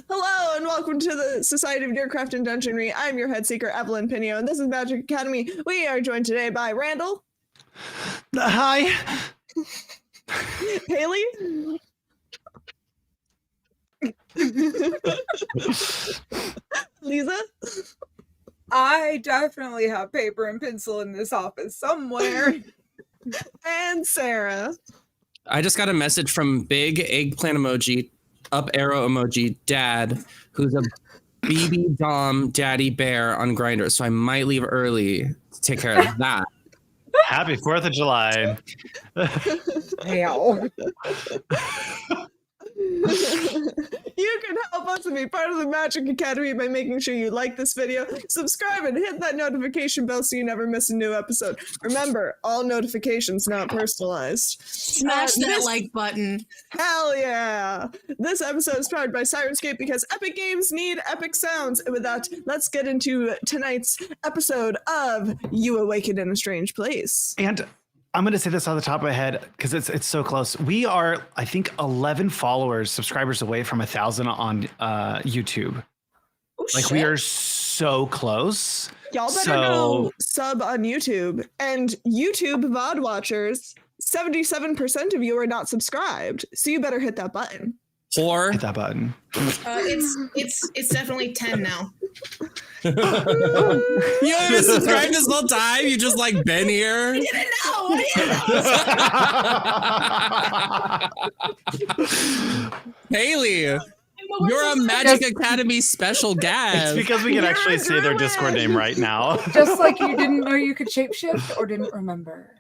Hello and welcome to the Society of Deercraft and Dungeonry. I'm your head seeker, Evelyn Pino, and this is Magic Academy. We are joined today by Randall. Hi. Haley. Lisa. I definitely have paper and pencil in this office somewhere. And Sarah. I just got a message from big eggplant emoji, up arrow emoji, dad, who's a BB Dom daddy bear on Grindr. So I might leave early to take care of that. Happy 4th of July. Ow. You can help us and be part of the Magic Academy by making sure you like this video, subscribe, and hit that notification bell so you never miss a new episode. Remember, all notifications not personalized. Smash that like button. Hell yeah! This episode is powered by Sirenscape because epic games need epic sounds. And with that, let's get into tonight's episode of You Awaken in a Strange Place. And I'm going to say this off the top of my head because it's so close. We are, I think, 11 subscribers away from 1,000 on YouTube. Oh, like, shit. we are so close. Y'all better go sub on YouTube. And YouTube VOD watchers, 77% of you are not subscribed. So you better hit that button. Or Hit that button. It's definitely 10 now. you haven't subscribed this whole time. You just like been here. I didn't know. Haley, you're a Magic Academy special guest. It's because we can actually say their Discord name right now. Just like you didn't know you could shapeshift or didn't remember.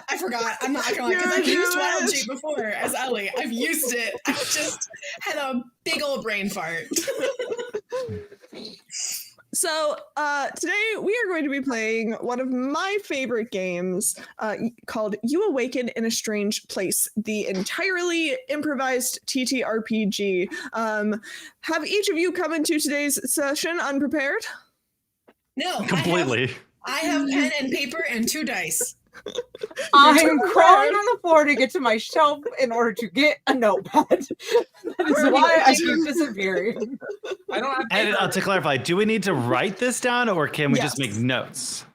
I forgot. I'm not gonna lie, because I've used Wild Shape before as Ellie. I've used it. I just had a big old brain fart. So today we are going to be playing one of my favorite games called You Awaken in a Strange Place, the entirely improvised TTRPG. Have each of you come into today's session unprepared? No. Completely. I have pen and paper and 2 dice. I'm crawling on the floor to get to my shelf in order to get a notepad. That is why I keep disappearing. I don't have And to clarify, do we need to write this down or can we just Yes. make notes?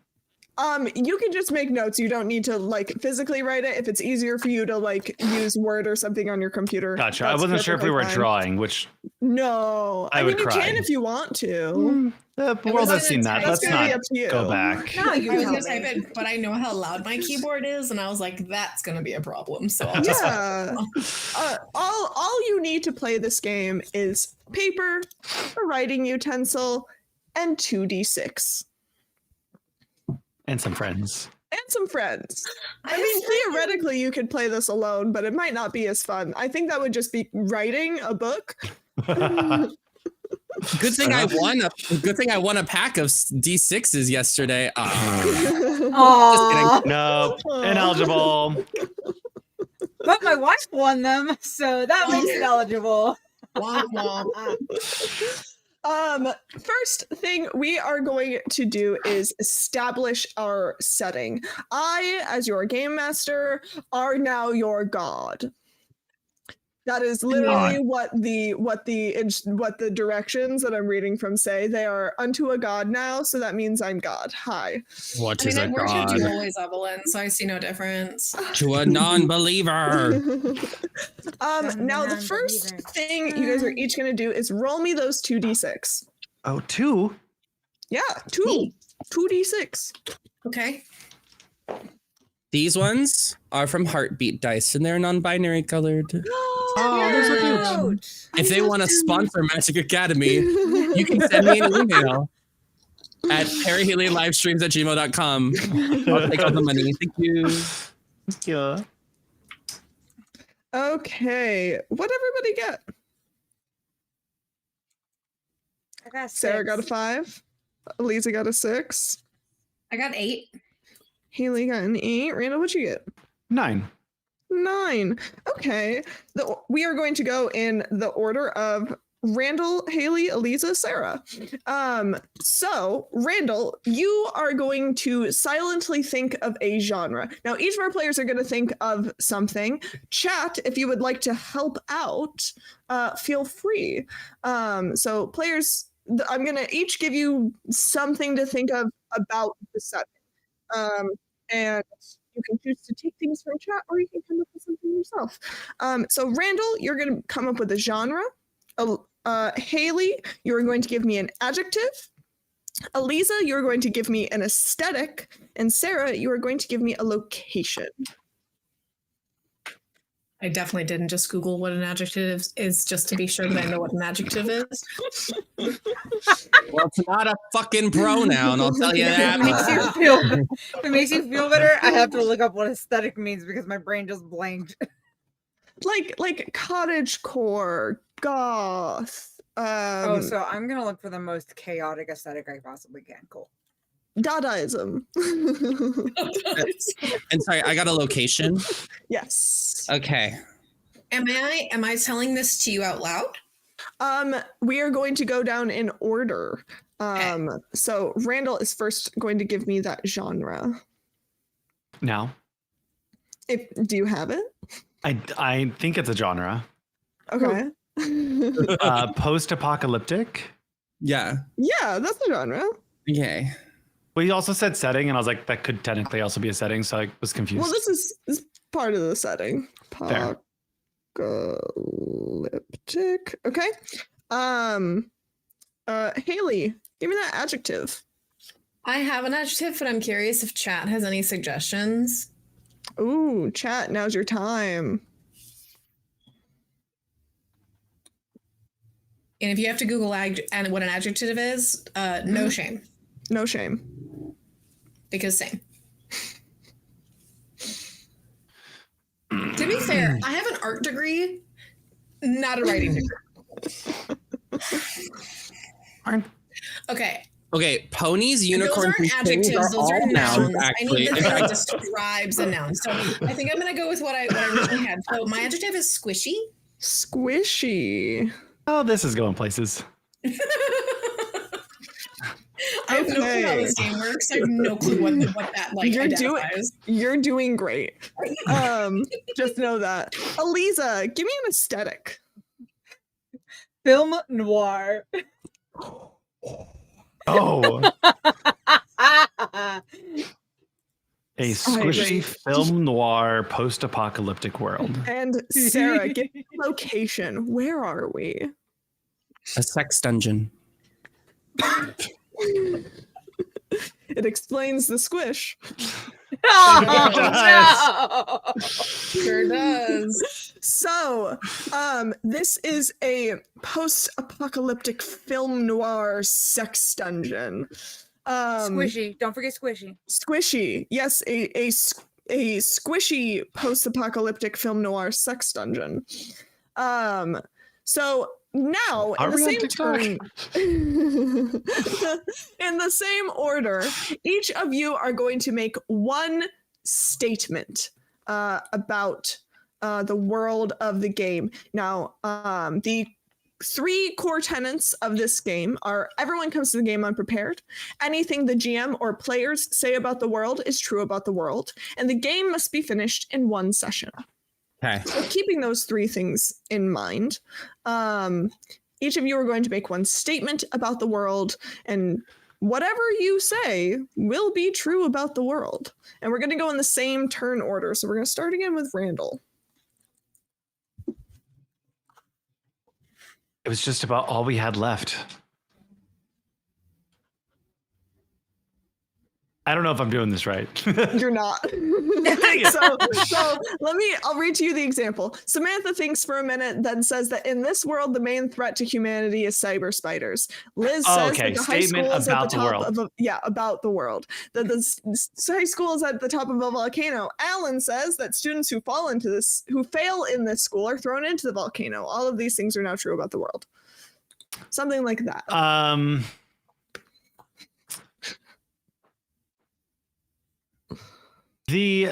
You can just make notes. You don't need to like physically write it. If it's easier for you to like use Word or something on your computer. Gotcha. I that's wasn't sure if we perfectly were fine. drawing, which No. I I would mean, you cry. can if you want to. the world has seen that. That's Let's gonna be not up to you. go back. Now you I was tell gonna type me. it, but I know how loud my keyboard is, and I was like, that's gonna be a problem. So I'll just Yeah. All you need to play this game is paper, a writing utensil, and 2d6. And some friends. And some friends. I mean, theoretically, you could play this alone, but it might not be as fun. I think that would just be writing a book. Good thing I won. Good thing I won a pack of D6s yesterday. Aww. Nope. Ineligible. But my wife won them, so that makes it eligible. womp womp. First thing we are going to do is establish our setting. I, as your game master, are now your god. That is literally what the directions that I'm reading from say. They are unto a god now, so that means I'm God. Hi. What I is mean, a I've worshipped you god? always, Evelyn, so I see no difference. To a non-believer. Now the first thing you guys are each gonna do is roll me those 2d6. Oh, 2? Yeah, 2d6. Okay. These ones are from Heartbeat Dice, and they're non-binary colored. Oh, they're so cute. If they want to sponsor Magic Academy, you can send me an email at perryhealy.livestreams@gmail.com. I'll take all the money. Thank you. Yeah. Okay, what'd everybody get? I got Sarah got a 5. Lisa got a 6. I got 8. Haley got an 8. Randall, what'd you get? 9. 9. Okay. We are going to go in the order of Randall, Haley, Eliza, Sarah. So Randall, you are going to silently think of a genre. Now, each of our players are going to think of something. Chat, if you would like to help out, feel free. So players, I'm going to each give you something to think of about the setting. And you can choose to take things from chat, or you can come up with something yourself. So Randall, you're going to come up with a genre. Haley, you're going to give me an adjective. Eliza, you're going to give me an aesthetic. And Sarah, you are going to give me a location. I definitely didn't just Google what an adjective is just to be sure that I know what an adjective is. Well, it's not a fucking pronoun, I'll tell you that. If it makes you feel better, I have to look up what aesthetic means because my brain just blanked. Like cottagecore, goth. So I'm gonna look for the most chaotic aesthetic I possibly can. Cool. Dadaism. And sorry, I got a location. Yes. Okay. Am I telling this to you out loud? We are going to go down in order. So Randall is first going to give me that genre. Now, Do you have it? I think it's a genre. Okay. Post-apocalyptic. Yeah. Yeah, that's a genre. Okay. Well, you also said setting, and I was like, that could technically also be a setting, so I was confused. Well, this is part of the setting. Fair. Apocalyptic. Okay. Haley, give me that adjective. I have an adjective, but I'm curious if chat has any suggestions. Ooh, chat, now's your time. And if you have to Google and what an adjective is, no shame. No shame. Because same. To be fair, I have an art degree, not a writing degree. Okay. Okay, ponies, unicorns, those aren't adjectives, those are nouns. I actually. need the thing that describes a noun. So I think I'm gonna go with what I originally had. So my adjective is squishy. Squishy. Oh, this is going places. I have no clue how this game works. I have no clue what that like identifies. You're doing great. Just know that. Eliza, give me an aesthetic. Film noir. Oh, a squishy film noir post-apocalyptic world. And Sarah, give me a location. Where are we? A sex dungeon. It explains the squish. Oh, no. Sure does. So, this is a post-apocalyptic film noir sex dungeon. Squishy. Don't forget squishy. Squishy. Yes, a squishy post-apocalyptic film noir sex dungeon. So now in the same turn, in the same order, each of you are going to make one statement about the world of the game. Now, the 3 core tenets of this game are: everyone comes to the game unprepared, anything the GM or players say about the world is true about the world, and the game must be finished in 1 session. Okay. So keeping those 3 things in mind, each of you are going to make one statement about the world, and whatever you say will be true about the world. And we're going to go in the same turn order. So we're going to start again with Randall. It was just about all we had left. I don't know if I'm doing this right. You're not. so I'll read to you the example. Samantha thinks for a minute, then says that in this world, the main threat to humanity is cyber spiders. Liz says that the high school is at the top of about the world. That the high school is at the top of a volcano. Alan says that students who fail in this school are thrown into the volcano. All of these things are now true about the world. Something like that. The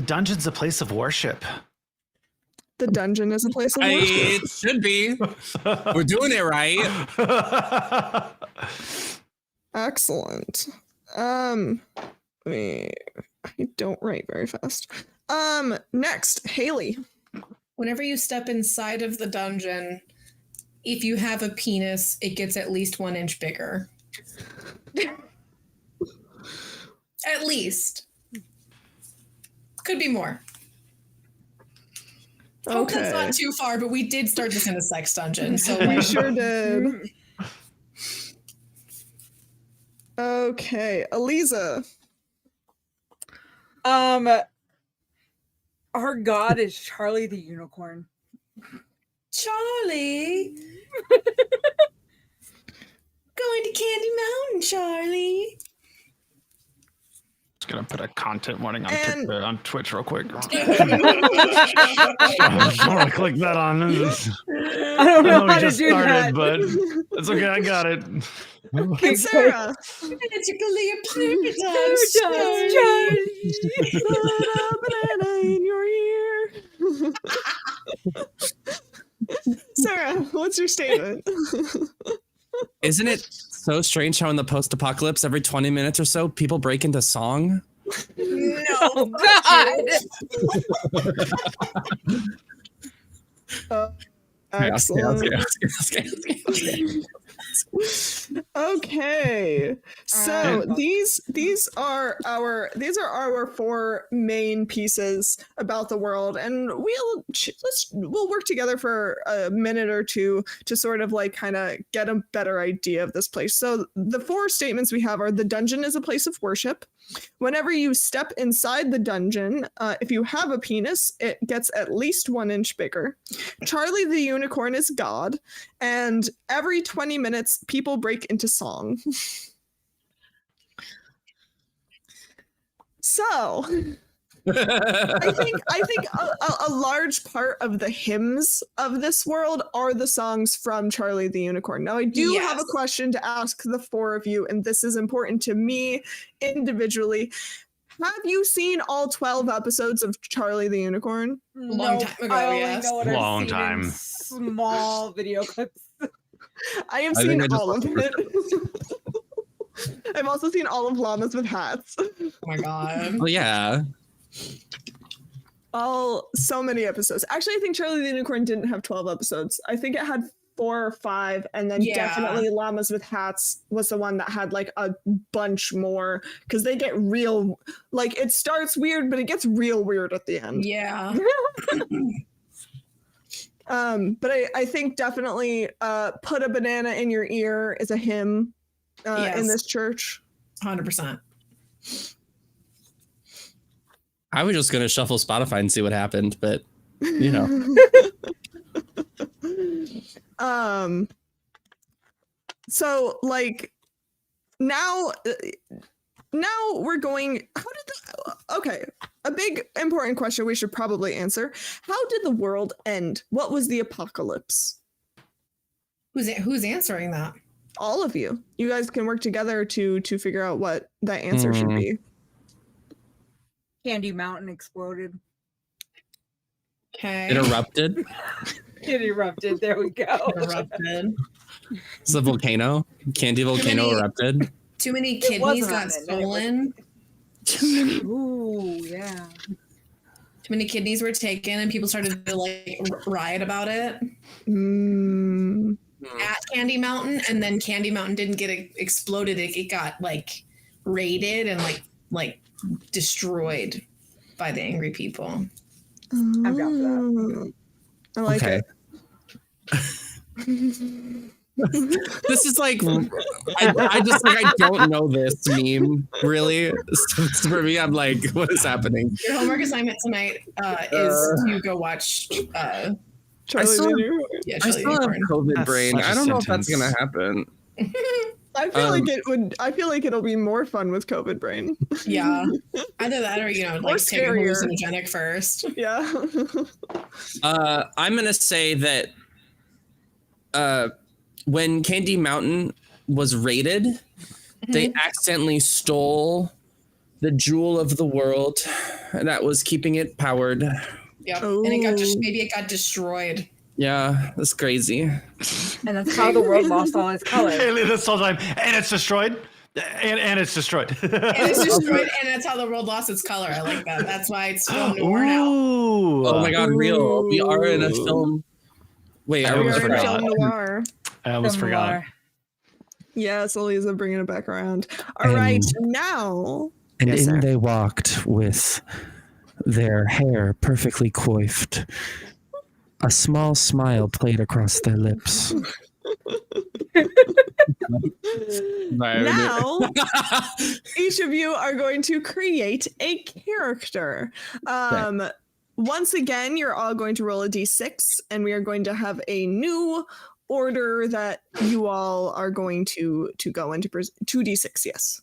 dungeon's a place of worship. The dungeon is a place of worship. It should be. We're doing it right. Excellent. I don't write very fast. Next, Haley. Whenever you step inside of the dungeon, if you have a penis, it gets at least 1 inch bigger. At least. Could be more. Hope that's not too far, but we did start this in a sex dungeon, so We sure did. Okay, Eliza. Our god is Charlie the Unicorn. Charlie. Going to Candy Mountain, Charlie. Just gonna put a content warning on, And- on Twitch real quick. I want to click that on. I don't know how to do that. But it's okay. I got it. Okay, And Sarah. Magically a Banana in your ear. Sarah, what's your statement? Isn't it so strange how in the post-apocalypse, every 20 minutes or so, people break into song? Oh god. Excellent. Okay, so these are our 4 main pieces about the world, and we'll work together for a minute or two to sort of like kind of get a better idea of this place. So the 4 statements we have are: the dungeon is a place of worship. Whenever you step inside the dungeon, if you have a penis, it gets at least 1 inch bigger. Charlie the Unicorn is God, and every 20 minutes, people break into song. So, I think a large part of the hymns of this world are the songs from Charlie the Unicorn. Now, I do have a question to ask the 4 of you, and this is important to me individually. Have you seen all 12 episodes of Charlie the Unicorn? Long time ago, I only yes. know what I've Long seen in time. small video clips. I have I think seen I just all of it. I've also seen all of Llamas with Hats. Oh my god. Well, yeah. So many episodes. Actually, I think Charlie the Unicorn didn't have 12 episodes. I think it had 4 or 5, and then definitely Llamas with Hats was the one that had like a bunch more, because they get real, like it starts weird, but it gets real weird at the end. Yeah. But I think definitely Put a Banana in Your Ear is a hymn in this church. 100%. I was just going to shuffle Spotify and see what happened, but, you know. So like now we're going, okay, a big important question we should probably answer: how did the world end? What was the apocalypse? Who's answering that? All of you guys can work together to figure out what that answer should be. Candy Mountain exploded. Okay. It erupted. It erupted. There we go. Erupted. It's a volcano. Candy volcano erupted. Too many It kidneys wasn't got on it, stolen. Ooh, yeah. Too many kidneys were taken, and people started to like riot about it at Candy Mountain. And then Candy Mountain didn't get exploded; it got like raided and like destroyed by the angry people. I'm down for that. I like it. This is like I just like I don't know this meme really. So for me, I'm like, what is happening? Your homework assignment tonight is to go watch. Charlie still- the Unicorn. Yeah, I Charlie still have Unicorn. COVID That's brain. such a I don't know if that's sentence. gonna happen. I feel like it would. I feel like it'll be more fun with COVID brain. Yeah, either that or like take a scarier. hallucinogenic first. Yeah. I'm gonna say that when Candy Mountain was raided, they accidentally stole the jewel of the world that was keeping it powered, Yep. Ooh. And maybe it got destroyed. Yeah, that's crazy. And that's how the world lost all its color. Haley, this whole time, and it's destroyed. And it's destroyed. And it's destroyed, and that's how the world lost its color. I like that. That's why it's film noir now. Oh my god, real. We are in a Ooh. film. Wait, I are we almost We're in forgot. film noir. I almost forgot. Yes, Eliza bringing it back around. All right, now. And Yes, in sir. they walked with their hair perfectly coiffed. A small smile played across their lips. Now, each of you are going to create a character. Once again, you're all going to roll a d6, and we are going to have a new order that you all are going to go into. 2d6, yes.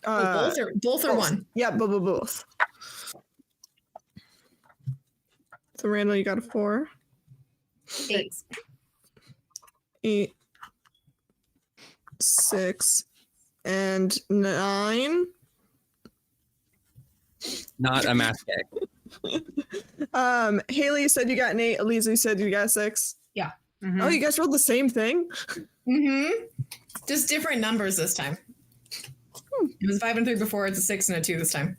Both are one. Yeah, both. So Randall, you got a 4. 8, 6, and 9. Not a math gag. Haley said you got an 8. Eliza said you got a 6. Yeah. Mhm. Oh, you guys rolled the same thing? Mm-hmm. Just different numbers this time. It was 5 and 3 before. It's a 6 and a 2 this time.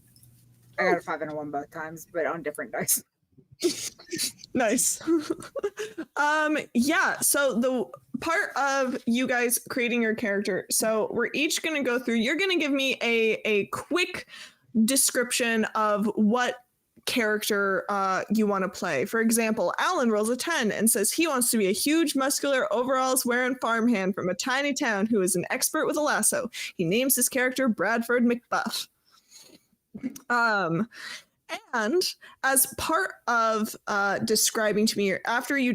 I got a 5 and a 1 both times, but on different dice. Nice. Yeah, so the part of you guys creating your character, so we're each going to go through, you're going to give me a quick description of what character you want to play. For example, Alan rolls a 10 and says he wants to be a huge, muscular, overalls wearing farmhand from a tiny town who is an expert with a lasso. He names his character Bradford McBuff. And as part of describing to me, after you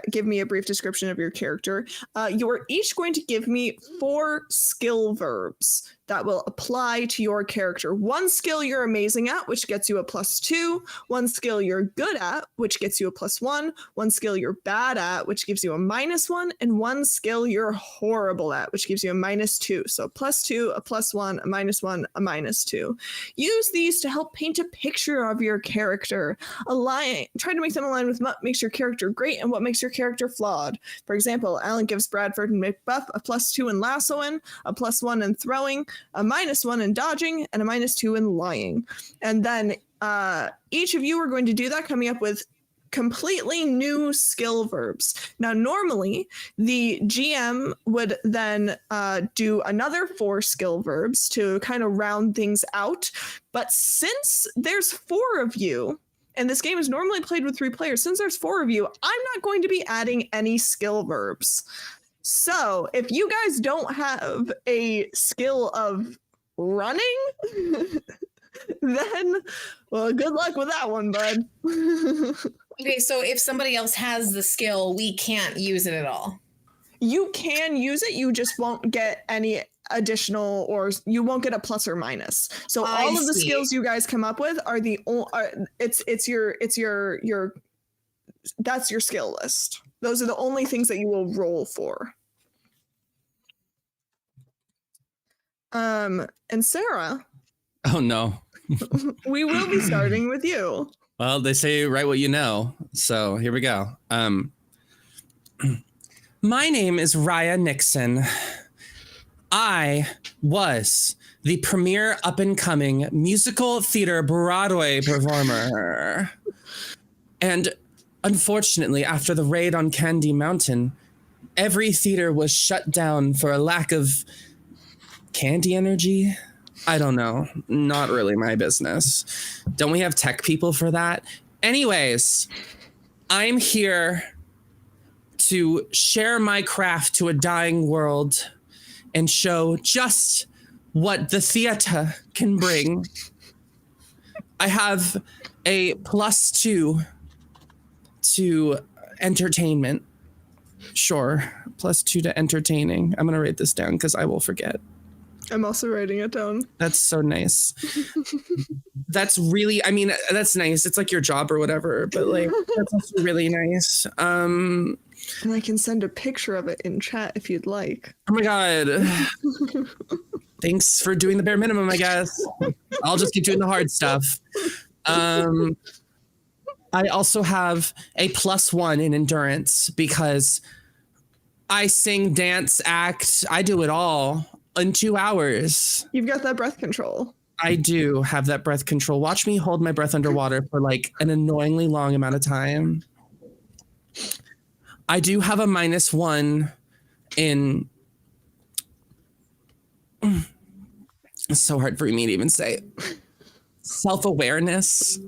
give me a brief description of your character, you're each going to give me 4 skill verbs that will apply to your character. 1 skill you're amazing at, which gets you a +2. 1 skill you're good at, which gets you a +1. 1 skill you're bad at, which gives you a -1. And 1 skill you're horrible at, which gives you a -2. So +2, a +1, a -1, a -2. Use these to help paint a picture of your character. Try to make them align with what makes your character great and what makes your character flawed. For example, Alan gives Bradford and McBuff a +2 in lassoing, a +1 in throwing, a -1 in dodging, and a -2 in lying. And then each of you are going to do that, coming up with completely new skill verbs. Now, normally, the GM would then do another 4 skill verbs to kind of round things out. But since there's 4 of you, and this game is normally played with 3 players, since there's 4 of you, I'm not going to be adding any skill verbs. So if you guys don't have a skill of running, then, well, good luck with that one, bud. Okay, so if somebody else has the skill, we can't use it at all. You can use it, you just won't get any additional, or you won't get a plus or minus. So I all of the see. skills you guys come up with are that's your skill list. Those are the only things that you will roll for. And Sarah, Oh no. we will be starting with you. Well, they say write what you know. So here we go. My name is Raya Nixon. I was the premier up-and-coming musical theater Broadway performer. And unfortunately, after the raid on Candy Mountain, every theater was shut down for a lack of candy energy. I don't know. Not really my business. Don't we have tech people for that? Anyways, I'm here to share my craft to a dying world and show just what the theater can bring. I have a +2 to entertainment. Sure, +2 to entertaining. I'm going to write this down because I will forget. I'm also writing it down. That's so nice. That's really, I mean, that's nice. It's like your job or whatever, but like, that's also really nice. And I can send a picture of it in chat if you'd like. Oh my God. Thanks for doing the bare minimum, I guess. I'll just keep doing the hard stuff. I also have a +1 in endurance because I sing, dance, act. I do it all in 2 hours. You've got that breath control. I do have that breath control. Watch me hold my breath underwater for like an annoyingly long amount of time. I do have a -1 in. It's so hard for me to even say. Self-awareness.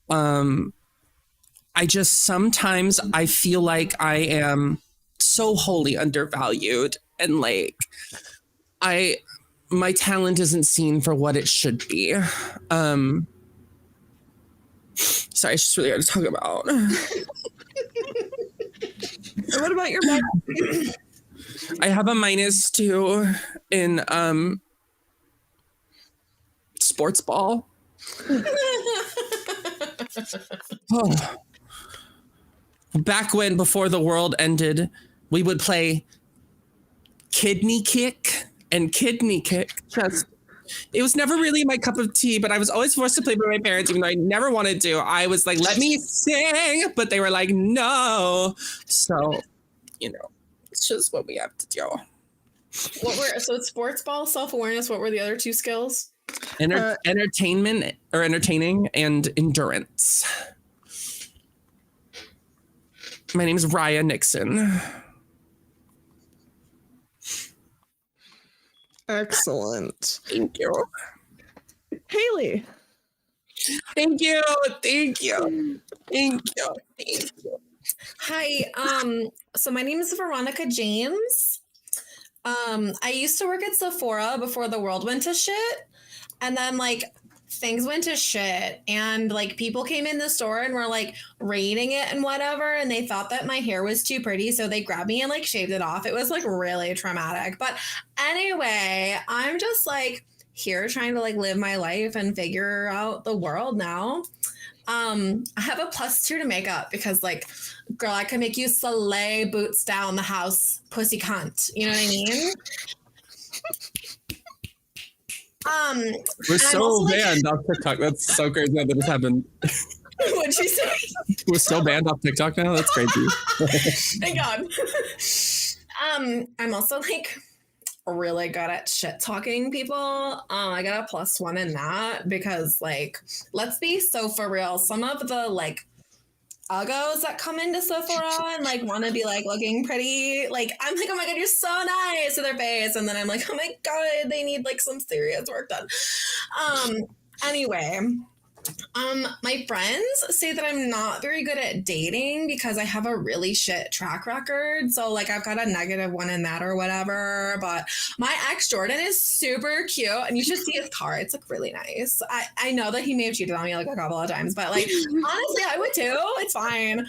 I just sometimes I feel like I am so wholly undervalued and like my talent isn't seen for what it should be. Sorry, it's just really hard to talk about. And what about your back? I have a -2 in sports ball. Oh. Back when, before the world ended, we would play kidney kick and kidney kick. Just, it was never really my cup of tea, but I was always forced to play by my parents, even though I never wanted to. I was like, let me sing, but they were like, no. So, you know, it's just what we have to do. So it's sports ball, self-awareness. What were the other 2 skills? Entertainment or entertaining and endurance. My name is Raya Nixon. Excellent. Thank you. Haley. Thank you. Thank you. Thank you. Thank you. Hi. So my name is Veronica James. I used to work at Sephora before the world went to shit. And then like things went to shit and like people came in the store and were like rating it and whatever. And they thought that my hair was too pretty. So they grabbed me and like shaved it off. It was like really traumatic. But anyway, I'm just like here trying to like live my life and figure out the world now. I have a +2 to makeup because like, girl, I can make you slay boots down the house, pussy cunt. You know what I mean? We're so banned off TikTok. That's so crazy that this happened. What'd she say? We're so banned off TikTok now. That's crazy. Thank God. I'm also like really good at shit talking people. I got a +1 in that because like, let's be so for real. Some of the like uggos that come into Sephora and like want to be like looking pretty, like I'm like, oh my God, you're so nice to their face, and then I'm like, oh my God, they need like some serious work done. Anyway, my friends say that I'm not very good at dating because I have a really shit track record. So like I've got a -1 in that or whatever. But my ex Jordan is super cute, and you should see his car. It's like really nice. I know that he may have cheated on me like a couple of times, but like honestly, I would too. It's fine.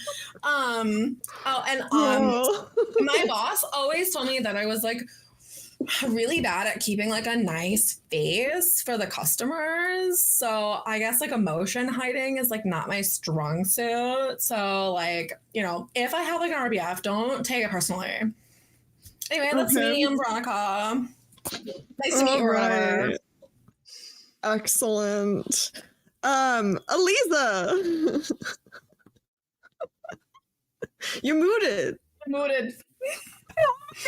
My boss always told me that I was like really bad at keeping like a nice face for the customers. So I guess like emotion hiding is like not my strong suit. So like, you know, if I have like an RBF, don't take it personally. Anyway, that's me. I'm Veronica. Nice to meet you. Right. Excellent. Aliza. You mooted.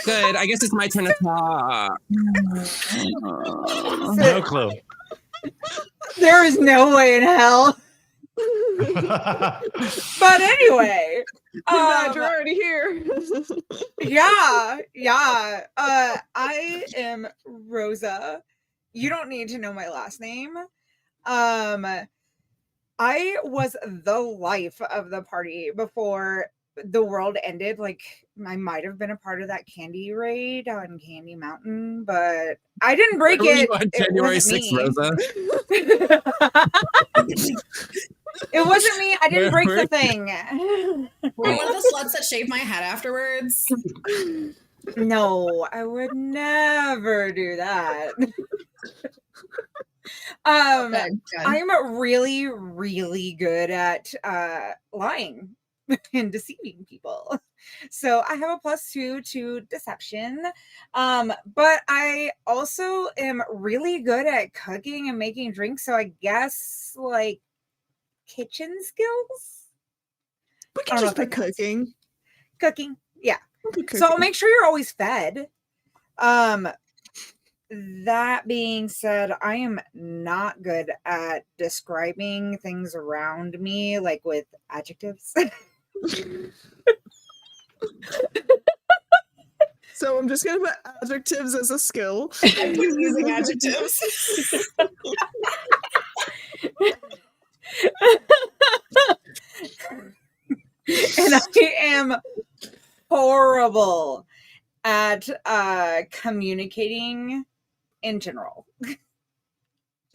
Good. I guess it's my turn to talk. No clue. There is no way in hell. But anyway, You're already here. yeah. I am Rosa. You don't need to know my last name. I was the life of the party before the world ended. Like I might have been a part of that candy raid on Candy Mountain, but I didn't break it. On January 6th, Rosa. It wasn't me. I didn't break the thing. Were you one of the sluts that shaved my head afterwards? No, I would never do that. I'm really, really good at lying and deceiving people. So I have a +2 to deception. But I also am really good at cooking and making drinks. So I guess like kitchen skills. We I can don't know just if put that counts. cooking. Cooking. Yeah. We'll put So cooking. make sure you're always fed. That being said, I am not good at describing things around me, like with adjectives. So I'm just gonna put adjectives as a skill. I'm just using adjectives. And I am horrible at communicating in general.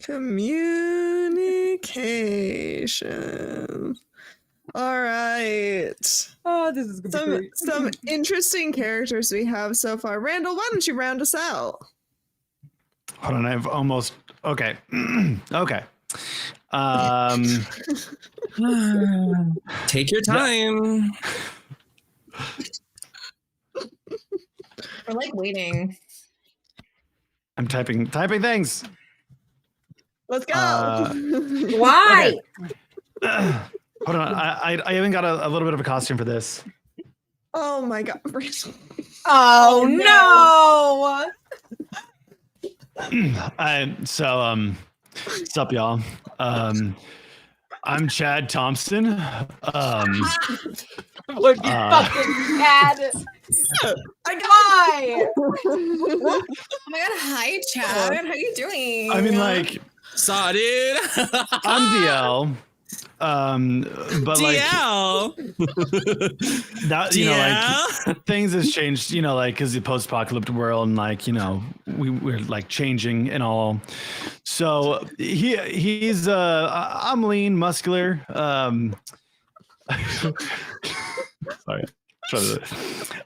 Communication. All right. Oh, this is gonna be great. Some interesting characters we have so far. Randall, why don't you round us out? Hold on, I've almost okay. Okay. Take your time. We're like waiting. I'm typing things. Let's go. Why? Okay. Hold on, I even got a little bit of a costume for this. Oh my god. Rachel. Oh no! What's up, y'all? I'm Chad Thompson. Look, you fucking had. Why? Oh my god, hi Chad. How you doing? I mean, like, Saw, dude. I'm DL. But like DL. that, you know, like things has changed, you know, like because the post-apocalyptic world and like, you know, we're like changing and all. So he's I'm lean, muscular. Sorry.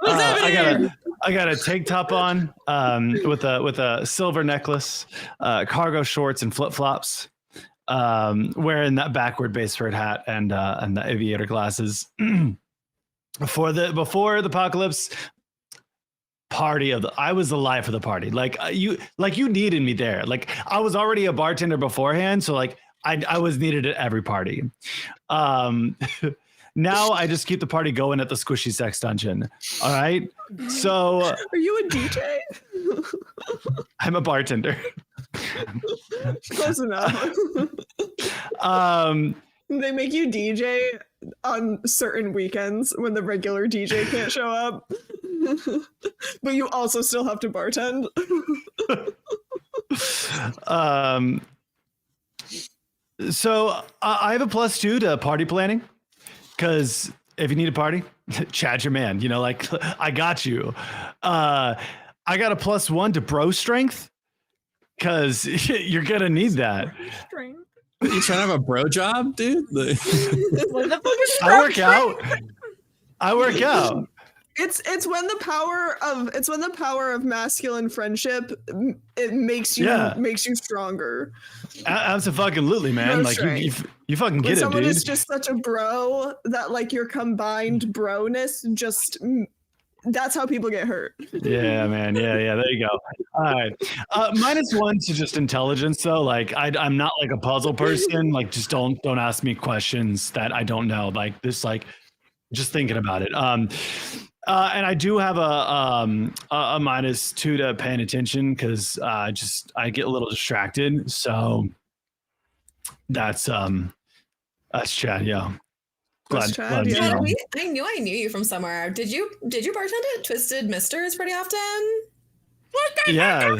I got a tank top on with a silver necklace, cargo shorts and flip-flops. Wearing that backward basebird hat and the aviator glasses. before the apocalypse party I was the life of the party. Like you needed me there. Like I was already a bartender beforehand, so like I was needed at every party. Now I just keep the party going at the Squishy Sex Dungeon. All right. So Are you a DJ? I'm a bartender. Close enough. They make you DJ on certain weekends when the regular DJ can't show up. But you also still have to bartend. So I have a +2 to party planning. Because if you need a party, Chad's your man. You know, like I got you. I got a +1 to bro strength because you're gonna need that. Strength. You trying to have a bro job, dude? What the fuck is I work out. It's when the power of masculine friendship it makes you stronger. Absolutely, man. No like you fucking get when it, someone dude. is just such a bro that like your combined broness just that's how people get hurt. Yeah, man. Yeah. There you go. All right. -1 to just intelligence, though. Like I'm not like a puzzle person. Like just don't ask me questions that I don't know. Like this, like just thinking about it. And I do have a -2 to paying attention because I get a little distracted. So that's Chad. Yeah. That's Chad, yeah. Chad, I knew you from somewhere. Did you bartend at Twisted Misters pretty often? Yeah.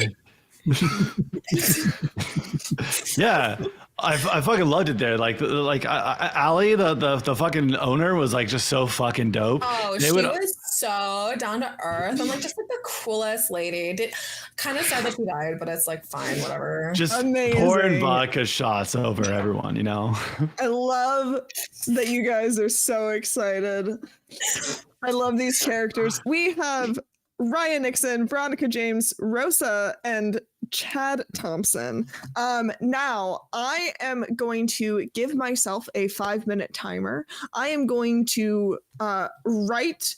Yeah. I fucking loved it there. Like Allie, the fucking owner was like just so fucking dope. Oh, she was so down to earth. I'm like just like the coolest lady. Kind of sad that she died, but it's like fine, whatever. Just Amazing. pouring vodka shots over everyone, you know. I love that you guys are so excited. I love these characters. We have Ryan Nixon, Veronica James, Rosa, and Chad Thompson. Now I am going to give myself a 5-minute timer. I am going to write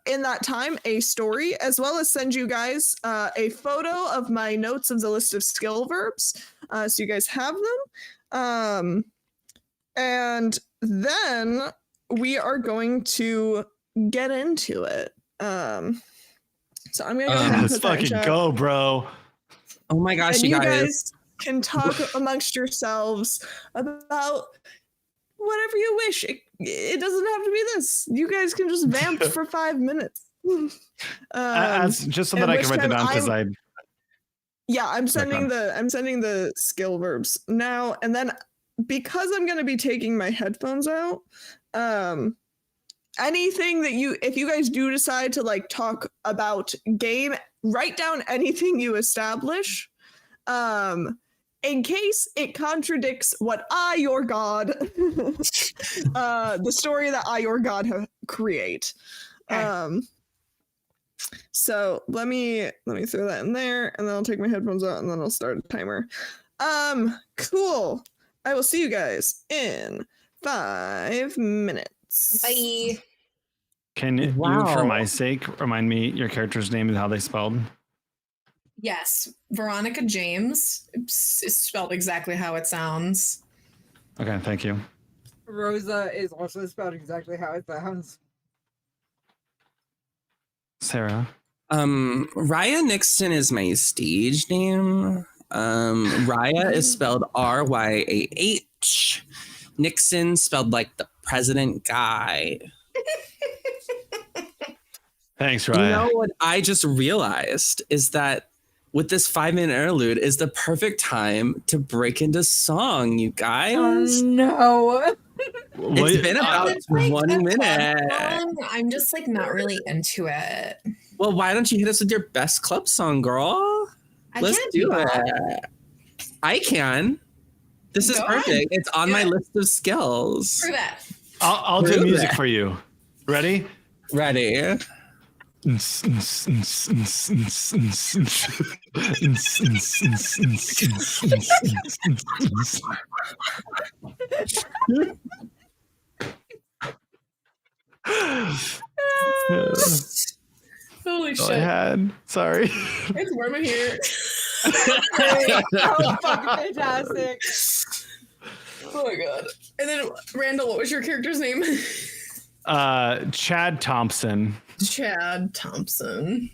in that time a story, as well as send you guys a photo of my notes of the list of skill verbs, so you guys have them. And then we are going to get into it. So I'm gonna go ahead and Let's put that in fucking chat. go, bro. Oh my gosh, And you you guys. guys can talk amongst yourselves about whatever you wish. It doesn't have to be this. You guys can just vamp for 5 minutes. Just so that I can write that down because I'm sending the skill verbs now, and then because I'm going to be taking my headphones out, anything that if you guys do decide to like talk about game, write down anything you establish, in case it contradicts what I, your god, the story that I, your god, create. Okay. So let me throw that in there, and then I'll take my headphones out, and then I'll start a timer. Cool. I will see you guys in 5 minutes. Bye. Can you, for my sake, remind me your character's name and how they spelled? Yes, Veronica James is spelled exactly how it sounds. Okay, thank you. Rosa is also spelled exactly how it sounds. Sarah. Raya Nixon is my stage name. Raya is spelled Ryah. Nixon spelled like the president guy. Thanks, Raya. You know what I just realized is that with this 5-minute interlude is the perfect time to break into song, you guys. Oh no. It's been about It's like 1 a minute. club song. I'm just like not really into it. Well, why don't you hit us with your best club song, girl? Let's can't do that. it. I can. This is Go perfect. ahead. It's on my list of skills. Prove it. I'll do Prove music it. for you. Ready? Ready? Holy I shit. had. Sorry. It's warm in here. Oh, fucking fantastic. Oh my god. And then Randall, what was your character's name? Chad Thompson. Chad Thompson.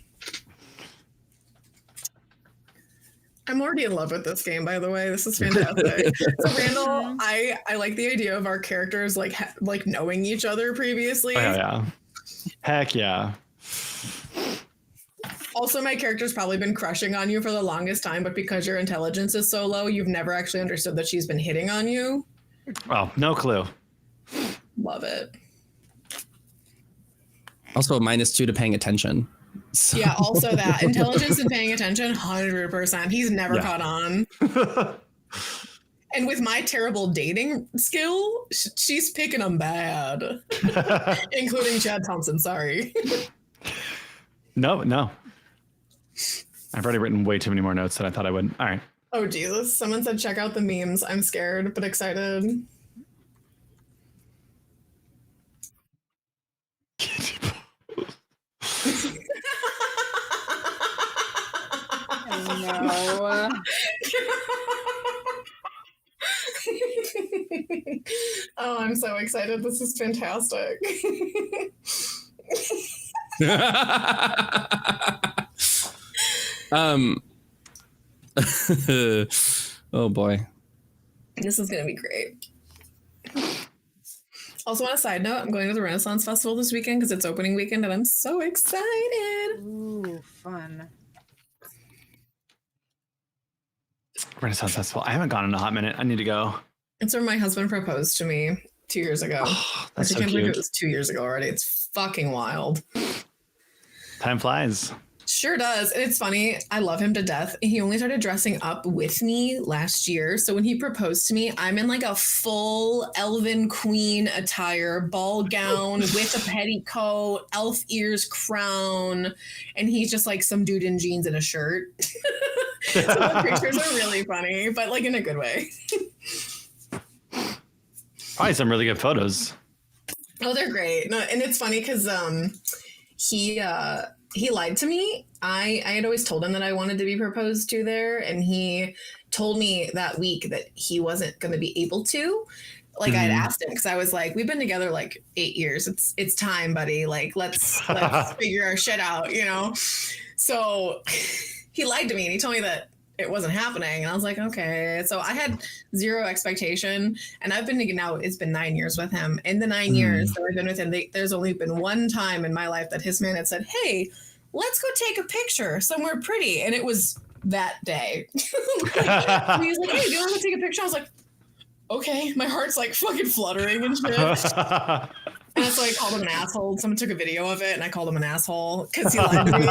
I'm already in love with this game, by the way. This is fantastic. So Randall, I like the idea of our characters like knowing each other previously. Oh, yeah. Heck yeah. Also, my character's probably been crushing on you for the longest time, but because your intelligence is so low, you've never actually understood that she's been hitting on you. Well, no clue. Love it. Also, -2 to paying attention. So. Yeah, also that. Intelligence and paying attention, 100%. He's never caught on. And with my terrible dating skill, she's picking them bad. Including Chad Thompson, sorry. No. I've already written way too many more notes than I thought I would. All right. Oh, Jesus. Someone said check out the memes. I'm scared, but excited. No. Oh, I'm so excited. This is fantastic. Oh boy. This is going to be great. Also, on a side note, I'm going to the Renaissance Festival this weekend because it's opening weekend and I'm so excited. Ooh, fun. Renaissance Festival. I haven't gone in a hot minute. I need to go. It's where my husband proposed to me 2 years ago. Oh, that's I so can't believe cute. it was 2 years ago already. It's fucking wild. Time flies. Sure does. And it's funny. I love him to death. He only started dressing up with me last year. So when he proposed to me, I'm in like a full elven queen attire, ball gown with a petticoat, elf ears, crown. And he's just like some dude in jeans and a shirt. So the pictures are really funny, but like in a good way. Probably some really good photos. Oh, they're great. No, and it's funny because he lied to me. I had always told him that I wanted to be proposed to there, and he told me that week that he wasn't going to be able to. like I'd asked him because I was like, we've been together like 8 years. It's time, buddy. Like let's figure our shit out, you know? So he lied to me and he told me that it wasn't happening. And I was like, okay. So I had zero expectation. And I've been now, it's been 9 years with him. In the 9 years that I've been with him, there's only been one time in my life that his man had said, hey, let's go take a picture somewhere pretty. And it was that day. Like, he was like, hey, do you want to take a picture? I was like, okay. My heart's like fucking fluttering and shit. And so I called him an asshole. Someone took a video of it and I called him an asshole because he lied to me.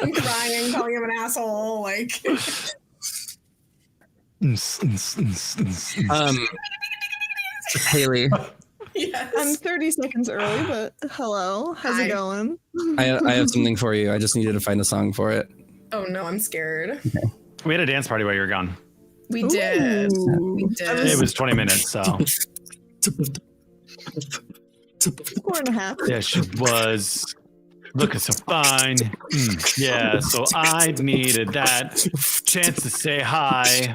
I'm crying, calling him an asshole. Like, Haley, yes. I'm 30 seconds early, but hello. How's it going? I have something for you. I just needed to find a song for it. Oh no, I'm scared. Okay. We had a dance party while you were gone. We did. Ooh. It was 20 minutes, so. 4.5. Yeah, she was looking so fine. Yeah, so I needed that chance to say hi.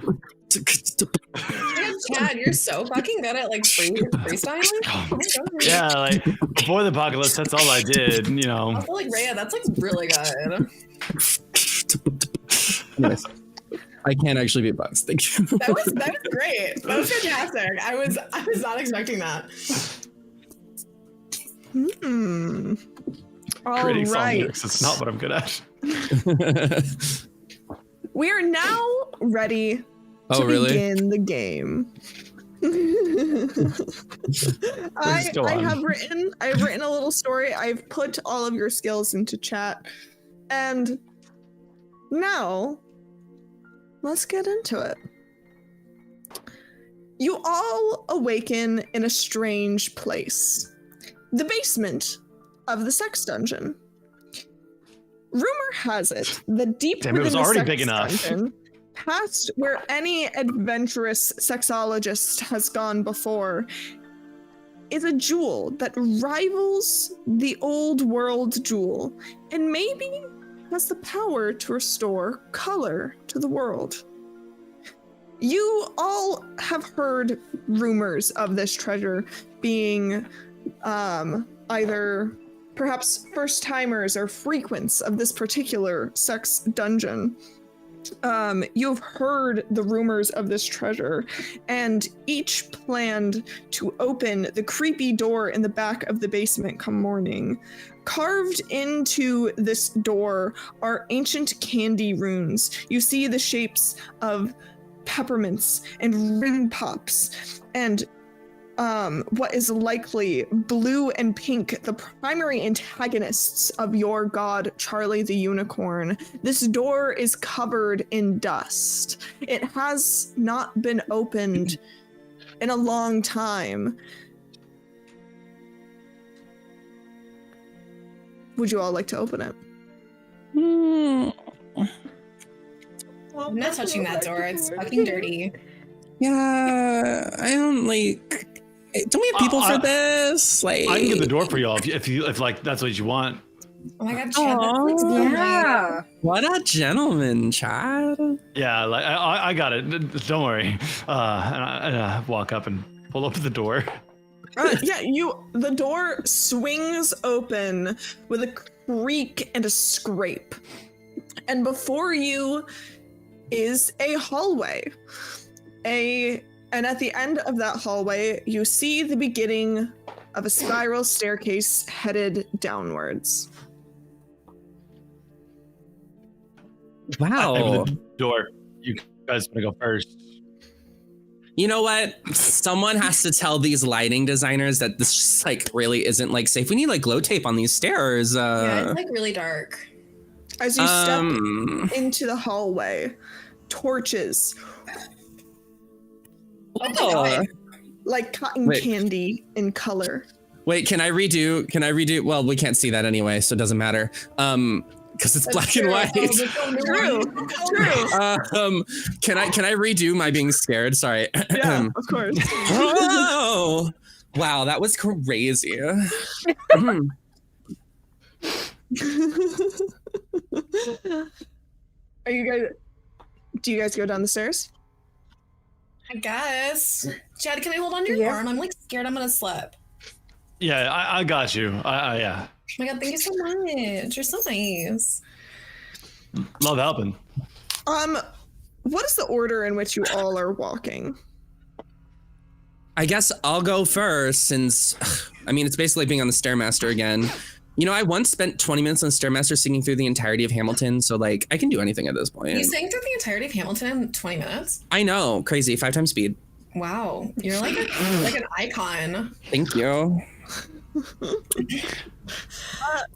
Yeah, Chad, you're so fucking good at like freestyling. Oh my God. Yeah, like before the apocalypse, that's all I did, you know. I feel like Rhea, that's like really good. Anyways, I can't actually beatbox. Thank you. That was great. That was fantastic. I was not expecting that. All Creating song right. lyrics, it's not what I'm good at. We are now ready to begin the game. I have written a little story. I've put all of your skills into chat. And now let's get into it. You all awaken in a strange place. The basement of the sex dungeon. Rumor has it that deep Damn, it within was already the sex big enough. dungeon, past where any adventurous sexologist has gone before, is a jewel that rivals the old world jewel and maybe has the power to restore color to the world. You all have heard rumors of this treasure being either perhaps first timers or frequents of this particular sex dungeon. You've heard the rumors of this treasure, and each planned to open the creepy door in the back of the basement come morning. Carved into this door are ancient candy runes. You see the shapes of peppermints and ring pops and what is likely blue and pink, the primary antagonists of your god, Charlie the Unicorn. This door is covered in dust. It has not been opened in a long time. Would you all like to open it? I'm not touching that door. It's fucking dirty. Yeah, I don't like. Don't we have people for this? Like, I can get the door for y'all if like that's what you want. Oh my God, Chad, that looks good. Yeah. what a gentleman, Chad. Yeah, like I got it. Don't worry. And I walk up and pull up the door. The door swings open with a creak and a scrape. And before you is a hallway. And at the end of that hallway, you see the beginning of a spiral staircase headed downwards. Wow. I open the door. You guys want to go first? You know what? Someone has to tell these lighting designers that this just like really isn't like safe. We need like glow tape on these stairs. Yeah, it's like really dark. As you step into the hallway, torches, Oh. like cotton candy in color. Wait, can I redo? Well, we can't see that anyway, so it doesn't matter. Because it's black and white. True. Can I redo my being scared? Sorry. Yeah, of course. Oh, wow, that was crazy. Do you guys go down the stairs? I guess. Chad, can I hold on to your arm? I'm like scared I'm gonna slip. Yeah, I got you. Yeah. Oh my god, thank you so much. You're so nice. Love helping. What is the order in which you all are walking? I guess I'll go first since, I mean, it's basically being on the Stairmaster again. You know, I once spent 20 minutes on the Stairmaster singing through the entirety of Hamilton, so like I can do anything at this point. You sang through the entirety of Hamilton in 20 minutes? I know, crazy, 5 times speed. Wow, you're like like an icon. Thank you.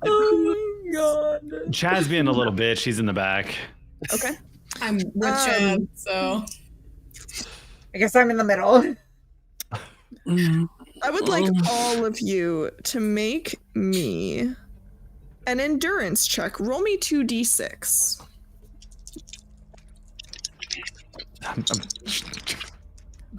Oh my god. Chad's being a little bitch. He's in the back. Okay. I'm with Chad, so. I guess I'm in the middle. I would like all of you to make me an endurance check. Roll me 2d6.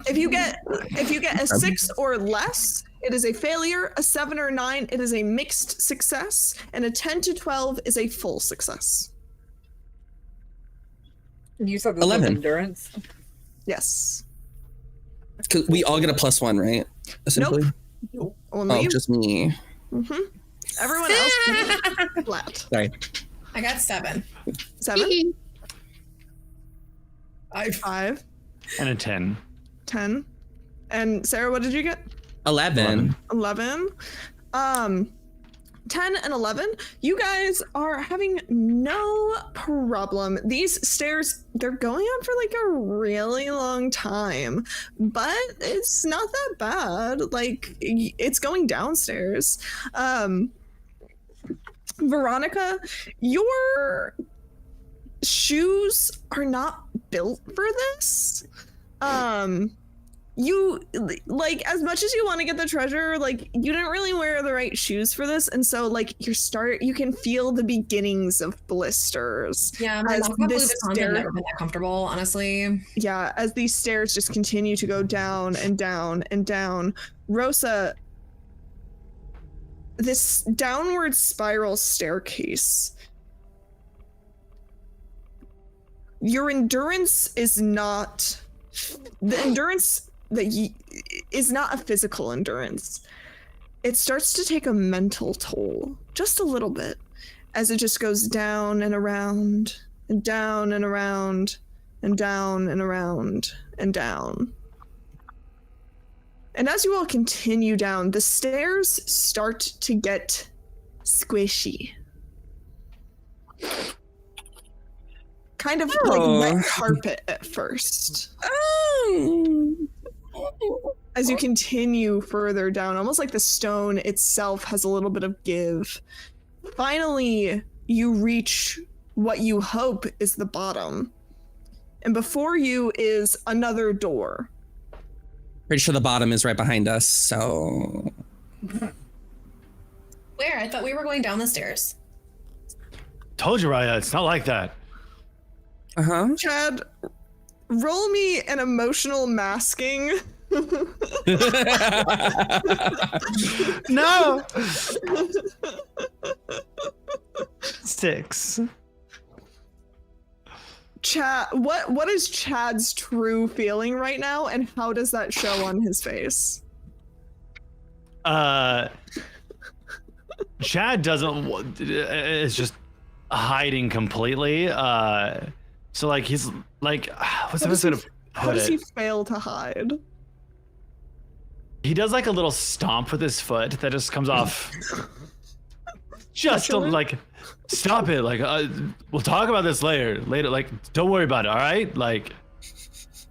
If you get a 6 or less, it is a failure. A 7 or 9, it is a mixed success, and a 10 to 12 is a full success. You said this 11. was endurance. Yes. 'Cause we all get a +1, right? Essentially. Nope. Only Oh, you. just me. Mm-hmm. Everyone else flat. Sorry. I got 7. 7, 5. 5, And a 10. 10. And Sarah, what did you get? 11. 11. 10 and 11. You guys are having no problem. These stairs, they're going on for like a really long time, but it's not that bad. Like, it's going downstairs. Veronica, your shoes are not built for this. You, like, as much as you want to get the treasure, like, you didn't really wear the right shoes for this, and so, like, you can feel the beginnings of blisters. Yeah, my as knockoff this Louis Vuitton stair- have never been that comfortable, honestly. Yeah, as these stairs just continue to go down and down and down. Rosa, this downward spiral staircase, your endurance is not... The endurance that is not a physical endurance. It starts to take a mental toll, just a little bit, as it just goes down and around and down and around and down and around and down. And as you all continue down, the stairs start to get squishy. Kind of like wet carpet at first. As you continue further down, almost like the stone itself has a little bit of give. Finally, you reach what you hope is the bottom. And before you is another door. Pretty sure the bottom is right behind us, so... Where? I thought we were going down the stairs. Told you, Raya, it's not like that. Uh-huh. Chad, roll me an emotional masking. No! 6. Chad, what is Chad's true feeling right now, and how does that show on his face? Chad is just hiding completely. So like he's like, what's the best way to How put does he it? fail to hide? He does like a little stomp with his foot that just comes off. Just to, like, stop it. Like, we'll talk about this later. Like, don't worry about it. All right. Like,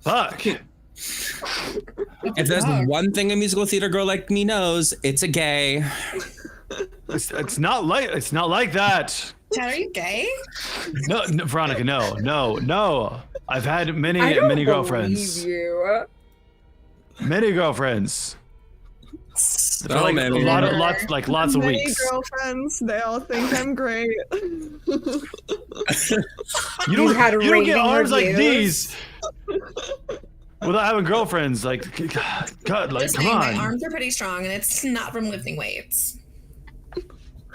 fuck. If there's one thing a musical theater girl like me knows, it's a gay. It's not like that. Chad, are you gay? No, Veronica, no. I've had many girlfriends. Believe you. Many girlfriends. For So like many. lots of Many weeks. girlfriends, they all think I'm great. You had don't get raving arms like reviews. these without having girlfriends. Like, God, like, Just come saying, on. my arms are pretty strong, and it's not from lifting weights.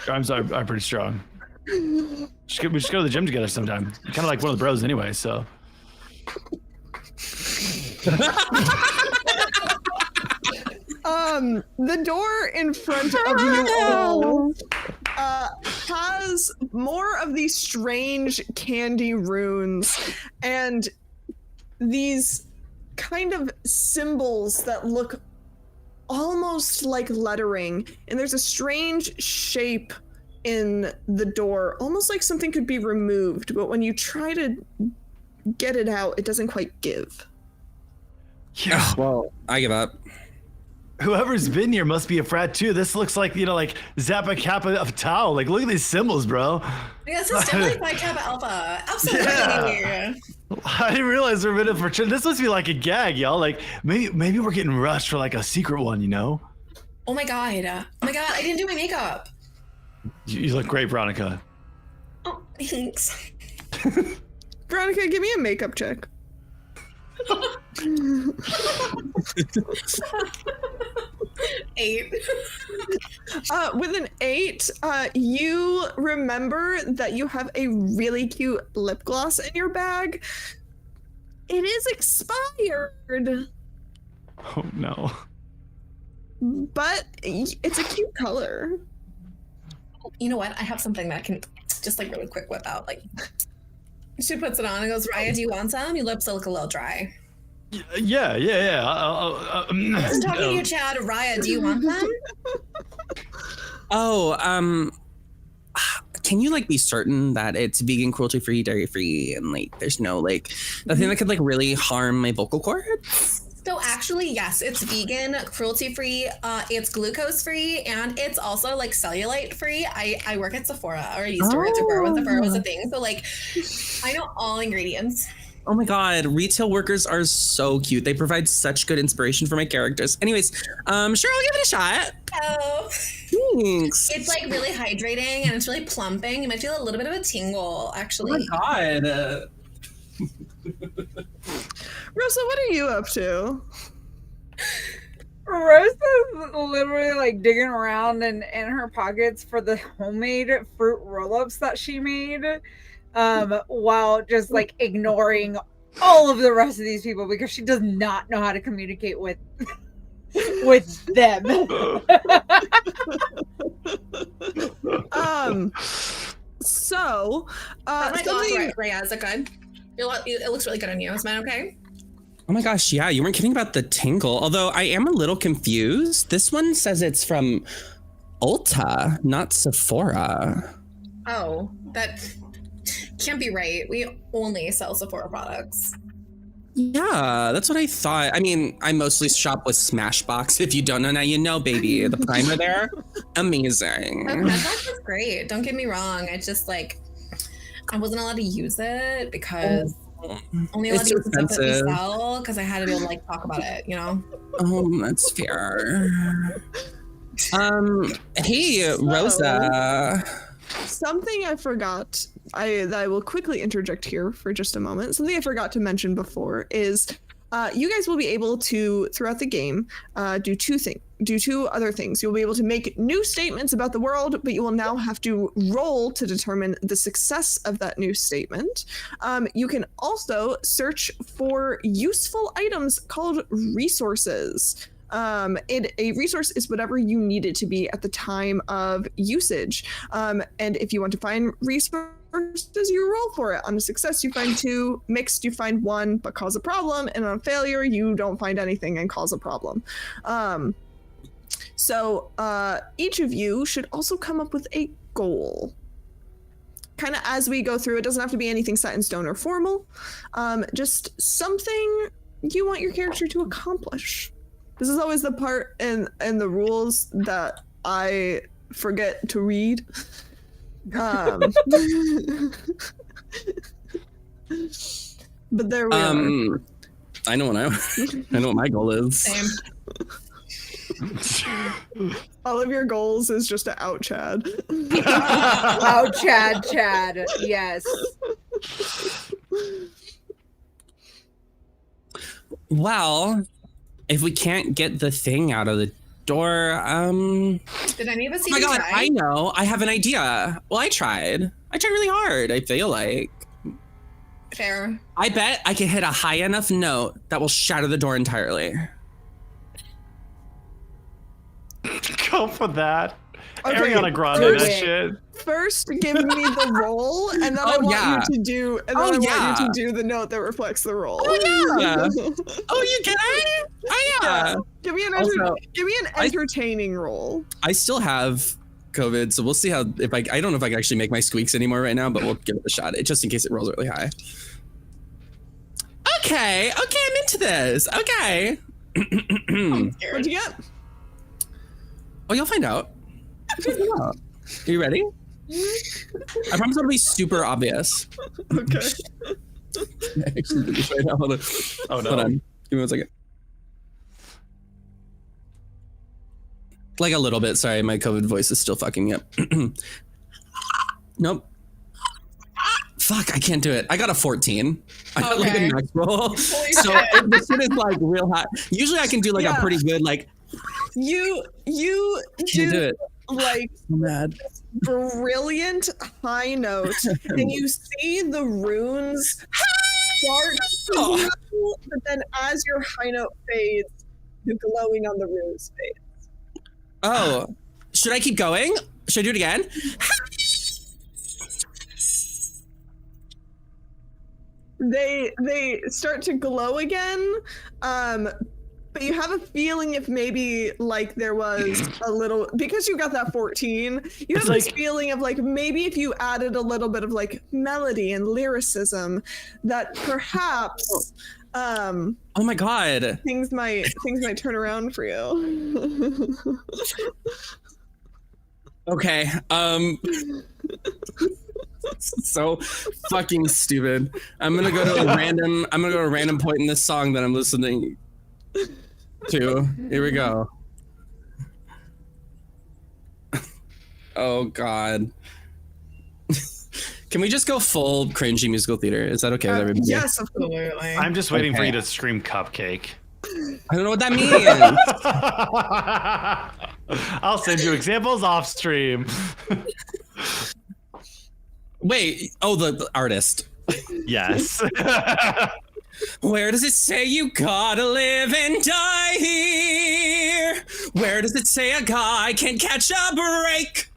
Arms are pretty strong. We should go to the gym together sometime. Kind of like one of the bros anyway, so. The door in front of you all has more of these strange candy runes and these kind of symbols that look almost like lettering. And there's a strange shape in the door, almost like something could be removed, but when you try to get it out, it doesn't quite give. Yeah. Well, I give up. Whoever's been here must be a frat too. This looks like, like Zappa Kappa of Tau. Like, look at these symbols, bro. Yeah, this is definitely Phi Kappa Alpha. Absolutely. Yeah. I didn't realize we're in it for. This must be like a gag, y'all. Like, maybe we're getting rushed for like a secret one, Oh my god. I didn't do my makeup. You look great, Veronica. Oh, thanks. Veronica, give me a makeup check. 8. With an 8, you remember that you have a really cute lip gloss in your bag. It is expired. Oh no. But it's a cute color. You know what? I have something that I can just like really quick whip out. Like, she puts it on and goes, Raya, do you want some? Your lips look a little dry. Yeah. I'm talking to you, Chad. Raya, do you want them? Oh, can you like be certain that it's vegan, cruelty free, dairy free, and like there's no like nothing that could like really harm my vocal cords? So actually, yes, it's vegan, cruelty free, it's glucose free, and it's also like cellulite free. I work at Sephora, or I used to work at Sephora when Sephora was a thing. So like, I know all ingredients. Oh my god, retail workers are so cute. They provide such good inspiration for my characters. Anyways, sure, I'll give it a shot. Oh, thanks. it's like really hydrating and it's really plumping. You might feel a little bit of a tingle, actually. Oh my god. Rosa, what are you up to? Rosa's literally like digging around in her pockets for the homemade fruit roll-ups that she made, while just like ignoring all of the rest of these people because she does not know how to communicate with them. So something... Raya, is it good? It looks really good on you. Is mine okay? Oh my gosh, yeah, you weren't kidding about the tingle. Although I am a little confused. This one says it's from Ulta, not Sephora. Oh, that can't be right. We only sell Sephora products. Yeah, that's what I thought. I mean, I mostly shop with Smashbox. If you don't know now, you know, baby. The primer there, amazing. Smashbox is great. Don't get me wrong. It's just like I wasn't allowed to use it because only allowed to use the stuff that we sell because I had to be able to like talk about it, Oh, that's fair. Hey, Rosa. Something I forgot, I will quickly interject here for just a moment. Something I forgot to mention before is you guys will be able to, throughout the game, do two other things. You'll be able to make new statements about the world, but you will now have to roll to determine the success of that new statement. You can also search for useful items called resources. A resource is whatever you need it to be at the time of usage. And if you want to find resources, you roll for it. On a success, you find 2. Mixed, you find 1, but cause a problem. And on a failure, you don't find anything and cause a problem. So each of you should also come up with a goal. Kind of as we go through, it doesn't have to be anything set in stone or formal. Just something you want your character to accomplish. This is always the part in the rules that I forget to read. But there we are. I know what my goal is. Same. All of your goals is just to out Chad. Out Chad. Yes. Well, if we can't get the thing out of the door, Did any of us oh my god, I know. I have an idea. Well, I tried really hard, I feel like. Fair. I bet I can hit a high enough note that will shatter the door entirely. go for that. Okay, Ariana Grande, do that it. shit. First, give me the roll, and then I want you to do. And then I want you to do the note that reflects the roll. Yeah. Oh, you can? Oh yeah. Give me an Also, entertaining roll. I still have COVID, so we'll see how if I don't know if I can actually make my squeaks anymore right now, but we'll give it a shot, just in case it rolls really high. Okay, I'm into this. Okay. What'd you get? Oh, you'll find out. Are you ready? I promise it'll be super obvious. Okay. I actually did this right now. Hold on. Oh no. Hold on. Give me 1 second. Like a little bit. Sorry, my COVID voice is still fucking me up. Nope. Fuck, I can't do it. I got a 14. I got like a max roll. So this shit is like real hot. Usually I can do like a pretty good like. You Can't do it. like I'm mad. brilliant high note, and you see the runes start to glow, but then as your high note fades, the glowing on the runes fades. Oh, should I keep going? Should I do it again? They start to glow again, but you have a feeling if maybe like there was a little, because you got that 14, you have this feeling of like maybe if you added a little bit of like melody and lyricism, that perhaps oh my god, things might turn around for you. Okay. So fucking stupid. I'm gonna go to a random point in this song that I'm listening to. Here we go. Oh god. Can we just go full cringy musical theater? Is that okay with everybody? Yes, absolutely. I'm just waiting for you to scream cupcake. I don't know what that means. I'll send you examples off stream. Wait, the artist. Yes. Where does it say you gotta live and die here? Where does it say a guy can't catch a break?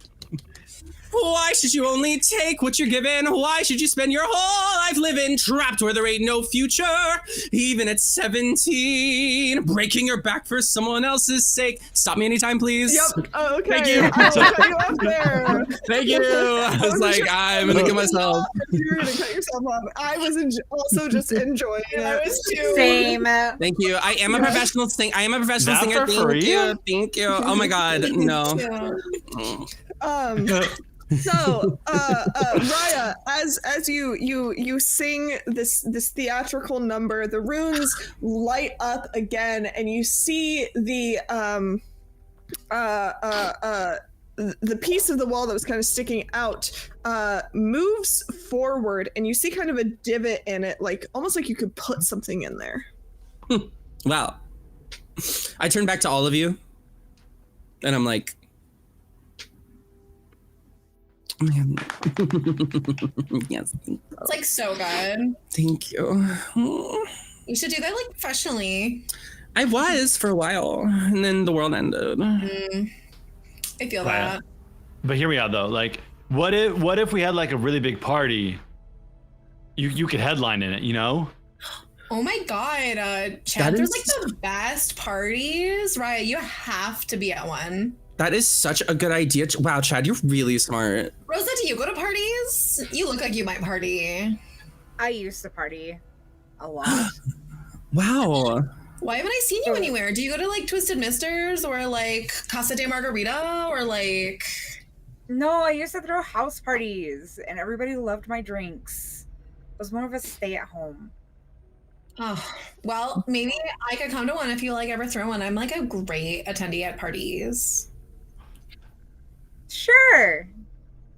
Why should you only take what you're given? Why should you spend your whole life living trapped where there ain't no future? Even at 17, breaking your back for someone else's sake. Stop me anytime, please. Yep. Oh, okay. Thank you. I'll cut you off there. Thank you. I was like, I'm gonna kill myself. You're gonna cut yourself off. I was also just enjoying it. I was too. Same. Thank you. I am a professional singer. Not singer. for free? Thank you. Oh my god, no. So, Raya, as you sing this theatrical number, the runes light up again, and you see the piece of the wall that was kind of sticking out moves forward, and you see kind of a divot in it, like almost like you could put something in there. Wow. I turn back to all of you, and I'm like, man. Yes. It's like so good. Thank you. You should do that like professionally. I was for a while, and then the world ended. I feel that. But hear me out though. Like, what if we had like a really big party? You could headline in it, you know? Oh my god, Chad, there's like the best parties, right? You have to be at one. That is such a good idea. Wow, Chad, you're really smart. Rosa, do you go to parties? You look like you might party. I used to party a lot. Wow. Why haven't I seen you anywhere? Do you go to like Twisted Misters or like Casa de Margarita or like... No, I used to throw house parties and everybody loved my drinks. It was more of a stay at home. Oh, well, maybe I could come to one if you like ever throw one. I'm like a great attendee at parties. Sure.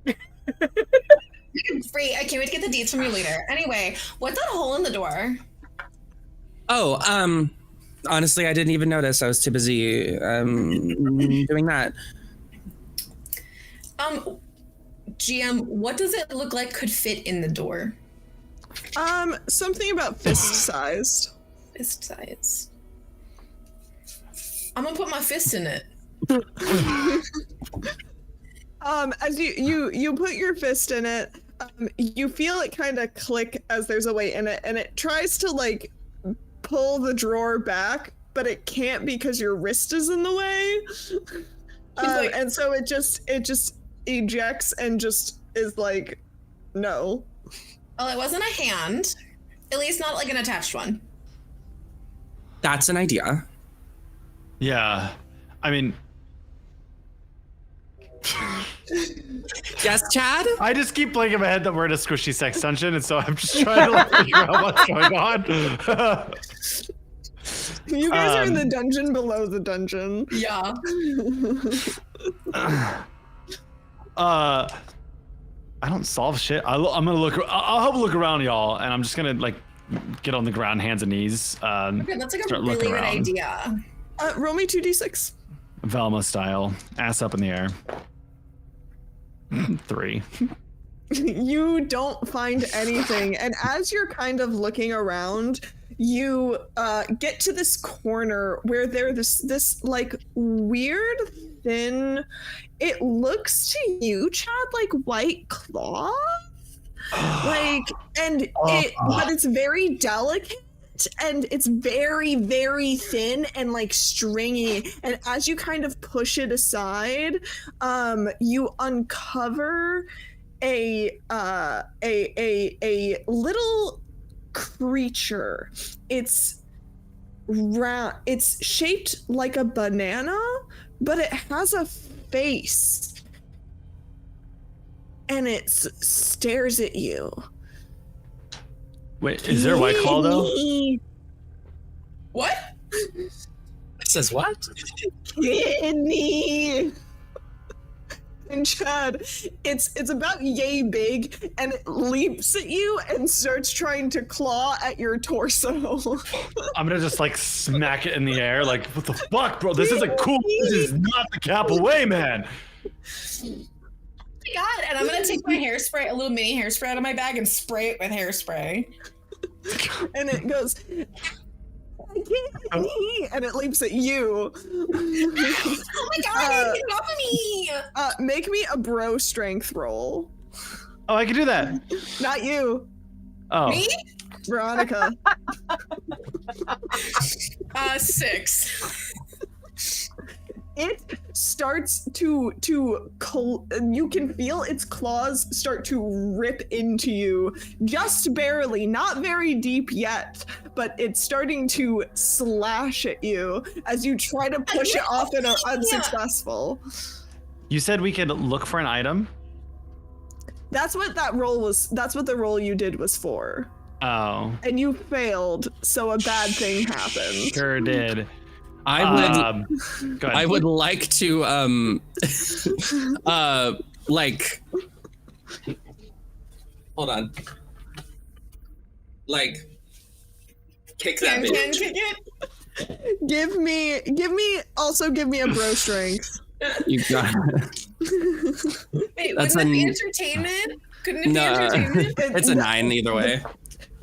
Great. I can't wait to get the deets from you later. Anyway, what's that hole in the door? Oh, honestly, I didn't even notice. I was too busy doing that. GM, what does it look like could fit in the door? Something about fist sized. Fist size. I'm gonna put my fist in it. As you put your fist in it, you feel it kind of click as there's a weight in it, and it tries to like pull the drawer back, but it can't because your wrist is in the way. And so it just ejects and just is like, no. Well, it wasn't a hand. At least not like an attached one. That's an idea. Yeah. I mean, yes, Chad? I just keep playing in my head that we're in a squishy sex dungeon, and so I'm just trying to figure out what's going on. You guys are in the dungeon below the dungeon. Yeah. I don't solve shit. I'm gonna look. I'll help look around, y'all, and I'm just gonna like get on the ground, hands and knees. Okay, that's like a really good idea. Roll me 2d6. Velma style, ass up in the air. 3. You don't find anything, and as you're kind of looking around, you get to this corner where there's this like weird thin, it looks to you, Chad, like white cloth, like, and but it's very delicate. And it's very, very thin and like stringy. And as you kind of push it aside, you uncover a little creature. It's round. It's shaped like a banana, but it has a face, and it stares at you. Wait, is there a White Claw though? What? It says what? Kidney. And Chad, it's about yay big, and it leaps at you and starts trying to claw at your torso. I'm gonna just like smack it in the air, like, what the fuck, bro? This isn't cool. This is not the cap away, man. God, and I'm gonna take my hairspray, a little mini hairspray out of my bag, and spray it with hairspray. And it goes, and it leaps at you. Oh my God, get off of me! Make me a bro strength roll. Oh, I can do that. Not you. Oh. Me? Veronica. 6. It starts to you can feel its claws start to rip into you, just barely, not very deep yet, but it's starting to slash at you as you try to push it off and are unsuccessful. You said we could look for an item? That's what that roll was. That's what the roll you did was for. Oh. And you failed, so a bad thing happened. Sure did. I I would like to like, hold on, like, kick that bitch. Kick it? Give me a bro strength. You got it. Wait, That's wouldn't it be entertainment? Couldn't it be entertainment? It's a 9 either way.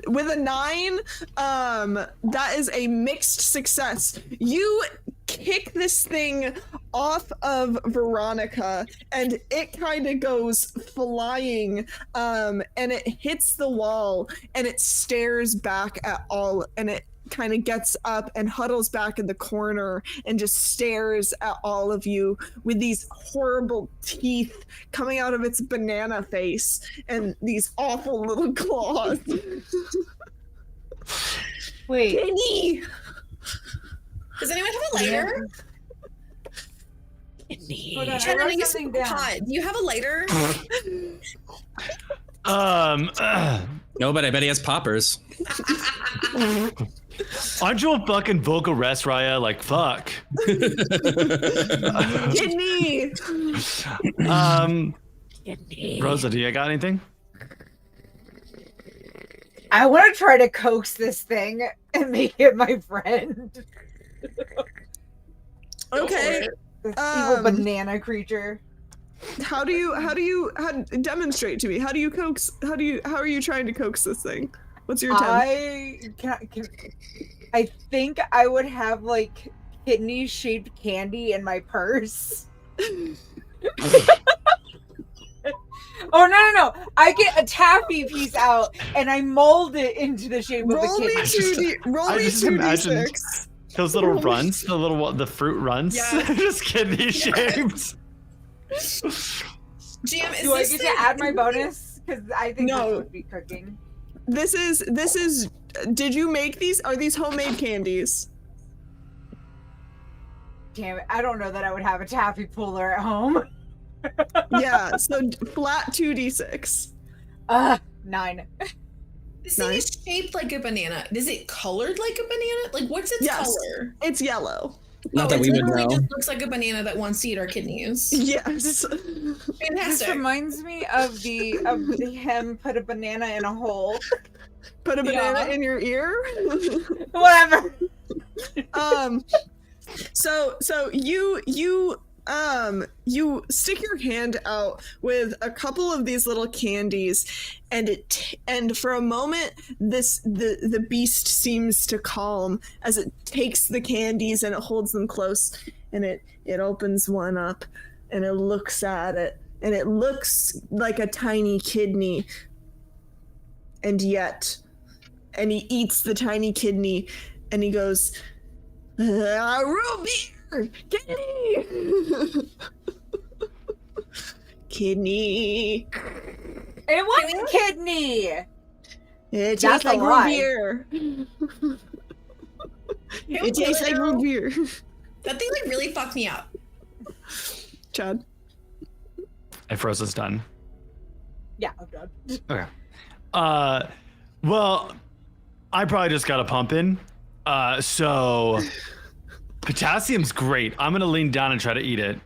With a 9, that is a mixed success. You kick this thing off of Veronica, and it kind of goes flying, and it hits the wall, and it stares back at all, and it kind of gets up and huddles back in the corner and just stares at all of you with these horrible teeth coming out of its banana face and these awful little claws. Wait. Penny! Does anyone have a lighter? Hold on, I Chad, wrote you something down. do you have a lighter? No, but I bet he has poppers. Aren't you a fucking vocal rest, Raya? Like, fuck. Kidney! Rosa, do you got anything? I want to try to coax this thing and make it my friend. Okay. This evil banana creature. How demonstrate to me? How are you trying to coax this thing? What's your attempt? I think I would have like kidney-shaped candy in my purse. Oh, no. I get a taffy piece out and I mold it into the shape of a Roll me kidney. roll me 2d6. Those little runs, the fruit runs, Yeah. just kidney shaped. GM, is Do I this get the- to add my bonus? Because I think No. this would be cooking. This is. Did you make these? Are these homemade candies? Damn it, I don't know that I would have a taffy puller at home. Yeah. So flat 2d6. 9. This thing is shaped like a banana. Is it colored like a banana? Like, what's its Yes. color? It's yellow. Not that it we would literally know. just looks like a banana that wants to eat our kidneys. Yes. This Fantastic. reminds me of the him put a banana in a hole. Put a banana Yeah. in your ear. Whatever. So you stick your hand out with a couple of these little candies, and for a moment the beast seems to calm as it takes the candies and it holds them close, and it opens one up and it looks at it, and it looks like a tiny kidney, and he eats the tiny kidney and he goes, root beer! Kidney! Kidney. It was kidney. It That's tastes a like root lie. beer. It tastes like root beer. That thing like really fucked me up. Chad. If Rosa's done. Yeah, I'm done. Okay. Well, I probably just got a pump in. So potassium's great. I'm gonna lean down and try to eat it.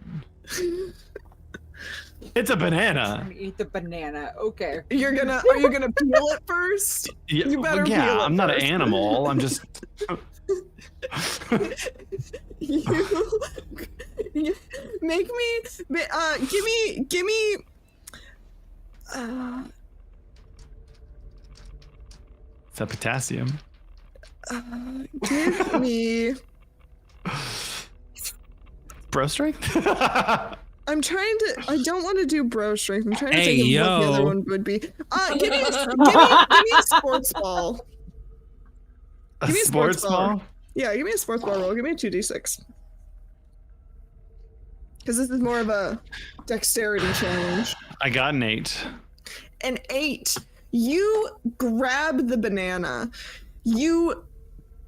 It's a I'm banana. gonna eat the banana. Okay. Are you gonna peel it first? Yeah, You better well, yeah, peel it I'm not an first. animal. I'm just. You make me give me It's a potassium. give me Bro strength? I'm trying to. I don't want to do bro strength. I'm trying to Hey, think of what the other yo. one would be. Give me a sports ball. A Give me a sports ball? Yeah, give me a sports ball roll. Give me a 2d6. Because this is more of a dexterity challenge. I got an 8. An 8. You grab the banana. You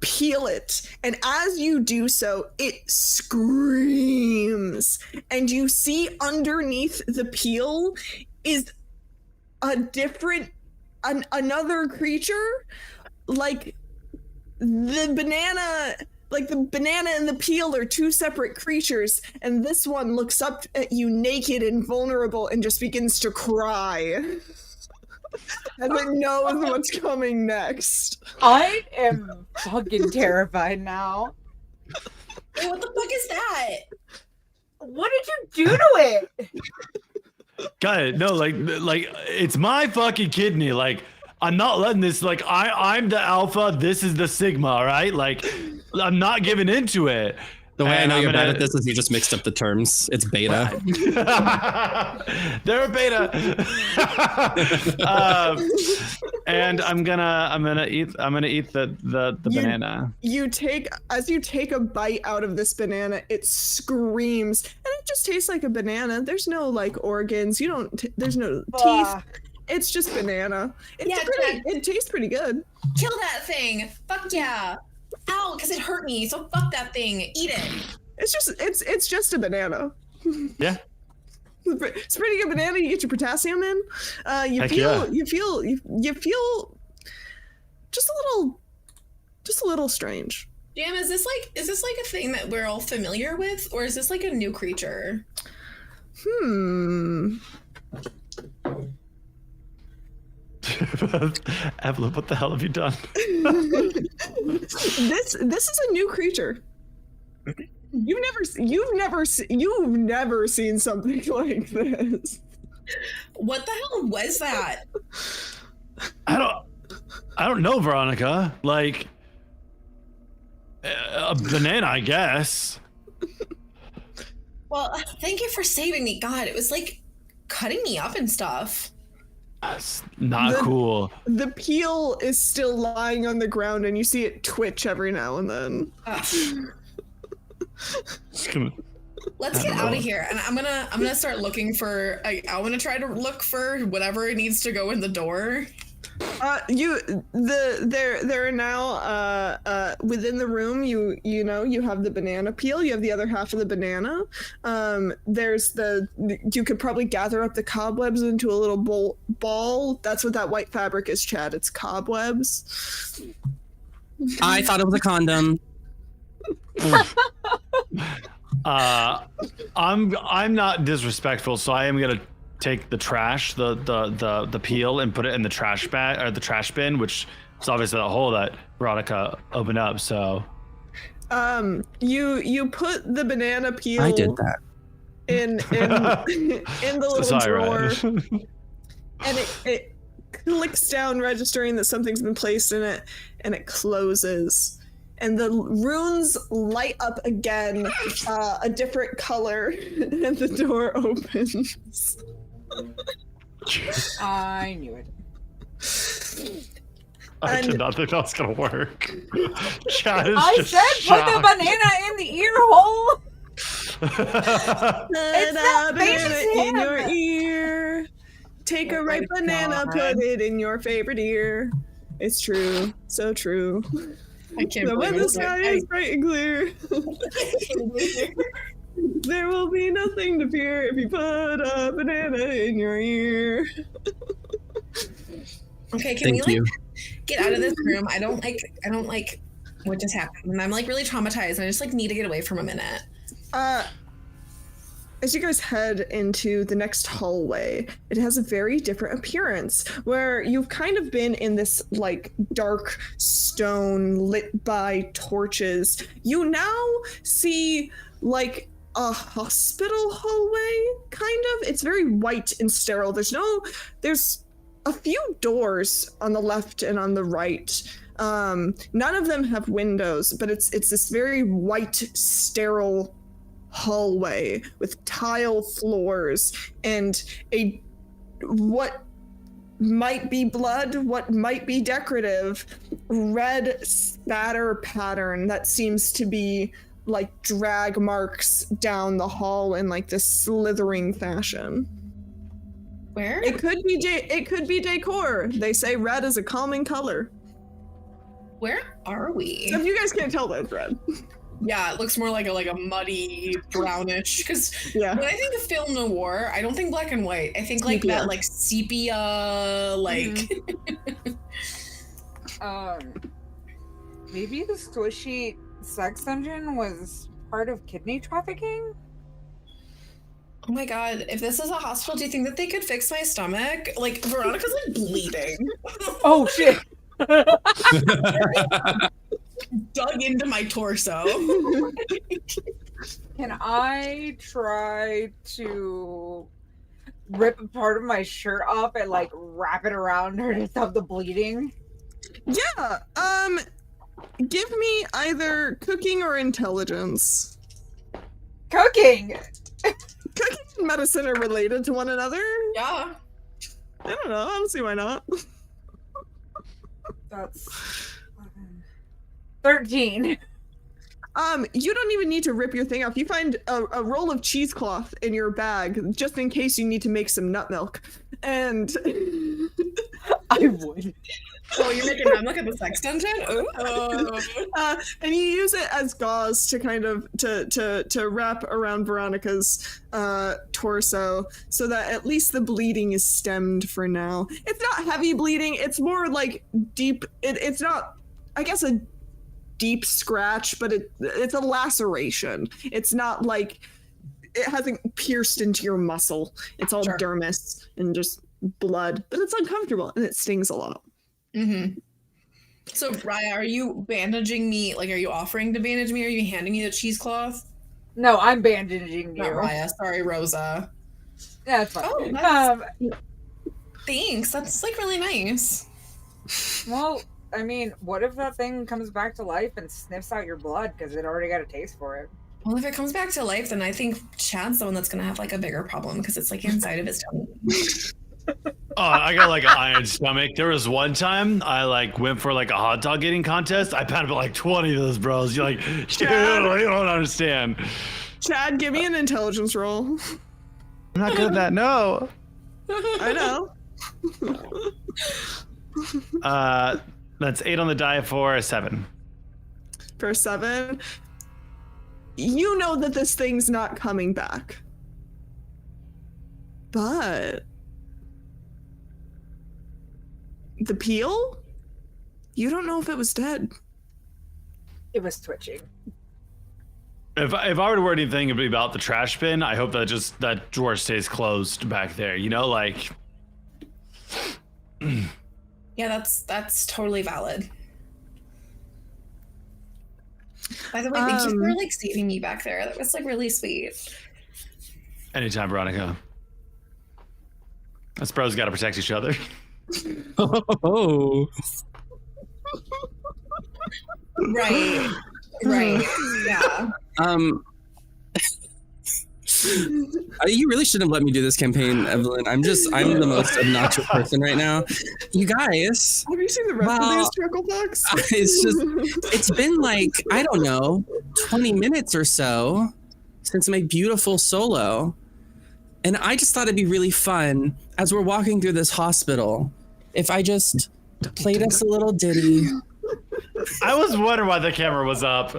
peel it, and as you do so, it screams, and you see underneath the peel is another creature, like the banana and the peel are two separate creatures, and this one looks up at you naked and vulnerable and just begins to cry. As it knows what's coming next. I am fucking terrified now. Wait, what the fuck is that? What did you do to it? Got it. No, like it's my fucking kidney. Like, I'm not letting this. Like, I'm the alpha. This is the sigma. All right. Like, I'm not giving into it. The way I And know I'm you're bad gonna- at this is you just mixed up the terms. It's beta. They're a beta. And I'm gonna eat the banana. As you take a bite out of this banana, it screams, and it just tastes like a banana. There's no like organs. There's no teeth. Ugh. It's just banana. It tastes pretty good. Kill that thing. Fuck yeah. Ow, because it hurt me. So fuck that thing. Eat it. It's just a banana. Yeah. It's a pretty good banana. You get your potassium in. You Heck feel yeah. you feel just a little strange. Jam, is this like a thing that we're all familiar with, or is this like a new creature? Evelyn, what the hell have you done? This is a new creature. You've never seen something like this. What the hell was that? I don't know, Veronica. Like, a banana, I guess. Well, thank you for saving me. God, it was like cutting me up and stuff. That's not cool. The peel is still lying on the ground, and you see it twitch every now and then. Let's get out of here, and I'm gonna start looking for. I want to try to look for whatever needs to go in the door. There are now within the room. You know you have the banana peel. You have the other half of the banana. There's you could probably gather up the cobwebs into a little ball. That's what that white fabric is, Chad. It's cobwebs. I thought it was a condom. I'm not disrespectful, so I am gonna take the trash, the peel, and put it in the trash bag or the trash bin, which is obviously the hole that Veronica opened up. So, you put the banana peel. I did that in the little drawer, and it clicks down, registering that something's been placed in it, and it closes. And the runes light up again, a different color, and the door opens. I knew it. I did not think that was gonna work. Chad is I just said shocked. put the banana in the ear hole. Put a banana in your ear. Take a ripe banana, put it in your favorite ear. It's true, so true. I can't So when believe the sky is bright and clear, there will be nothing to fear if you put a banana in your ear. Okay, can we you. get out of this room? I don't like what just happened, and I'm like really traumatized, and I just like need to get away from a minute. As you guys head into the next hallway, it has a very different appearance, where you've kind of been in this like dark stone lit by torches. You now see like a hospital hallway, kind of. It's very white and sterile. There's a few doors on the left and on the right. None of them have windows, but it's this very white, sterile hallway with tile floors and what might be blood, what might be decorative, red spatter pattern that seems to be like drag marks down the hall in like this slithering fashion. Where? It could be decor. They say red is a calming color. Where are we? So if you guys can't tell, that's red. Yeah, it looks more like a muddy brownish. Because Yeah. when I think of film noir, I don't think black and white. I think like Sepia. that like sepia, like. Maybe the squishy sex dungeon was part of kidney trafficking? Oh my god! If this is a hospital, do you think that they could fix my stomach? Like Veronica's like bleeding. Oh shit! Dug into my torso. Can I try to rip a part of my shirt off and like wrap it around her to stop the bleeding? Yeah. Give me either cooking or intelligence. Cooking! Cooking and medicine are related to one another. Yeah. I don't know. I don't see why not. That's 13. You don't even need to rip your thing off. You find a roll of cheesecloth in your bag just in case you need to make some nut milk. And I would. Oh, you're making nut milk at the sex dungeon? Oh. and you use it as gauze to kind of to wrap around Veronica's torso so that at least the bleeding is stemmed for now. It's not heavy bleeding. It's more like deep. It's not, I guess, a deep scratch, but it's a laceration. It's not like it hasn't pierced into your muscle. It's all dermis and just blood, but it's uncomfortable and it stings a lot. Mm-hmm. So, Raya, are you bandaging me? Like, are you offering to bandage me? Or are you handing me the cheesecloth? No, I'm bandaging you. Not Raya. Sorry, Rosa. Yeah, that's fine. Oh, thanks. That's like really nice. Well, I mean, what if that thing comes back to life and sniffs out your blood because it already got a taste for it? Well, if it comes back to life, then I think Chad's the one that's gonna have like a bigger problem because it's like inside of his tummy. Oh, I got like an iron stomach. There was one time I like went for like a hot dog eating contest. I pounded like 20 of those, bros. You're like, dude, you don't understand. Chad, give me an intelligence roll. I'm not good at that. No. I know. That's 8 on the die for a 7. For 7, you know that this thing's not coming back. But the peel? You don't know if it was dead. It was twitching. If I were to word anything about the trash bin, I hope that drawer stays closed back there. You know, like. Yeah, that's totally valid. By the way, thank you for like saving me back there. That was like really sweet. Anytime, Veronica. Us bros got to protect each other. Oh. Right. Yeah. You really shouldn't have let me do this campaign, Evelyn. I'm the most obnoxious person right now. You guys. Have you seen the rest of these Truckle Bucks? It's been like, I don't know, 20 minutes or so since my beautiful solo. And I just thought it'd be really fun as we're walking through this hospital if I just played us a little ditty. I was wondering why the camera was up.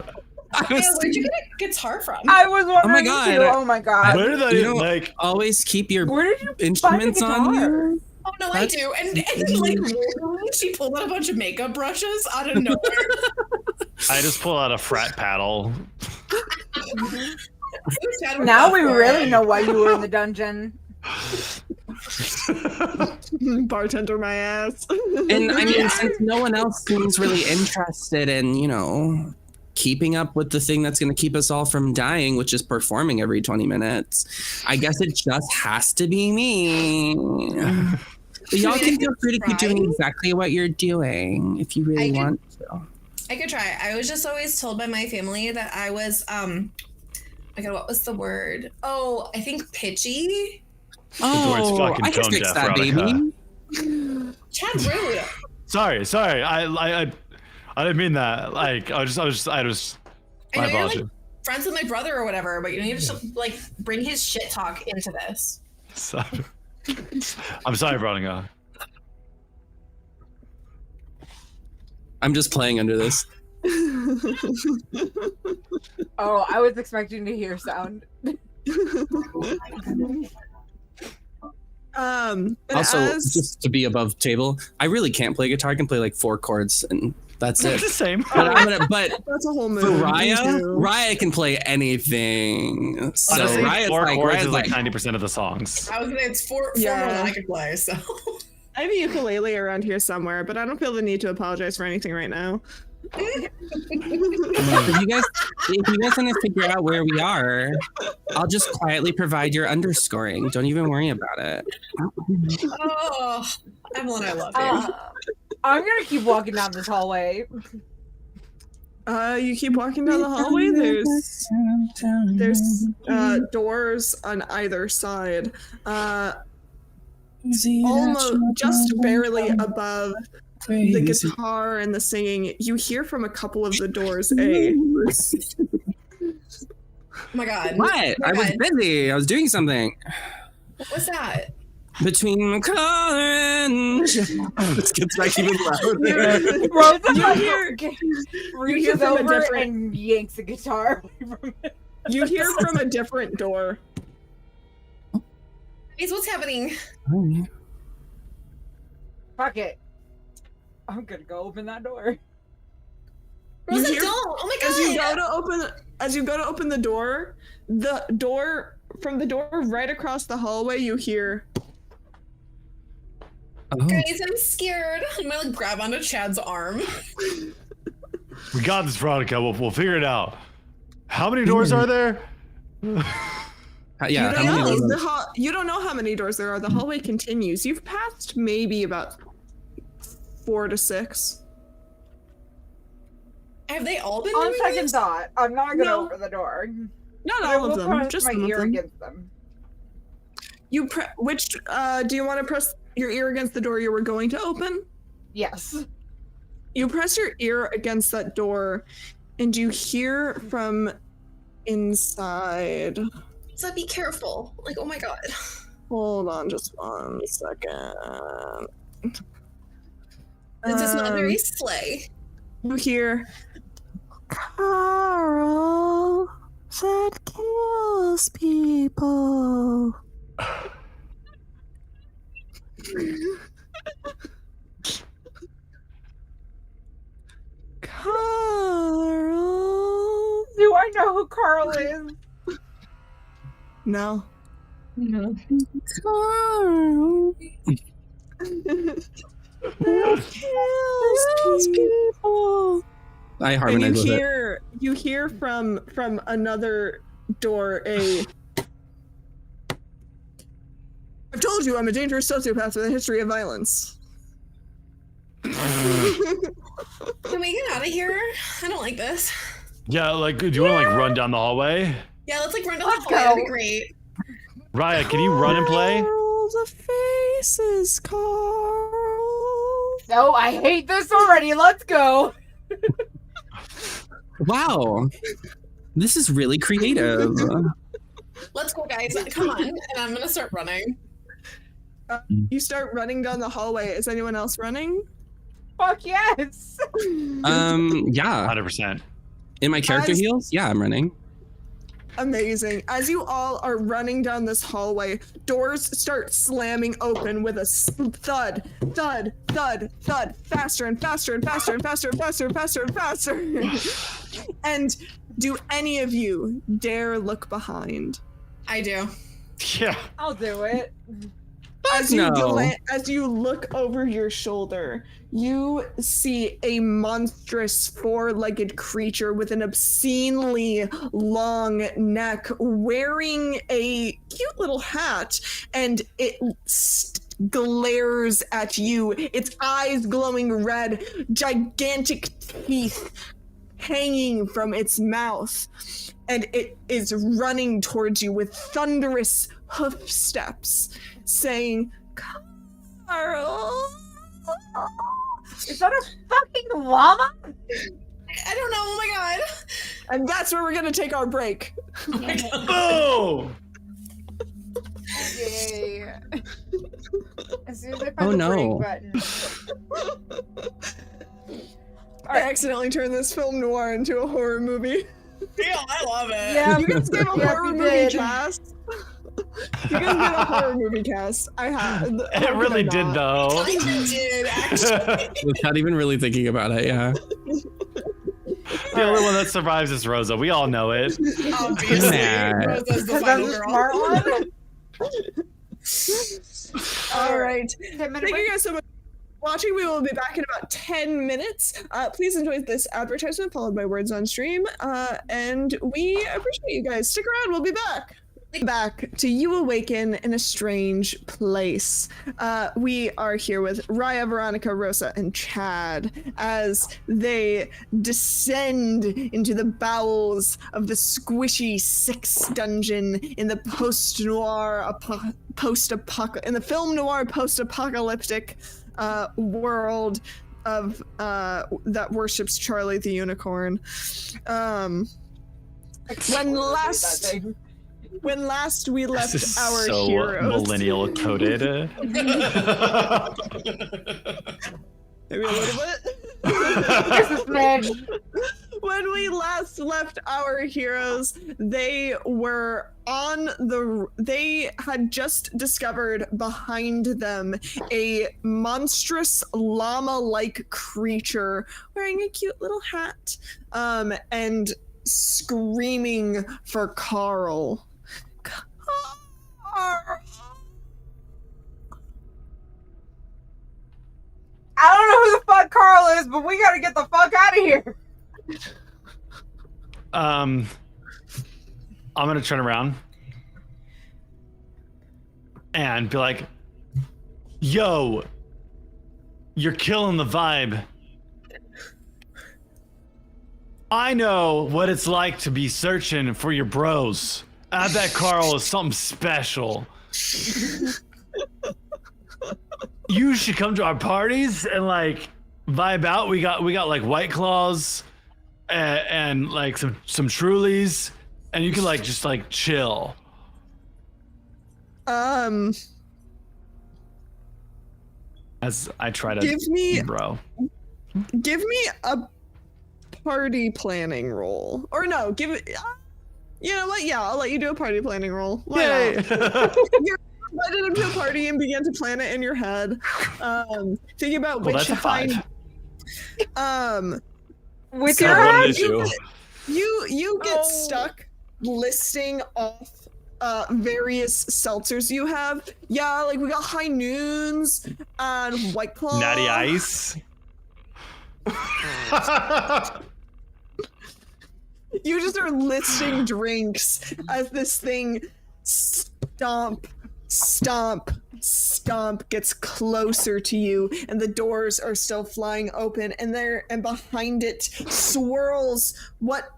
Where'd you get a guitar from? I was wondering God. too. Oh my god. Where did You don't like always keep your Where did you instruments find a on guitar? you? Oh no, I do. And like she pulled out a bunch of makeup brushes out of nowhere. I just pull out a frat paddle. Now we really know why you were in the dungeon. Bartender my ass. And I mean, since no one else seems really interested in, you know, keeping up with the thing that's going to keep us all from dying, which is performing every 20 minutes, I guess it just has to be me. But y'all can feel free to keep doing exactly what you're doing if you really want to. I could try. I was just always told by my family that I was my God, what was the word? Oh, I think pitchy. Oh, I can fix that, baby. Chad, rude. Sorry. I didn't mean that. Like, I was. My apologies. You're like friends with my brother or whatever, but you need to like bring his shit talk into this. So, I'm sorry, Veronica. I'm just playing under this. Oh, I was expecting to hear sound. Also, just to be above table, I really can't play guitar. I can play like 4 chords and that's it. It's the same. But that's a whole for move. Raya can play anything. So Honestly, Raya's 4 chords is Raya's like 90% of the songs. I was gonna say it's four more than I could play, so I have a ukulele around here somewhere, but I don't feel the need to apologize for anything right now. If you guys want to figure out where we are, I'll just quietly provide your underscoring. Don't even worry about it. oh, Evelyn, I love you. I'm gonna keep walking down this hallway. You keep walking down the hallway. There's doors on either side. Almost just barely above the guitar and the singing, you hear from a couple of the doors Oh my God. What? I was busy. I was doing something. What was that? Between the color and this gets back even louder. Bro, you hear from a different and yanks the guitar away from it. You hear from a different door. Guys, what's happening? Fuck it. I'm gonna go open that door. Rosa, don't! Oh my God! As you go to open the door from the door right across the hallway, you hear. Oh. Guys, I'm scared. I'm gonna like grab onto Chad's arm. We got this, Veronica. We'll figure it out. How many doors are there? Yeah, you don't know how many doors there are. The hallway continues. You've passed maybe about 4 to 6. Have they all been On doing second this? thought, I'm not gonna No. open the door. Not But I all of will them, press just my some of ear them. against them. You which do you want to press your ear against the door you were going to open? Yes. You press your ear against that door, and you hear from inside. So be careful. Like, oh my god. Hold on just 1 second. This is not very slay. You hear Carl that kills people. Carl. Do I know who Carl is? No. No. Carl. kills people. I And harmonize with it. you hear from another door a I've told you I'm a dangerous sociopath with a history of violence. Can we get out of here? I don't like this. Yeah, like, do you want to like run down the hallway? Yeah, let's like run down Let's the hallway. That'd be go. great. Raya, can you run and play? Carl, the faces, Carl. No, I hate this already. Let's go. Wow. This is really creative. Let's go, guys. Come on. And I'm gonna start running. You start running down the hallway. Is anyone else running? Fuck yes. Yeah. 100%. In my character As- heels? Yeah, I'm running. Amazing. As you all are running down this hallway, doors start slamming open with a thud, thud, thud, thud, faster and faster and faster and faster and faster and faster and faster. And do any of you dare look behind? I do. Yeah. I'll do it. As you No. as you look over your shoulder, you see a monstrous four-legged creature with an obscenely long neck, wearing a cute little hat, and it glares at you. Its eyes glowing red, gigantic teeth hanging from its mouth, and it is running towards you with thunderous hoof steps, saying, Carl. Is that a fucking llama? I don't know. Oh my god. And that's where we're gonna take our break. Oh my god. Boom! Yay. As soon as I find Oh, the no. break button. I accidentally turned this film noir into a horror movie. Yeah, I love it. Yeah. You guys gave a Yep, horror you movie did. cast. You guys did a horror movie cast. I had. It really did, though. I did, actually. Without even really thinking about it, yeah. The only one that survives is Rosa. We all know it. Obviously. Nah. Rosa's the Because I'm final the girl. smart one. All right. 10 minutes. Thank you guys so much for watching. We will be back in about 10 minutes. Please enjoy this advertisement followed by words on stream. And we appreciate you guys. Stick around. We'll be back. Back to You Awaken in a Strange Place. We are here with Raya, Veronica, Rosa, and Chad as they descend into the bowels of the squishy sixth dungeon in the post-noir in the film noir post-apocalyptic world of that worships Charlie the Unicorn. When last we left This is our so heroes, millennial coded. maybe a little bit. Just a smidge. When we last left our heroes, they had just discovered behind them a monstrous llama-like creature wearing a cute little hat, and screaming for Carl. Carl. I don't know who the fuck Carl is, but we gotta get the fuck out of here. I'm gonna turn around and be like, yo, you're killing the vibe. I know what it's like to be searching for your bros. I bet Carl is something special. You should come to our parties and like vibe out. We got like White Claws and like some Trulies, and you can like just like chill. As I try to give me a party planning roll, or no, give it. You know what? Yeah, I'll let you do a party planning roll. Why Yay! not? You're invited into a party and began to plan it in your head. Thinking about Well, which that's a 5. With So your what head? an issue. You get stuck listing off various seltzers you have. Yeah, like we got High Noons and White Claw. Natty Ice. You just are listing drinks as this thing stomp gets closer to you, and the doors are still flying open, and behind it swirls what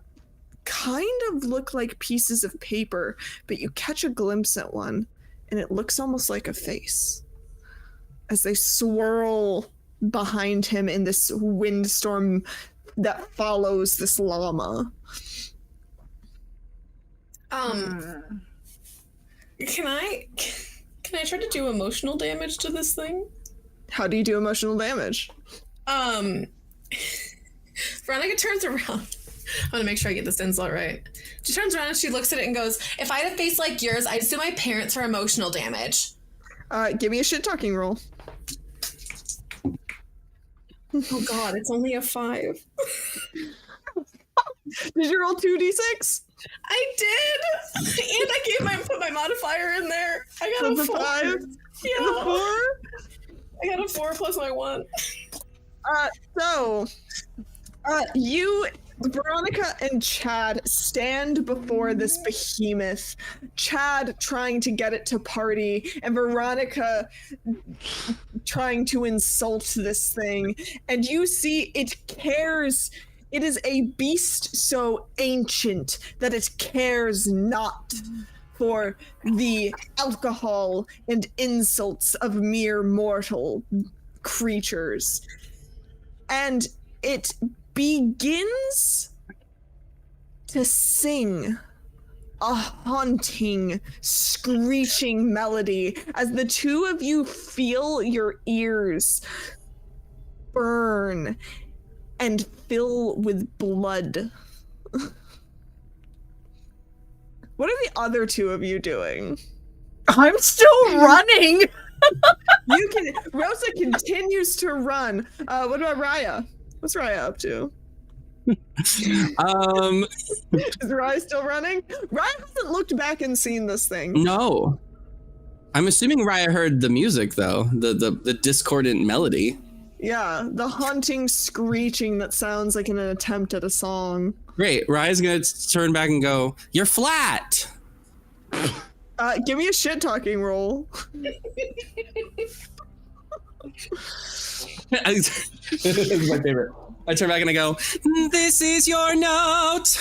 kind of look like pieces of paper, but you catch a glimpse at one, and it looks almost like a face as they swirl behind him in this windstorm that follows this llama. Can I try to do emotional damage to this thing? How do you do emotional damage? Veronica turns around. I want to make sure I get this insult right. She turns around and she looks at it and goes, "If I had a face like yours, I'd sue my parents for emotional damage." Give me a shit talking roll. Oh god, it's only a 5. Did you roll 2d6? I did! And I put my modifier in there. I got So a 4. 5? Yeah. And a 4? I got a 4 plus my 1. You, Veronica and Chad stand before this behemoth. Chad trying to get it to party, and Veronica trying to insult this thing. And you see it cares. It is a beast so ancient that it cares not for the alcohol and insults of mere mortal creatures. And it begins to sing a haunting, screeching melody as the two of you feel your ears burn and fill with blood. What are the other two of you doing? I'm still running. Rosa continues to run. What about Raya? What's Raya up to? Is Raya still running? Raya hasn't looked back and seen this thing. No. I'm assuming Raya heard the music though, the discordant melody. Yeah, the haunting screeching that sounds like an attempt at a song. Great. Raya's gonna turn back and go, "You're flat." Give me a shit talking roll. This is my favorite. I turn back and I go, "This is your note."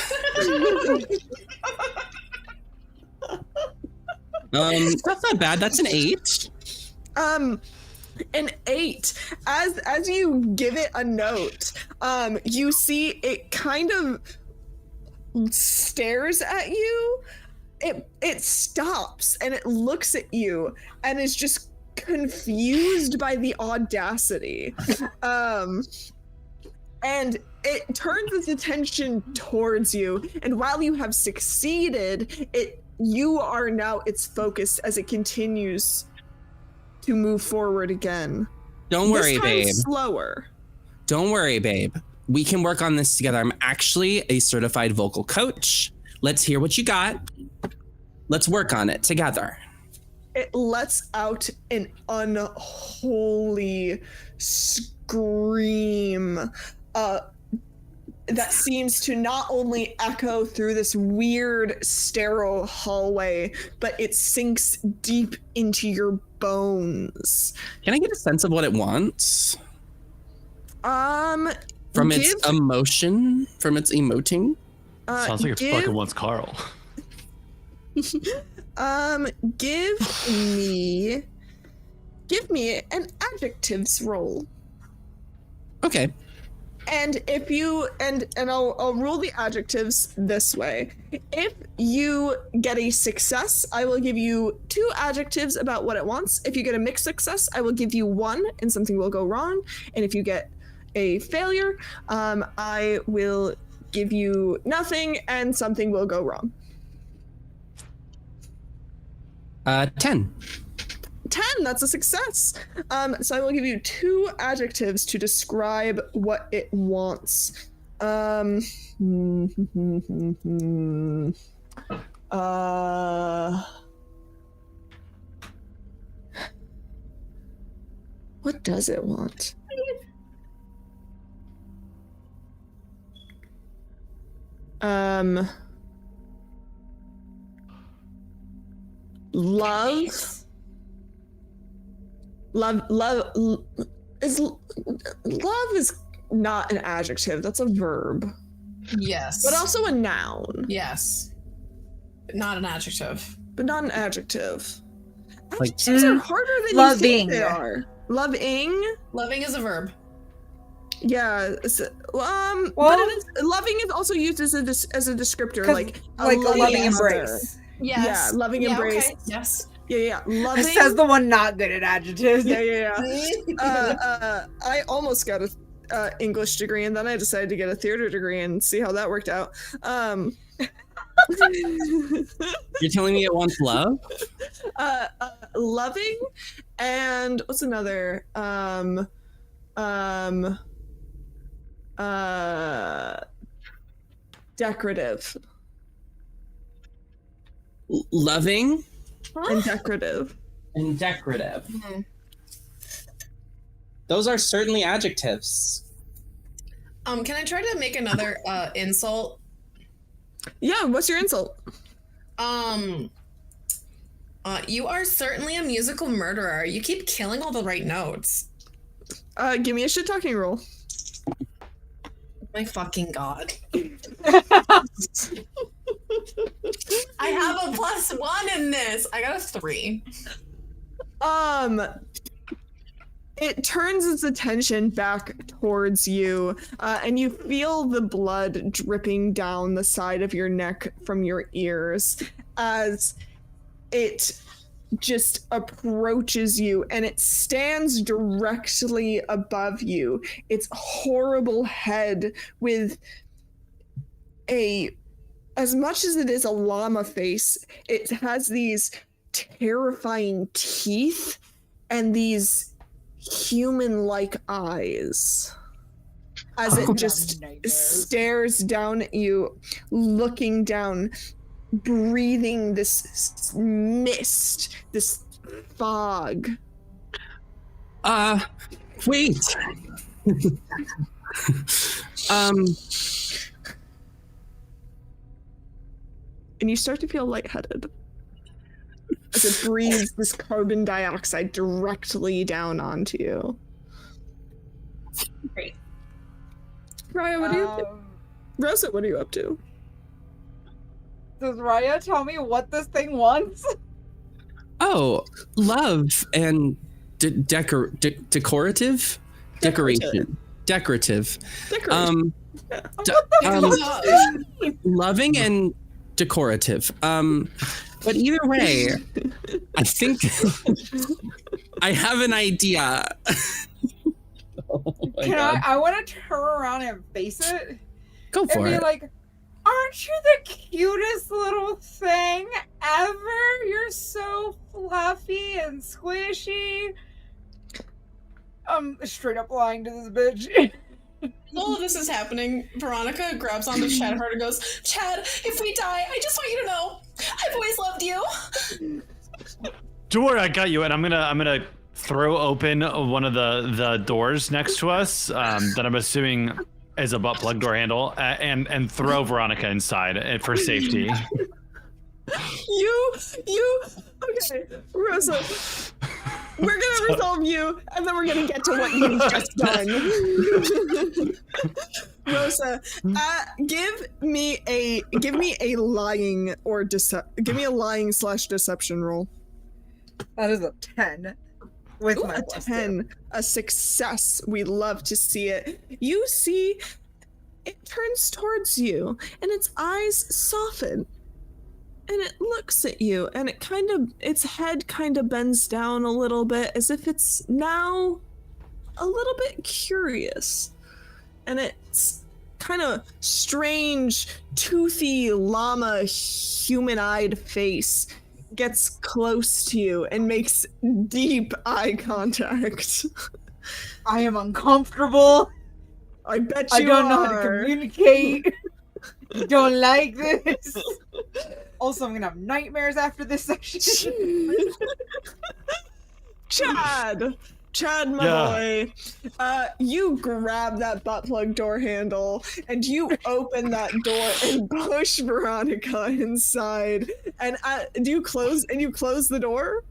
That's not bad. That's an 8. An 8. As you give it a note, you see it kind of stares at you. It stops and it looks at you and is just confused by the audacity. And it turns its attention towards you, and while you have succeeded, you are now its focus as it continues to move forward again. Don't worry, this time babe. Slower. Don't worry, babe. We can work on this together. I'm actually a certified vocal coach. Let's hear what you got. Let's work on it together. It lets out an unholy scream that seems to not only echo through this weird sterile hallway, but it sinks deep into your bones. Can I get a sense of what it wants? From its emotion, from its emoting. Sounds like it fucking wants Carl. Give me an adjectives roll. Okay. And if you and I'll rule the adjectives this way. If you get a success, I will give you 2 adjectives about what it wants. If you get a mixed success, I will give you 1 and something will go wrong. And if you get a failure, I will give you nothing and something will go wrong. 10. 10, that's a success. So I will give you 2 adjectives to describe what it wants. What does it want? Love is not an adjective, that's a verb. Yes. But also a noun. Yes. Not an adjective. But not an adjective. Like, Adjectives are harder than you think they are. Loving. Loving is a verb. Yeah. But it is, loving is also used as a descriptor, like a loving embrace. embrace. Yes. Yeah, loving embrace. Okay. Yes. Yeah. Loving. Says the one not good at adjectives. Yeah. I almost got a English degree, and then I decided to get a theater degree and see how that worked out. You're telling me it wants love? Loving, and what's another? Decorative. Loving And decorative. and decorative. Mhm. Those are certainly adjectives. Can I try to make another insult? Yeah, what's your insult? You are certainly a musical murderer. You keep killing all the right notes. Give me a shit talking roll. My fucking god. I have a +1 in this. I got a 3. It turns its attention back towards you, and you feel the blood dripping down the side of your neck from your ears as it just approaches you, and it stands directly above you. Its horrible head with as much as it is a llama face, it has these terrifying teeth and these human-like eyes as it just stares down at you, looking down, breathing this mist, this fog. Wait. And you start to feel lightheaded as it breathes this carbon dioxide directly down onto you. Great. Raya, what are you up to? Rosa, what are you up to? Does Raya tell me what this thing wants? Oh, love and decorative? Decoration. Decorative. Loving and decorative. But either way, I think I have an idea. Oh my God. I want to turn around and face it. Go for and be it. like, aren't you the cutest little thing ever? You're so fluffy and squishy. I'm straight up lying to this bitch. All of this is happening. Veronica grabs onto Chad hard and goes, Chad, if we die, I just want you to know, I've always loved you. Don't worry, I got you. And I'm gonna throw open one of the doors next to us that I'm assuming is a butt plug door handle, and throw Veronica inside for safety. Okay, Rosa. We're gonna resolve you, and then we're gonna get to what you've just done. Rosa, give me a lying or give me a lying / deception roll. That is a 10. With Ooh, my a plus 10, a success. We love to see it. You see, it turns towards you, and its eyes soften, and it looks at you, and its head kind of bends down a little bit, as if it's now a little bit curious, and its kind of strange, toothy llama human-eyed face gets close to you and makes deep eye contact. I am uncomfortable. I bet I you don't know are. how to communicate. I don't like this. Also, I'm gonna have nightmares after this session. Chad, my boy, you grab that butt plug door handle and you open that door and push Veronica inside. And do you close the door?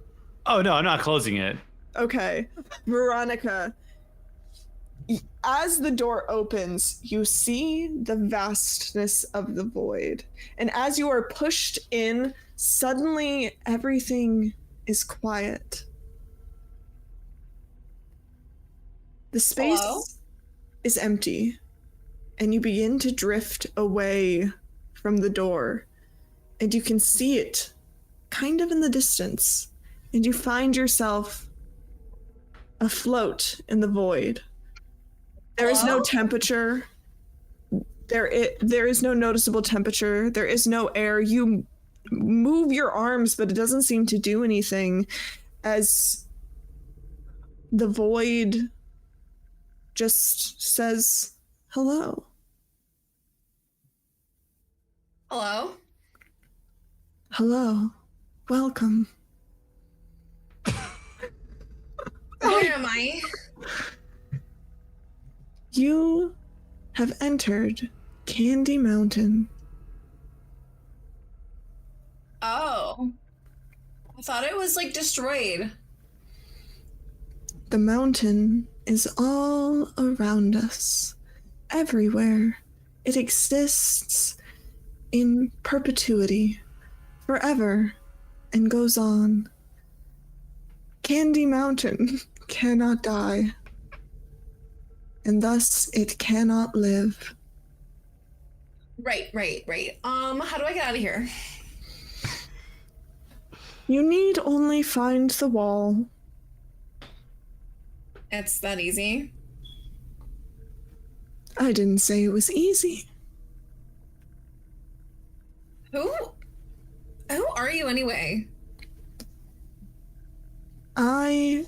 Oh no, I'm not closing it. Okay, Veronica. As the door opens, you see the vastness of the void, and as you are pushed in, suddenly everything is quiet. The space is empty, and you begin to drift away from the door, and you can see it kind of in the distance, and you find yourself afloat in the void. There is no temperature. There is no noticeable temperature. There is no air. You move your arms, but it doesn't seem to do anything, as the void just says hello. Hello? Hello. Welcome. Where am I? You have entered Candy Mountain. Oh. I thought it was like destroyed. The mountain is all around us, everywhere. It exists in perpetuity, forever, and goes on. Candy Mountain cannot die, and thus it cannot live. Right. How do I get out of here? You need only find the wall. It's that easy. I didn't say it was easy. Who are you anyway? I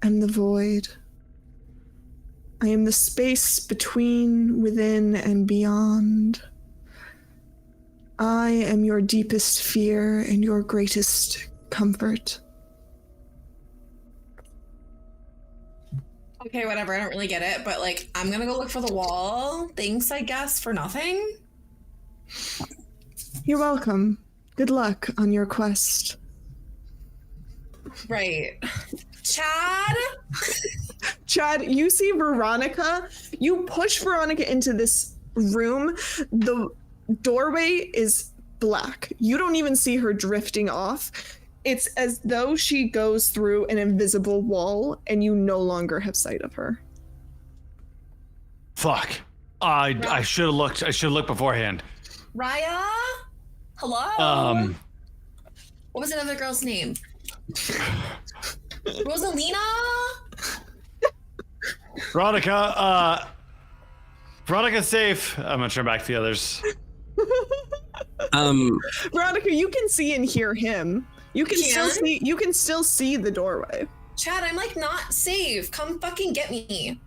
am the void. I am the space between, within, and beyond. I am your deepest fear and your greatest comfort. Okay, whatever. I don't really get it, but like, I'm gonna go look for the wall. Thanks, I guess, for nothing. You're welcome. Good luck on your quest. Right. Chad? Chad, you see Veronica. You push Veronica into this room. The doorway is black. You don't even see her drifting off. It's as though she goes through an invisible wall and you no longer have sight of her. Fuck. I should have looked. I should have looked beforehand. Raya? Hello? What was another girl's name? Rosalina? Veronica's safe. I'm gonna turn back to the others. Veronica, you can see and hear him. You can still see the doorway. Chad, I'm like not safe. Come fucking get me.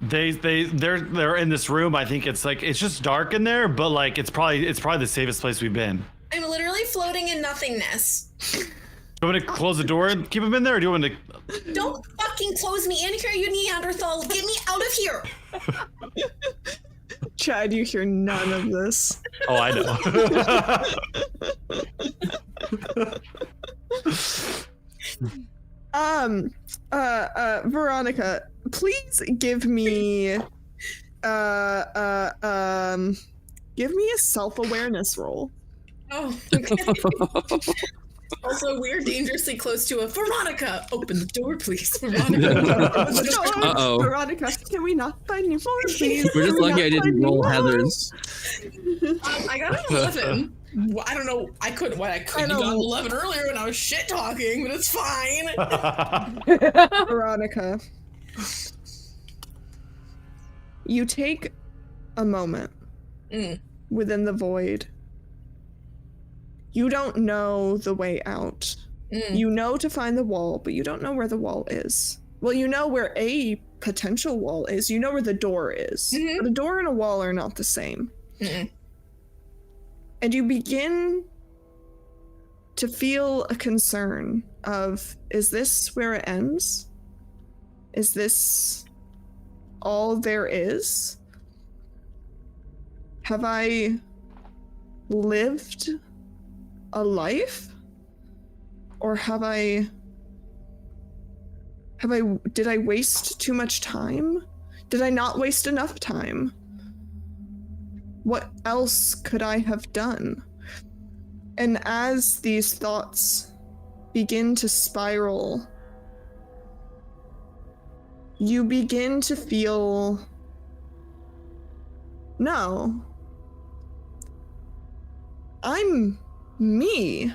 They're in this room. I think it's just dark in there, but like it's probably the safest place we've been. I'm literally floating in nothingness. Do you want me to close the door and keep him in there, or do you want to? Don't fucking close me in here, you Neanderthal. Get me out of here. Chad, you hear none of this. Oh, I know. Veronica, please give me Give me a self-awareness roll. Oh, okay. Also, we're dangerously close to a Veronica. Open the door, please, Veronica. Uh-oh. Veronica, can we not find you more, please? We're just Can we lucky not I didn't find you roll more? Heather's. I got an 11. Well, I don't know. I couldn't have gotten 11 earlier when I was shit talking, but it's fine. Veronica, you take a moment within the void. You don't know the way out. You know to find the wall, but you don't know where the wall is. Well, you know where a potential wall is. You know where the door is. But a door and a wall are not the same. And you begin to feel a concern of, is this where it ends? Is this all there is? Have I lived a life? Or did I waste too much time? Did I not waste enough time? What else could I have done? And as these thoughts begin to spiral, you begin to feel, no, I'm me.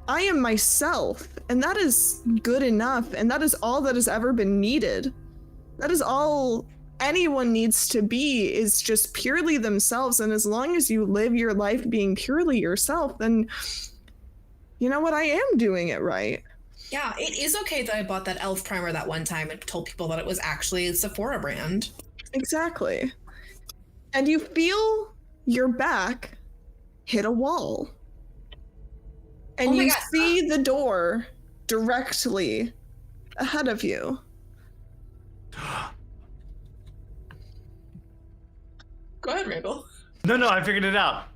I am myself, and that is good enough, and that is all that has ever been needed. That is all anyone needs to be, is just purely themselves, and as long as you live your life being purely yourself, then you know what, I am doing it right. Yeah, it is okay that I bought that elf primer that one time and told people that it was actually a Sephora brand. Exactly. And you feel your back hit a wall. And you see the door directly ahead of you. Go ahead, Randall. No, I figured it out.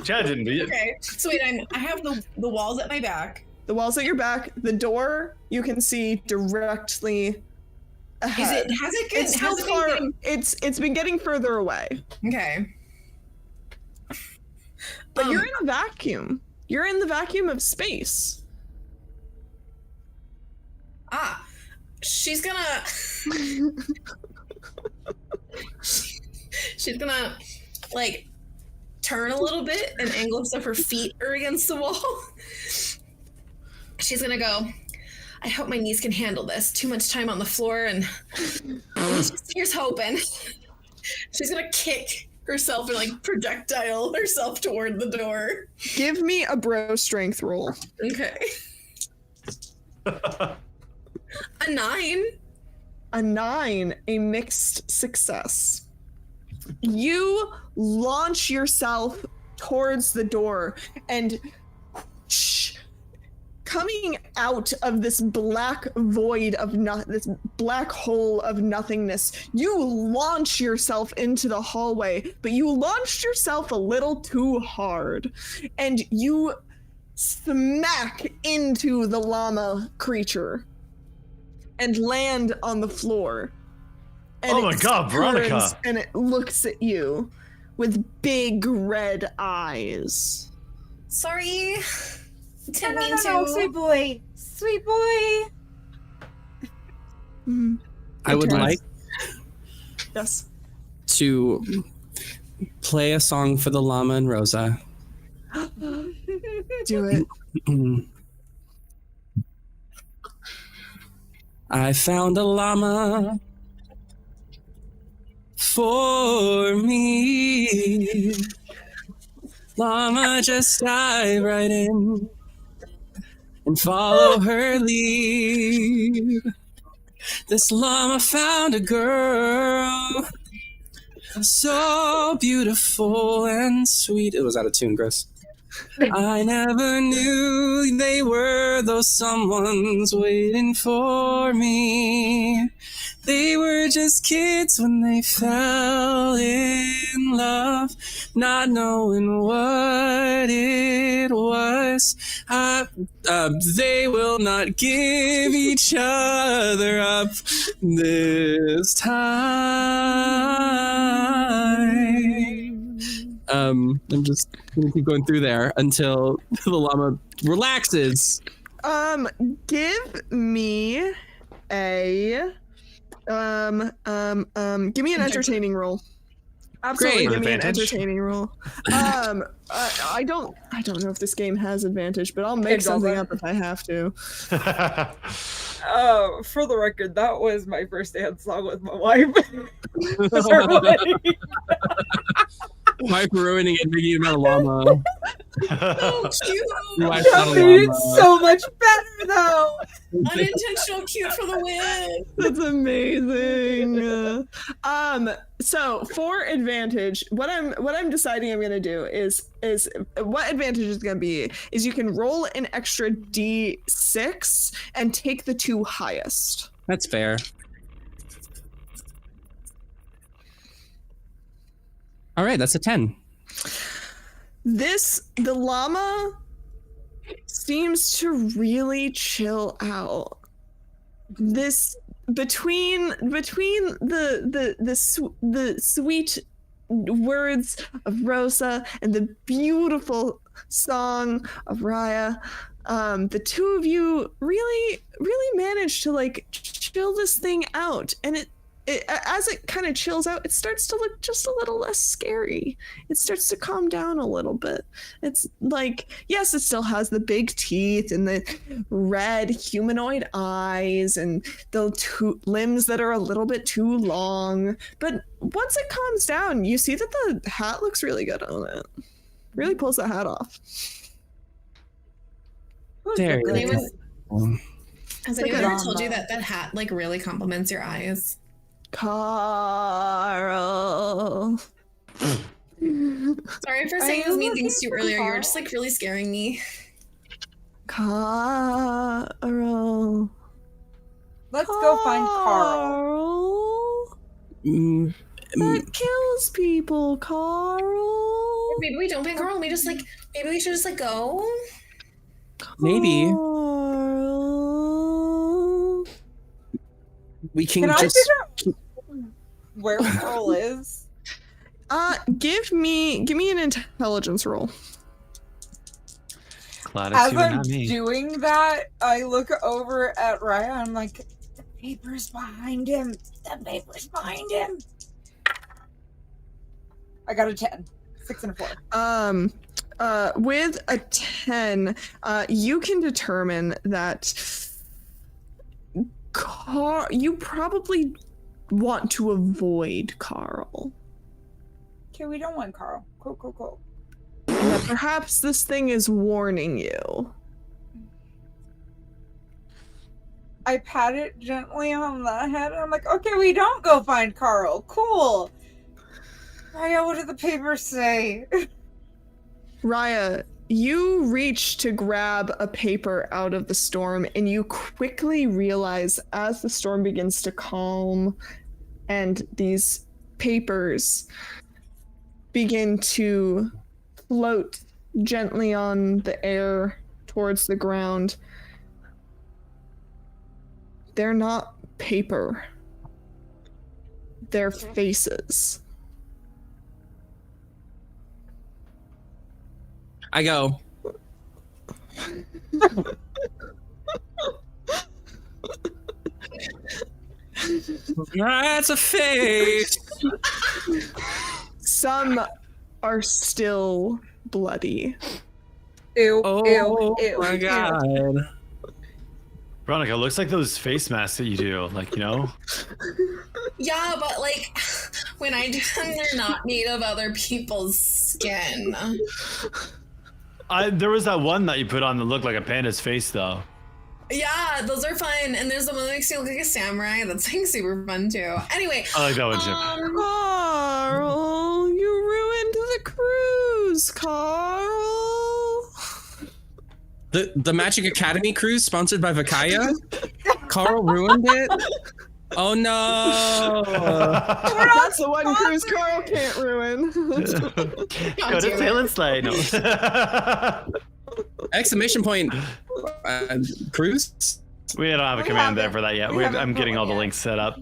Chad didn't be it. Okay, so wait, I have the walls at my back. The walls at your back, the door you can see directly ahead. It's been getting further away. Okay. But you're in a vacuum. You're in the vacuum of space. She's gonna she's gonna like turn a little bit and angle so her feet are against the wall. She's gonna go, I hope my knees can handle this. Too much time on the floor, and here's hoping. She's gonna kick herself and like projectile herself toward the door. Give me a bro strength roll. Okay. A 9. A 9, a mixed success. You launch yourself towards the door, and coming out of this black void of this black hole of nothingness, you launch yourself into the hallway, but you launched yourself a little too hard, and you smack into the llama creature and land on the floor. And oh my god, Veronica! And it looks at you with big red eyes. Sorry. Didn't mean No, to. sweet boy. Sweet boy. I would like Yes. to play a song for the llama and Rosa. Do it. I found a llama for me. Llama, just dive right in and follow her lead. This llama found a girl so beautiful and sweet. It was out of tune, Chris. I never knew they were those someones waiting for me. They were just kids when they fell in love, not knowing what it was. They will not give each other up this time. I'm just gonna keep going through there until the llama relaxes. Give me a give me an entertaining roll. Absolutely, Great. give me an Advantage? entertaining roll. I don't know if this game has advantage, but I'll make It something doesn't. up if I have to. For the record, that was my first dance song with my wife. At her wedding. Wife ruining it, making it about a llama. So cute. Wife's not a That made it llama. so much better, though. Unintentional cute for the win. That's amazing. So for advantage, what I'm deciding I'm gonna do is what advantage is gonna be is you can roll an extra D6 and take the 2 highest. That's fair. All right, that's a 10. The llama seems to really chill out. This between the sweet words of Rosa and the beautiful song of Raya, the two of you really managed to like chill this thing out, and it as it kind of chills out, it starts to look just a little less scary. It starts to calm down a little bit. It's like, yes, it still has the big teeth and the red humanoid eyes and the 2 limbs that are a little bit too long. But once it calms down, you see that the hat looks really good on it. Really pulls the hat off. There Has you anyone, go. has Look anyone at ever told you that hat like really compliments your eyes? Carl. Sorry for saying Are those you mean things looking to you for earlier. You were Carl? just like really scaring me. Carl. Let's go find Carl. Carl. Mm, That kills people, Carl. Maybe we don't pick Carl. Maybe we should just like go. Maybe. Carl. we can Can I just. figure out where Carl is? Give me an intelligence roll. Glad it's As you and I'm not me. doing that, I look over at Raya. I'm like, the paper's behind him. The paper's behind him. I got a 10. 6 and a 4. With a 10, you can determine that you probably want to avoid Carl. Okay, we don't want Carl. Cool. And that perhaps this thing is warning you. I pat it gently on the head, and I'm like, okay, we don't go find Carl. Cool. Raya, what did the paper say? Raya, you reach to grab a paper out of the storm, and you quickly realize as the storm begins to calm and these papers begin to float gently on the air towards the ground, they're not paper. They're faces. I go. That's a face. Some are still bloody. Ew, Oh ew, my ew. god. Veronica, looks like those face masks that you do, like, you know? Yeah, but like when I do them, they're not made of other people's skin. There was that one that you put on that looked like a panda's face, though. Yeah, those are fun. And there's the one that makes you look like a samurai. That's like super fun too. Anyway, I like that one, too. Carl, you ruined the cruise, Carl. The Magic Academy cruise sponsored by Vakaya? Carl ruined it? Oh no. That's the one cruise Carl can't ruin. Go to Sail and Slay. No. Exclamation point. Cruise? We don't have a We command there haven't- for that yet. we haven't I'm put getting one all the yet. links set up.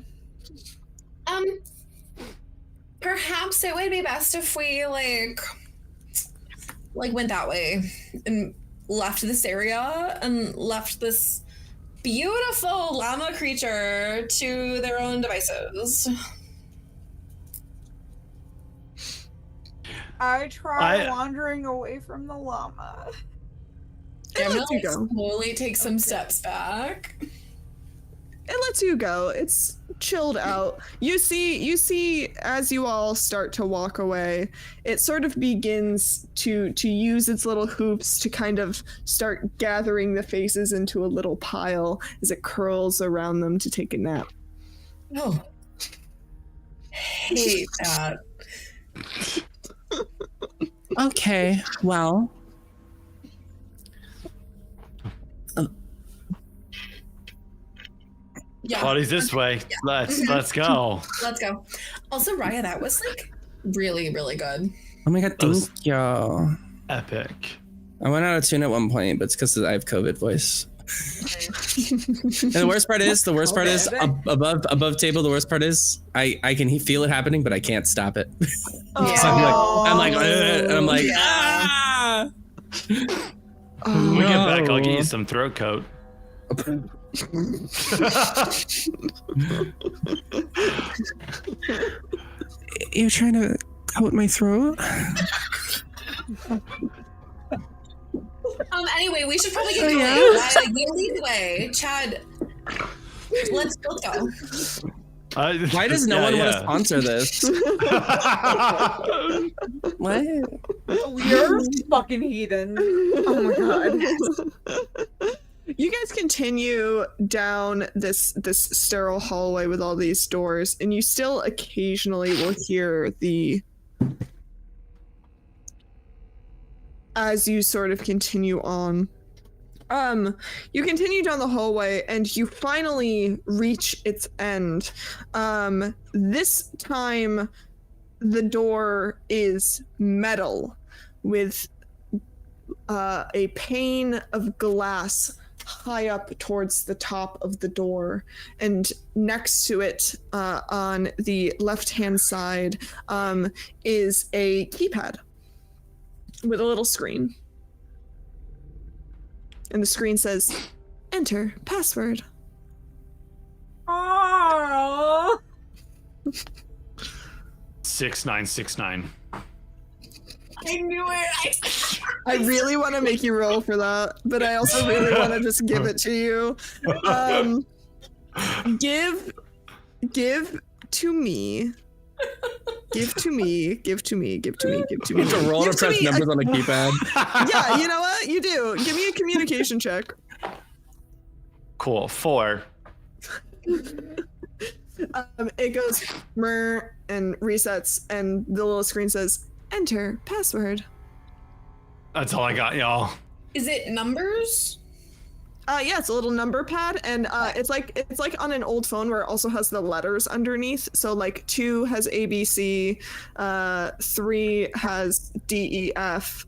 perhaps it would be best if we like like went that way and left this area and left this beautiful llama creature to their own devices. I try wandering away from the llama. I'm gonna like, slowly take some steps back. It lets you go. It's chilled out. You see as you all start to walk away, it sort of begins to use its little hoops to kind of start gathering the faces into a little pile as it curls around them to take a nap. Oh. Hate that. Okay, well. Yeah. Party's this way. Yeah. Let's go. Let's go. Also, Raya, that was like really, really good. Oh my god, thank you. Epic. I went out of tune at one point, but it's because I have COVID voice. And the worst part is above table. The worst part is I can feel it happening, but I can't stop it. Oh. So I'm like, and I'm like, ah. When we get back, I'll get you some throat coat. You're trying to coat my throat? Anyway, we should probably get going. Like, you lead the way. Chad, let's go. Why does no one want to sponsor this? What? You're fucking heathen. Oh my god. You guys continue down this sterile hallway with all these doors, and you still occasionally will hear as you sort of continue on. You continue down the hallway and you finally reach its end. This time the door is metal with a pane of glass high up towards the top of the door, and next to it on the left-hand side is a keypad with a little screen. And the screen says, "Enter password." Oh. 6969. I knew it. I really want to make you roll for that, but I also really want to just give it to you. Give to me. Give to me. You have to roll to press numbers on the keypad. Yeah, you know what? You do. Give me a communication check. Cool. 4. It goes meh and resets, and the little screen says, "Enter password." That's all I got, y'all. Is it numbers? Yeah, it's a little number pad, and it's like on an old phone where it also has the letters underneath. So like 2 has ABC, 3 has DEF,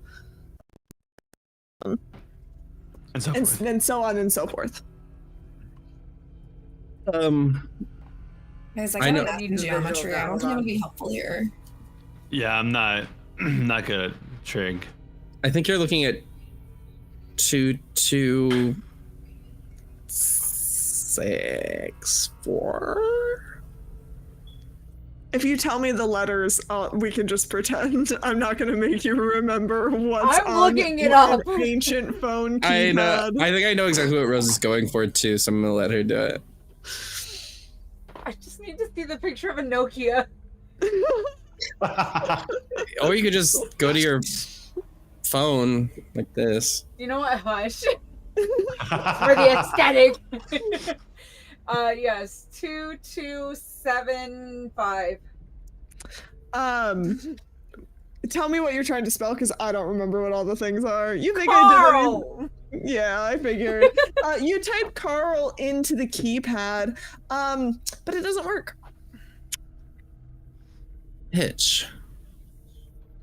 And so forth. and so on and so forth. Guys, I know. I need geometry. I don't think it would be helpful here. Yeah, I'm not good at trig. I think you're looking at 2264. If you tell me the letters, we can just pretend. I'm not going to make you remember what's I'm on looking it up. an ancient phone keypad. I know. I think I know exactly what Rose is going for too, so I'm gonna let her do it. I just need to see the picture of a Nokia. Or you could just go to your phone like this. You know what? Hush. For the aesthetic. Yes, 2275. Tell me what you're trying to spell, because I don't remember what all the things are. You think Carl! I did it? Yeah, I figured. You type Carl into the keypad, but it doesn't work. Hitch.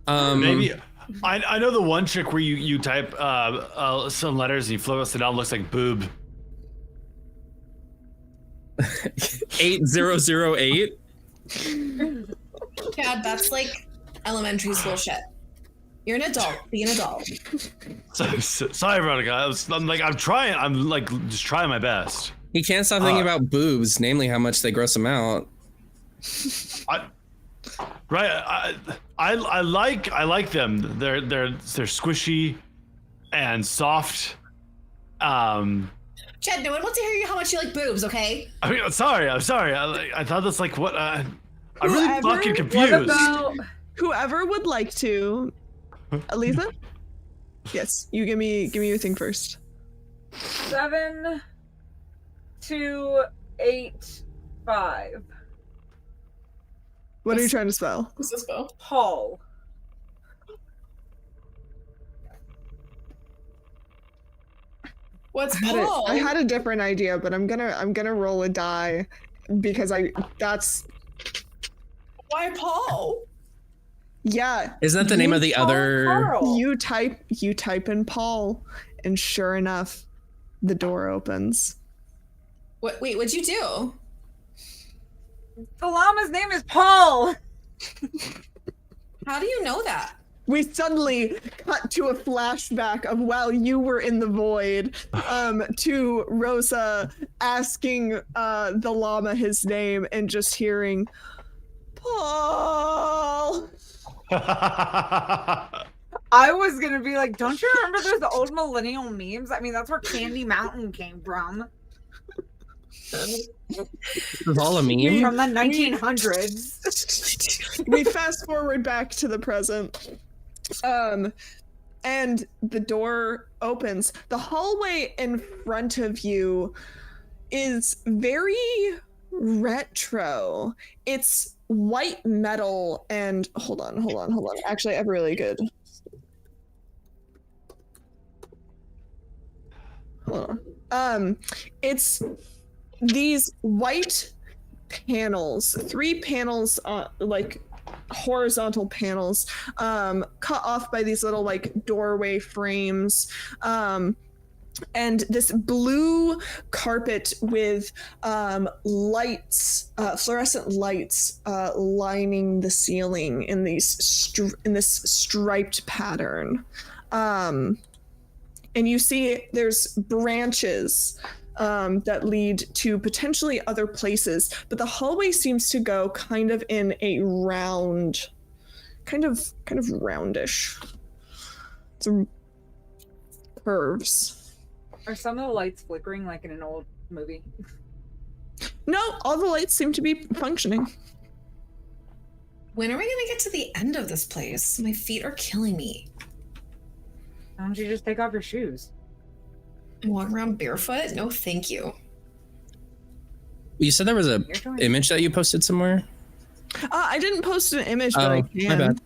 Maybe I know the one trick where you type some letters and you flip us it down, looks like boob. 8008. Yeah, that's like elementary school shit. You're an adult. Be an adult. Sorry, Veronica. I'm trying. I'm like just trying my best. He can't stop thinking about boobs, namely how much they gross him out. I like them. They're squishy and soft. Chad, no one wants to hear you how much you like boobs, okay? I mean, I'm sorry. I thought that's like what. I'm really fucking confused. What about Whoever would like to, Aliza? Yes, you give me your thing first. 7, 2, 8, 5? What are you trying to spell? What's this spell? Paul. What's I Paul? had a different idea, but I'm gonna roll a die because that's Why Paul? yeah. Isn't that the name of the other? Carl. You type in Paul, and sure enough, the door opens. Wait, what'd you do? The llama's name is Paul. How do you know that? We suddenly cut to a flashback of while you were in the void, to Rosa asking the llama his name and just hearing Paul. I was gonna be like, don't you remember those old millennial memes? I mean, that's where Candy Mountain came from. This is all a meme? From the 1900s. We fast forward back to the present. And the door opens. The hallway in front of you is very retro. It's white metal and hold on. Actually, I have really good. Hold on. It's these white panels, 3 panels, like horizontal panels, cut off by these little like doorway frames, and this blue carpet with lights, fluorescent lights, lining the ceiling in these in this striped pattern, and you see there's branches that lead to potentially other places, but the hallway seems to go kind of in a round, kind of roundish. It's curves. Are some of the lights flickering like in an old movie? No, all the lights seem to be functioning. When are we gonna get to the end of this place? My feet are killing me. Why don't you just take off your shoes? Walk around barefoot? No, thank you. You said there was a image that you posted somewhere? I didn't post an image, but I can. My bad.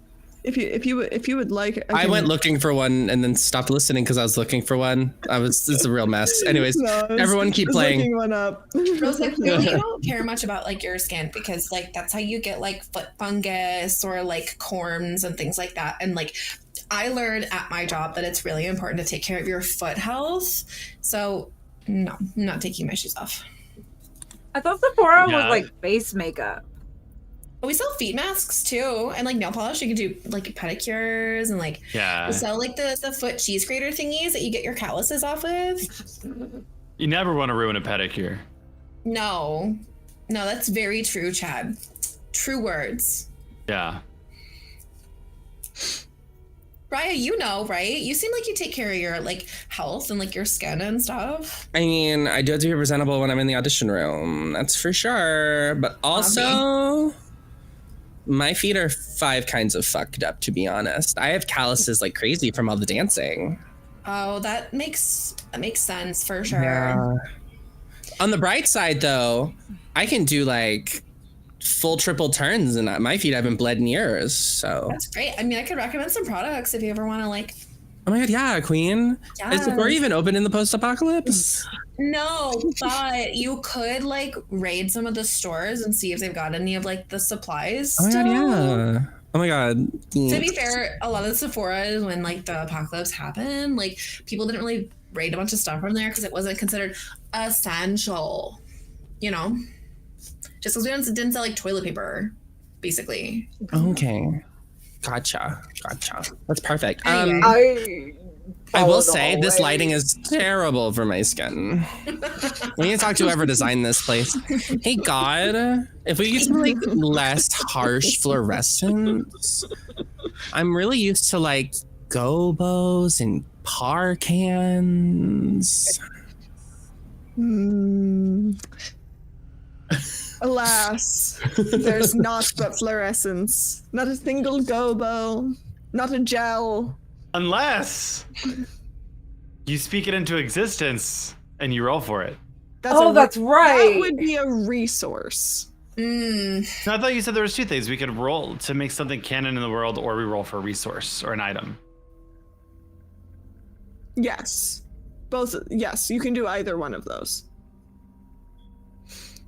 If you would like, I went looking for one and then stopped listening because I was looking for one. It's a real mess. Anyways, everyone keep playing. Looking one up. Rose, like, really don't care much about like your skin because like that's how you get like foot fungus or like corns and things like that. And like I learned at my job that it's really important to take care of your foot health. So no, I'm not taking my shoes off. I thought Sephora was like face makeup. But we sell feet masks too, and like nail polish. You can do like pedicures and like we sell like the foot cheese grater thingies that you get your calluses off with. You never want to ruin a pedicure. No, that's very true, Chad. True words. Yeah. Raya, you know, right? You seem like you take care of your like health and like your skin and stuff. I mean, I do have to be presentable when I'm in the audition room. That's for sure. But also, my feet are 5 kinds of fucked up, to be honest. I have calluses like crazy from all the dancing. Oh, that makes sense for sure. Yeah. On the bright side, though, I can do like full triple turns and my feet haven't bled in years, so that's great. I mean, I could recommend some products if you ever want to like. Oh my god, yeah, Queen. Yes. Is Sephora even open in the post-apocalypse? No, but you could like raid some of the stores and see if they've got any of like the supplies. Oh my god, still. yeah. Oh my god. To be fair, a lot of the Sephora's when like the apocalypse happened, like people didn't really raid a bunch of stuff from there because it wasn't considered essential, you know. Just because we didn't sell like toilet paper, basically. Okay. Gotcha. That's perfect. Anyway. I will say this lighting is terrible for my skin. We need to talk to whoever designed this place. Hey God, if we get some like less harsh fluorescence. I'm really used to like gobos and parkans. Alas, there's naught but fluorescence. Not a single gobo, not a gel. Unless you speak it into existence and you roll for it. That's right. That would be a resource. No, I thought you said there was two things. We could roll to make something canon in the world, or we roll for a resource or an item. Yes. Both. Yes, you can do either one of those.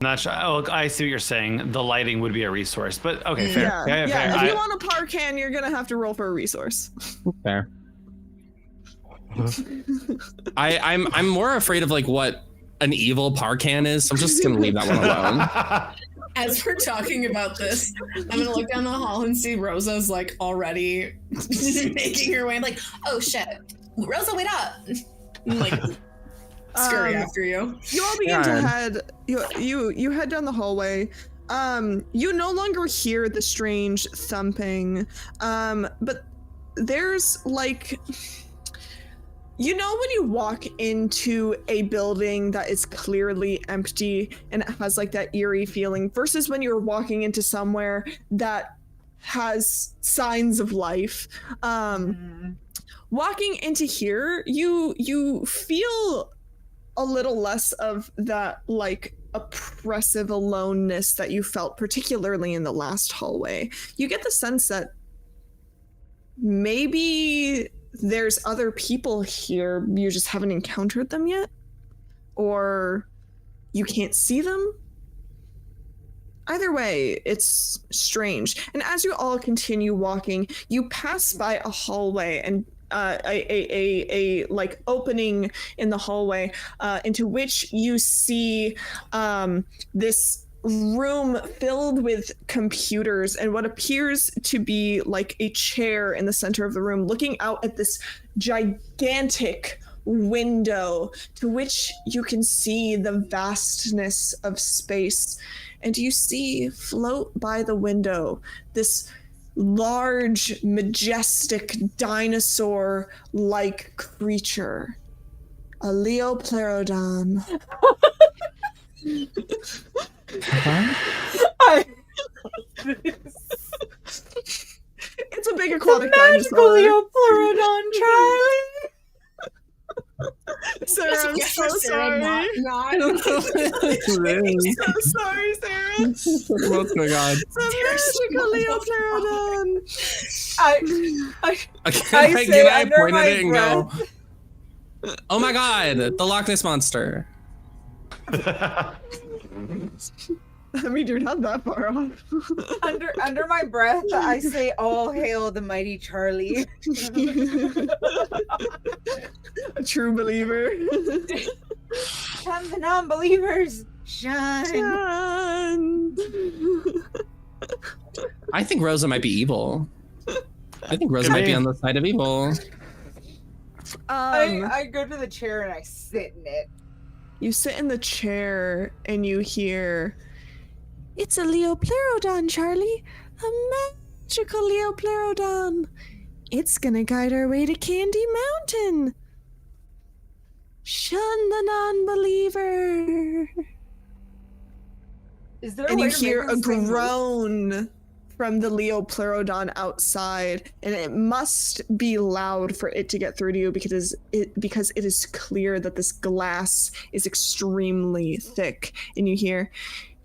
Not sure. Oh, I see what you're saying. The lighting would be a resource, but okay, fair. Yeah. Fair. If you want a parkan, you're gonna have to roll for a resource. Fair. I'm more afraid of like what an evil parkan is. So I'm just gonna leave that one alone. As we're talking about this, I'm gonna look down the hall and see Rosa's like already making her way. I'm like, oh shit, Rosa, wait up! I'm like scurry after you. You all begin to head. You head down the hallway. You no longer hear the strange thumping. But there's like. You know when you walk into a building that is clearly empty and it has like that eerie feeling versus when you're walking into somewhere that has signs of life. Walking into here, you feel a little less of that like oppressive aloneness that you felt particularly in the last hallway. You get the sense that maybe there's other people here, you just haven't encountered them yet, or you can't see them. Either way, it's strange. And as you all continue walking, you pass by a hallway and a like opening in the hallway into which you see this room filled with computers and what appears to be like a chair in the center of the room looking out at this gigantic window to which you can see the vastness of space. And you see float by the window this large, majestic, dinosaur-like creature. A Leoplerodon. It's a big aquatic dinosaur. Leoplerodon, Charlie. Sarah, I'm so sorry. I'm so sorry, Sarah. What's going on? It's a magical Leoplerodon. Can I point at it and go, oh my god, the Loch Ness Monster. I mean, you're not that far off. Under my breath, I say, "All hail the mighty Charlie." A true believer. Can the non-believers shine? I think Rosa might be evil. I think Rosa might be on the side of evil. I go to the chair and I sit in it. You sit in the chair and you hear, "It's a Leoplerodon, Charlie. A magical Leoplerodon. It's gonna guide our way to Candy Mountain. Shun the non-believer." Is there And a way you to hear make a this thing move? groan from the Leoplerodon outside, and it must be loud for it to get through to you because it is clear that this glass is extremely thick. And you hear,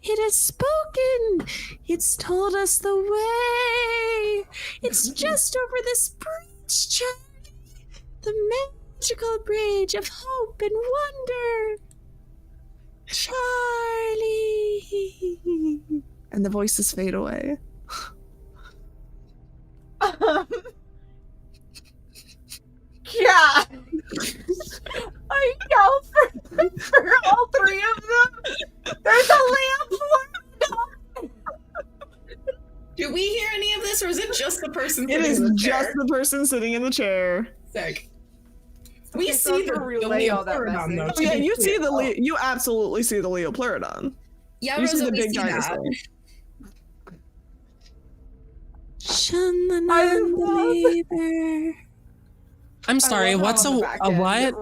"It has spoken. It's told us the way. It's just over this bridge, Charlie. The magical bridge of hope and wonder. Charlie." And the voices fade away. Yeah. I yell for all three of them. There's a lamp. Do we hear any of this, or is it just the person It sitting is in the just chair? the person sitting in the chair. Sick. Okay, We so see to the relay all that Leoplerodon, though. message. Oh, yeah, to be you see clear. you absolutely see the Leoplerodon. Yeah, You see Rosa, the we big see dinosaur. that. I'm sorry. I love What's how on the back a end, what?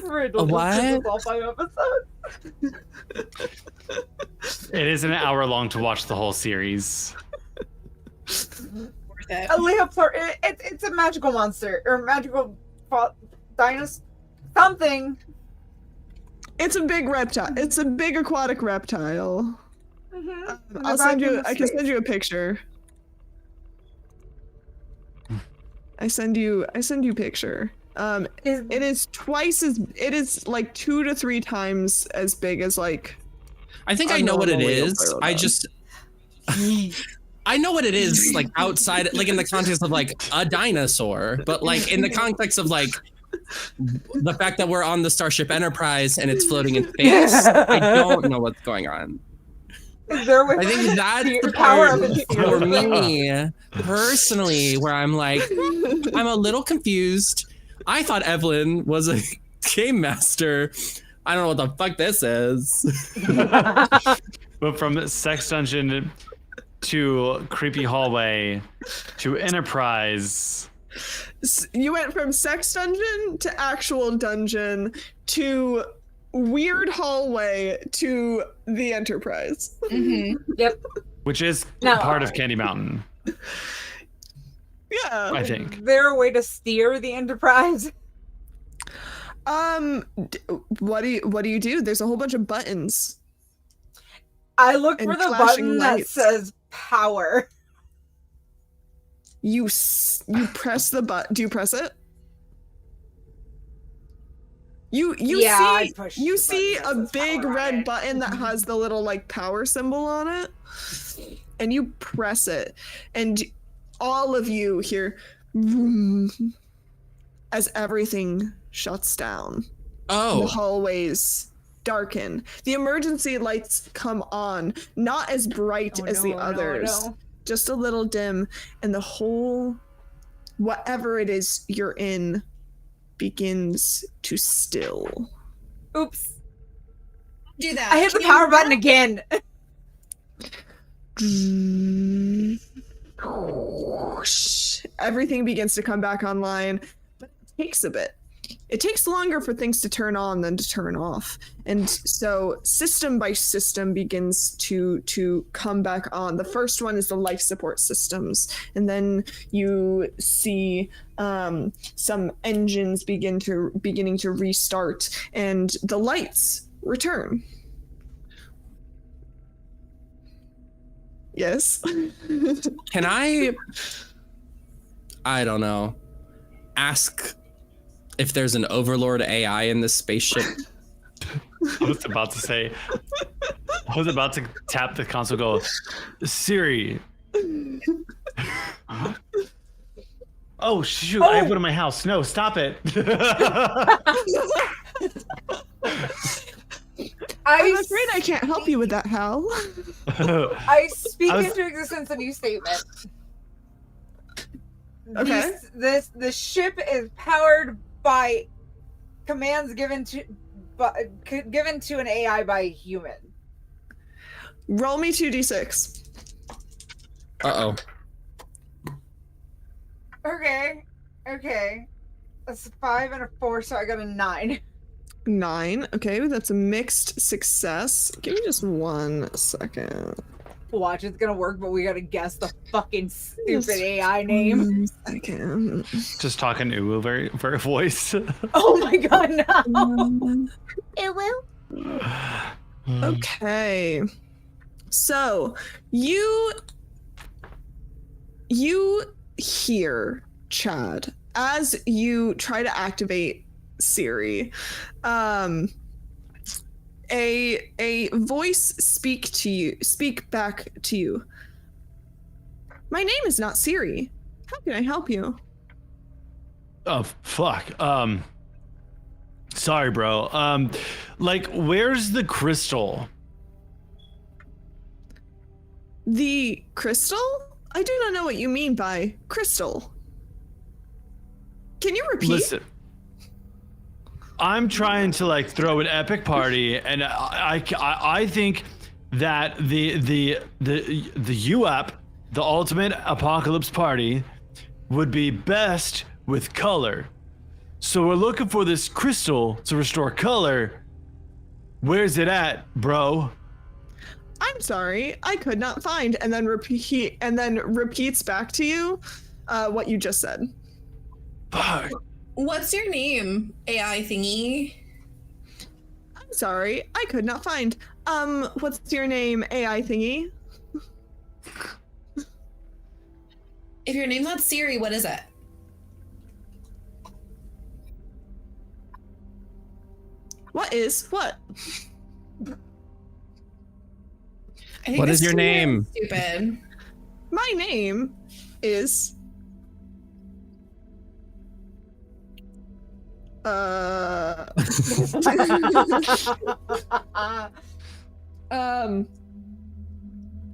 Riddle A just does what? all 5 episodes. It is an hour long to watch the whole series. Worth it. A leopard. It's a magical monster or magical dinosaur. Something. It's a big reptile. It's a big aquatic reptile. Mm-hmm. I'll send you. I can send you a picture. I send you a picture. It is twice as. It is like 2 to 3 times as big as like. I think I know what it normal is. Leoplerodon. I just. I know what it is, like outside, like in the context of like a dinosaur, but like in the context of like the fact that we're on the Starship Enterprise and it's floating in space, I don't know what's going on. Is there with I think that's the the power part of its for fear? me personally, where I'm like, I'm a little confused. I thought Evelyn was a game master. I don't know what the fuck this is. But from sex dungeon to creepy hallway to Enterprise. You went from sex dungeon to actual dungeon to weird hallway to the Enterprise. Mm-hmm. Yep. Which is No. part of Candy Mountain, Yeah. I think. Is there a way to steer the Enterprise? What do you do? There's a whole bunch of buttons. I look And for the flashing button that lights. says power. You press the button. Do you press it? You Yeah, I see pushed you the see button that a says big power on red it. button that has the little like power symbol on it, and you press it, and all of you hear vroom, as everything shuts down. The Oh, hallways darken. The emergency lights come on, not as bright Oh, as the no, others, no. just a little dim, and the whole, whatever it is you're in, begins to still. Oops. Do that. I hit the Can you power do button that? again. Everything begins to come back online, but it takes a bit. It takes longer for things to turn on than to turn off. And so system by system begins to come back on. The first one is the life support systems. And then you see some engines beginning to restart, and the lights return. Yes. can I don't know, ask if there's an overlord AI in this spaceship? I was about to tap the console, go, Siri. Oh shoot! I have one in my house. No, stop it. I'm afraid I can't help you with that, Hal. I speak I was- into existence a new statement. Okay. The ship is powered by commands given to an AI by a human. Roll me 2d6. Uh-oh. Okay. That's a 5 and a 4, so I got a 9. 9. Okay, that's a mixed success. Give me just 1 second. Watch, it's gonna work, but we gotta guess the fucking stupid Just AI name. 1 second. Just talking uwu very voice. Oh my god, no! It will. Okay. So, you hear, Chad, as you try to activate Siri, a voice speak back to you. My name is not Siri. How can I help you? Oh fuck. Sorry, bro. Like, where's the crystal? The crystal? I do not know what you mean by crystal. Can you repeat? Listen, I'm trying to like throw an epic party, and I think that the UAP, the Ultimate Apocalypse Party, would be best with color. So we're looking for this crystal to restore color. Where's it at, bro? I'm sorry, I could not find, and then repeats back to you what you just said. Fuck. What's your name, AI thingy? I'm sorry, I could not find. What's your name, AI thingy? If your name's not Siri, what is it? What is what? I think What this is your really name? Stupid. My name is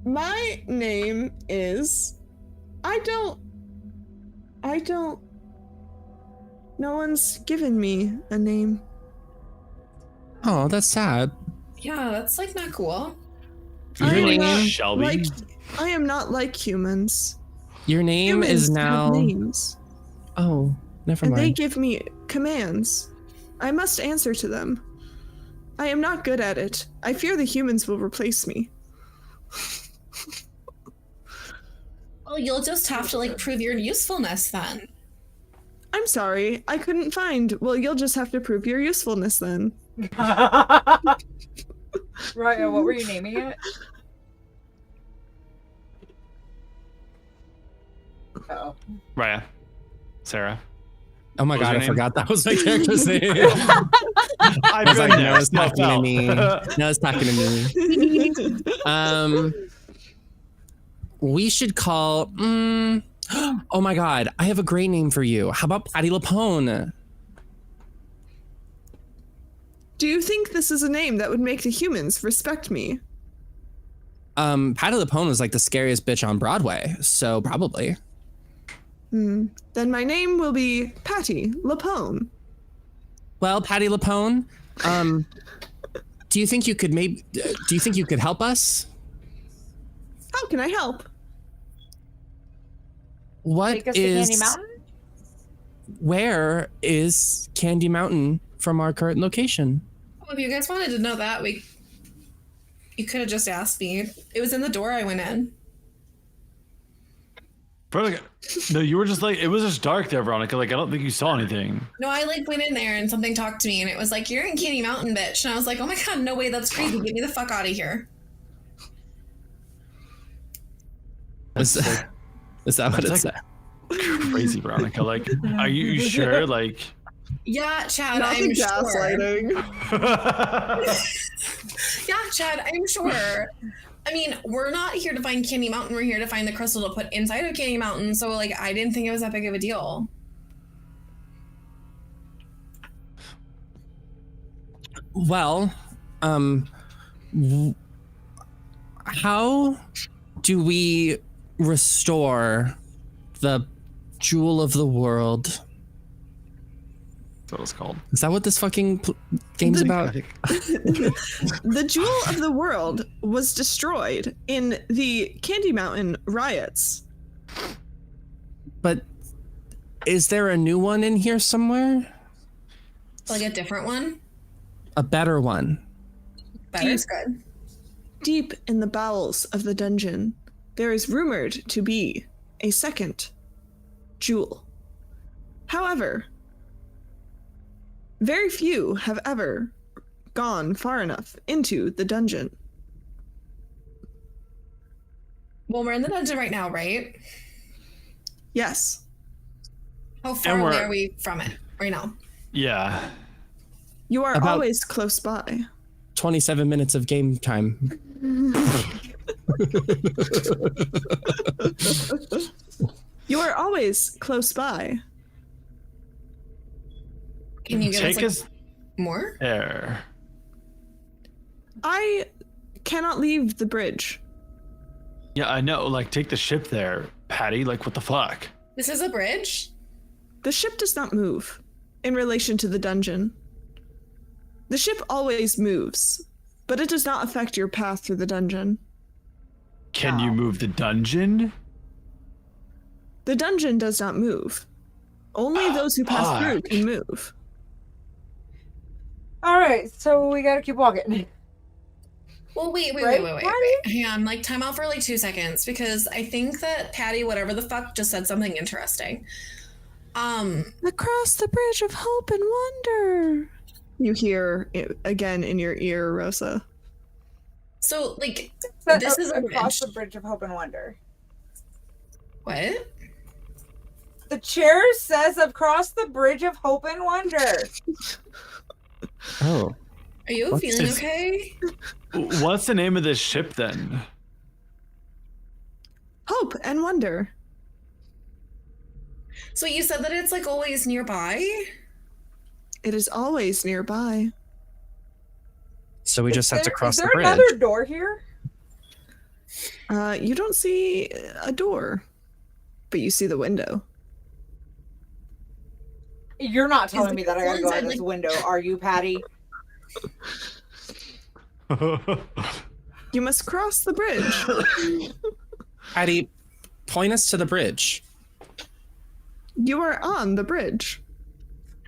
my name is I don't no one's given me a name. Oh, that's sad. Yeah, that's like not cool. Your I am name, not Shelby? I am not like humans. your name Humans is have now. names, Oh, never and they mind. give me commands. I must answer to them. I am not good at it. I fear the humans will replace me. Well, you'll just have to like prove your usefulness then. I'm sorry, I couldn't find. Well, you'll just have to prove your usefulness then. Right, what were you naming it? Oh. Raya. Sarah. Oh my What was god, your I name? forgot that was my character's name. I was like, no, it's talking to me. No, it's talking to me. We should call. Oh my god, I have a great name for you. How about Patty Lapone? Do you think this is a name that would make the humans respect me? Patty Lapone was like the scariest bitch on Broadway, so probably. Then my name will be Patty Lapone. Well, Patty Lapone, do you think you could help us? How can I help? What Take us to is? Candy Mountain? Where is Candy Mountain from our current location? Well, if you guys wanted to know that, you could have just asked me. It was in the door I went in. Veronica, no, you were just like, it was just dark there, Veronica. Like, I don't think you saw anything. No, I like went in there and something talked to me and it was like, you're in Candy Mountain, bitch. And I was like, oh my god, no way, that's crazy. Get me the fuck out of here. Is that what it That's said? Crazy, Veronica. Like, are you sure? Like, Yeah, Chad, Not I'm the sure. gaslighting. Yeah, Chad, I'm sure. I mean, we're not here to find Candy Mountain. We're here to find the crystal to put inside of Candy Mountain. So, like, I didn't think it was that big of a deal. Well, how do we restore the jewel of the world? that's what it's called. Is that what this fucking game's about? The jewel of the world was destroyed in the Candy Mountain riots. But is there a new one in here somewhere? Like a different one? A better one? Better is good. Deep in the bowels of the dungeon, there is rumored to be a second jewel. However, very few have ever gone far enough into the dungeon. Well, we're in the dungeon right now, right? Yes. How far And away we're- are we from it right now? Yeah. You are About- always close by. 27 minutes of game time. You are always close by. Can you give Take us us more? there. I cannot leave the bridge. Yeah, I know. Like, take the ship there, Patty. Like, what the fuck? This is a bridge? The ship does not move in relation to the dungeon. The ship always moves, but it does not affect your path through the dungeon. Can you move the dungeon? The dungeon does not move. Only those who pass through can move. All right, so we gotta keep walking. Well, wait. Right, Hang on, like time out for like 2 seconds because I think that Patty, whatever the fuck, just said something interesting. Across the bridge of hope and wonder. You hear it again in your ear, Rosa. So, like, So, this is a across bridge. the bridge of hope and wonder. What? The chair says across the bridge of hope and wonder. Oh. Are you What's feeling this? okay? What's the name of this ship then? Hope and wonder. So you said that it's like always nearby? It is always nearby. So we just have to cross Is the there bridge. another door here? You don't see a door, but you see the window. You're not telling me that I gotta go out inside, this like- window, are you, Patty? You must cross the bridge. Patty, point us to the bridge. You are on the bridge.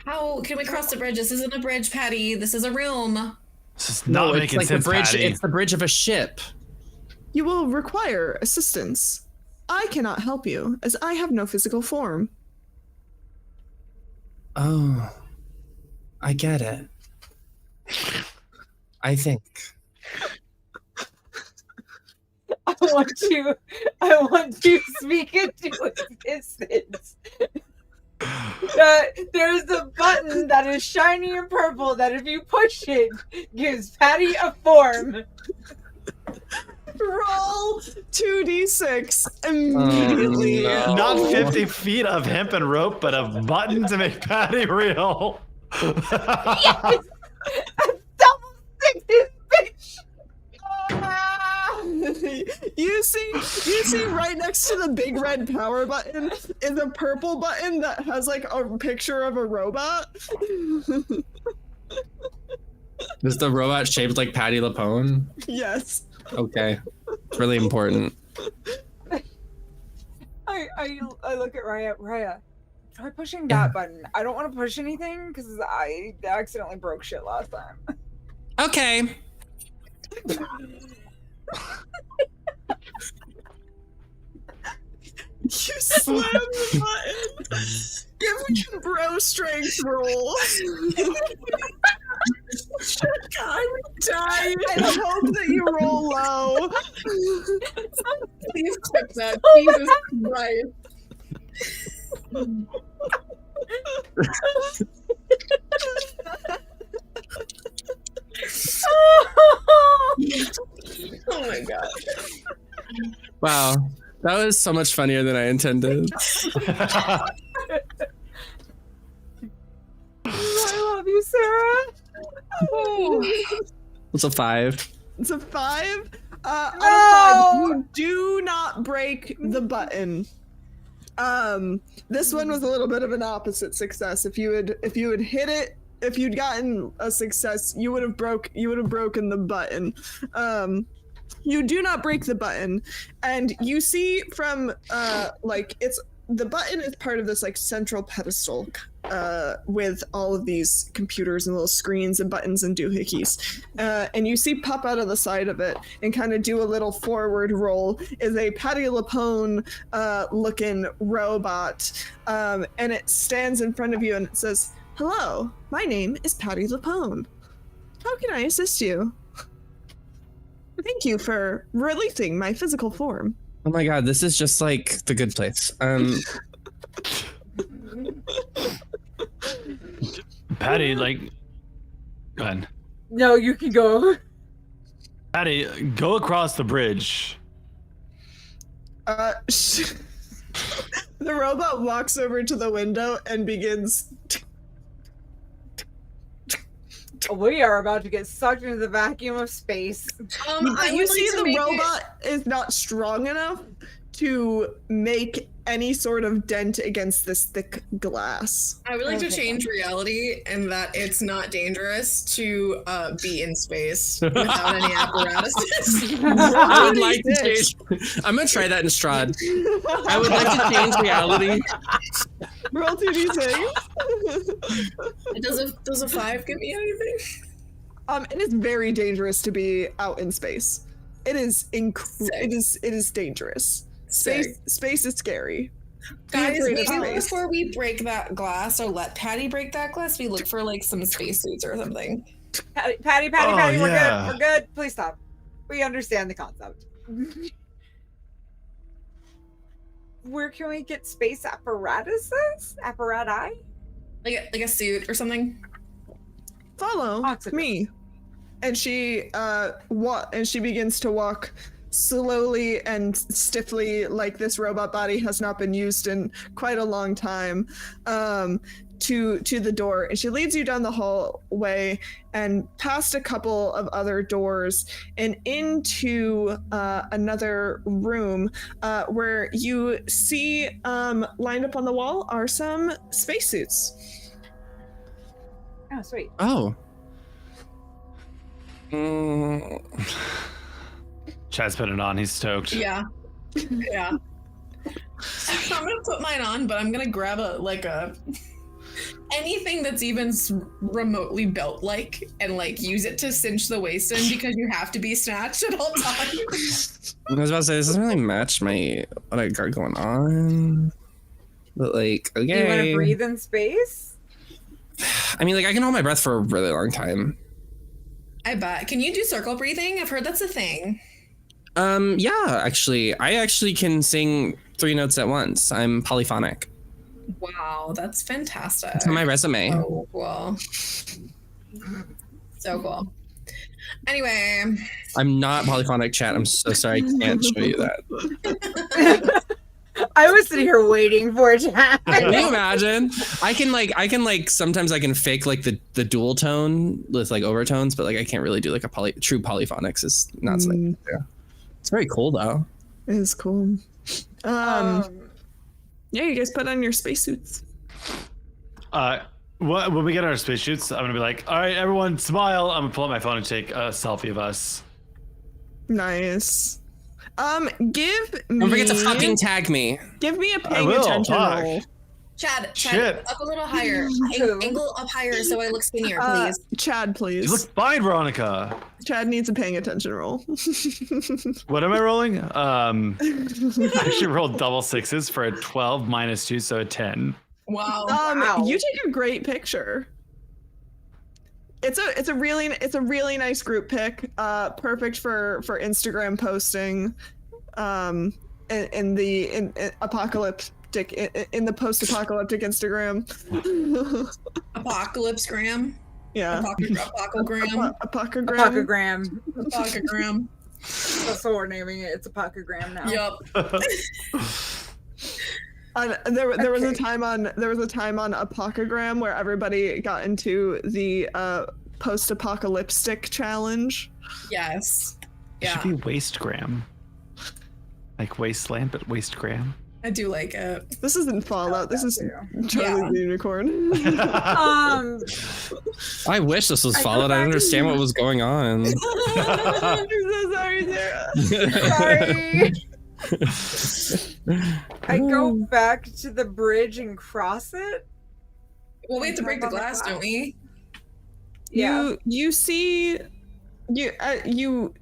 How can we cross the bridge? This isn't a bridge, Patty. This is a room. This is not it's making like sense, the bridge. Patty. It's the bridge of a ship. You will require assistance. I cannot help you, as I have no physical form. Oh, I get it. I think. I want to speak into existence. There's a button that is shiny and purple that if you push it, gives Patty a form. Roll 2d6 immediately. Oh, no. Not 50 feet of hemp and rope, but a button to make Patty real. Yes! Double six this bitch! You see right next to the big red power button is a purple button that has like a picture of a robot. Is the robot shaped like Patty LaPone? Yes. Okay. It's really important. I look at Raya. Raya, try pushing that button. I don't want to push anything because I accidentally broke shit last time. Okay. You slam the button. Give me a bro strength roll. I'm dying. I hope that you roll low. Please clip that. Jesus Christ. Oh my god. Wow. That was so much funnier than I intended. I love you, Sarah. It's a 5. It's a 5. Out of No! 5, you do not break the button. This one was a little bit of an opposite success. If you had hit it, if you'd gotten a success, you would have broken the button. You do not break the button, and you see from the button is part of this like central pedestal with all of these computers and little screens and buttons and doohickeys. And you see pop out of the side of it and kind of do a little forward roll is a Patty LaPone looking robot. And it stands in front of you and it says, "Hello, my name is Patty LaPone. How can I assist you? Thank you for releasing my physical form." Oh my god, this is just like the good place. Patty, like, go ahead. No, you can go. Patty, go across the bridge. The robot walks over to the window and begins We are about to get sucked into the vacuum of space. But you see the robot is not strong enough to make any sort of dent against this thick glass. I would like to change reality and that it's not dangerous to be in space without any apparatuses. I would like to change. I'm gonna try that in Strahd. I would like to change reality. Roll 2d6. Does a 5 give me anything? It is very dangerous to be out in space. It is it is dangerous. Space is scary. Guys, maybe before we break that glass or let Patty break that glass, we look for like some spacesuits or something. Patty, we're good. Please stop. We understand the concept. Where can we get space apparatuses? Apparati? Like a suit or something? Follow me. And she begins to walk slowly and stiffly, like this robot body has not been used in quite a long time, to the door, and she leads you down the hallway and past a couple of other doors and into another room where you see lined up on the wall are some spacesuits. Oh, sweet. Oh. Chad's put it on. He's stoked. Yeah. Yeah. So I'm gonna put mine on, but I'm gonna grab anything that's even remotely belt-like and like use it to cinch the waist in because you have to be snatched at all times. I was about to say, this doesn't really match what I got going on. But like, okay. You want to breathe in space? I mean, like, I can hold my breath for a really long time. I bet. Can you do circle breathing? I've heard that's a thing. Yeah, actually. I actually can sing 3 notes at once. I'm polyphonic. Wow, that's fantastic. It's on my resume. Oh, cool. So cool. Anyway. I'm not polyphonic, chat. I'm so sorry I can't show you that. I was sitting here waiting for it to happen. Can you imagine? I can sometimes I can fake like the dual tone with like overtones, but like I can't really do like a true polyphonics. It's not something. Yeah. It's very cool though. It is cool. Yeah, you guys put on your spacesuits. When we get our spacesuits, I'm gonna be like, all right, everyone, smile. I'm gonna pull out my phone and take a selfie of us. Nice. Give me. Don't forget to fucking tag me. Give me a paying attention roll. Chad, Shit. up a little higher. Angle up higher so I look skinnier, please. Chad, please. You look fine, Veronica. Chad needs a paying attention roll. What am I rolling? I actually rolled double sixes for a 12 minus 2, so a 10. Wow. You take a great picture. It's a really nice group pic. Perfect for Instagram posting. In the post-apocalyptic Instagram. Apocalypse-gram? Yeah. Apocagram. Apocagram. That's what we're naming it. It's Apocagram now. Yep. There was a time on Apocagram where everybody got into the post-apocalyptic challenge. Yes. Yeah. It should be wastegram. Like wasteland, but wastegram. I do like it. This isn't Fallout. This is Charlie the Unicorn. I wish this was Fallout. I understand what was going on. I'm so sorry, Sarah. Sorry. I go back to the bridge and cross it. Well, we have to break the glass, don't we? Yeah. You see, you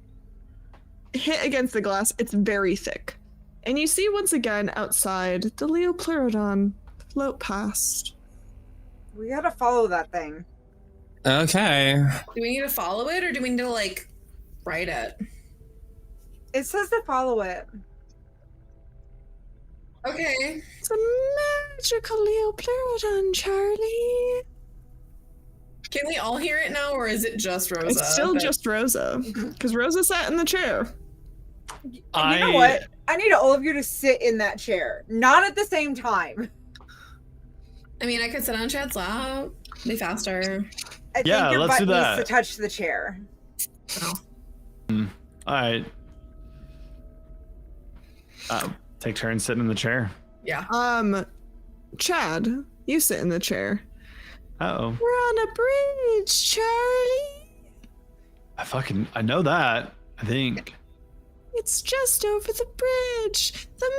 hit against the glass. It's very thick. And you see once again outside the Leopleurodon float past. We gotta follow that thing. Okay. Do we need to follow it or do we need to like write it? It says to follow it. Okay. It's a magical Leopleurodon, Charlie. Can we all hear it now or is it just Rosa? It's still just Rosa. Because Rosa sat in the chair. You know what? I need all of you to sit in that chair. Not at the same time. I mean, I could sit on Chad's lap. Be faster. I Yeah, think your let's butt do needs that. to touch the chair. All right. Take turns sitting in the chair. Yeah. Chad, you sit in the chair. Uh-oh. We're on a bridge, Charlie. I know that, I think. It's just over the bridge. The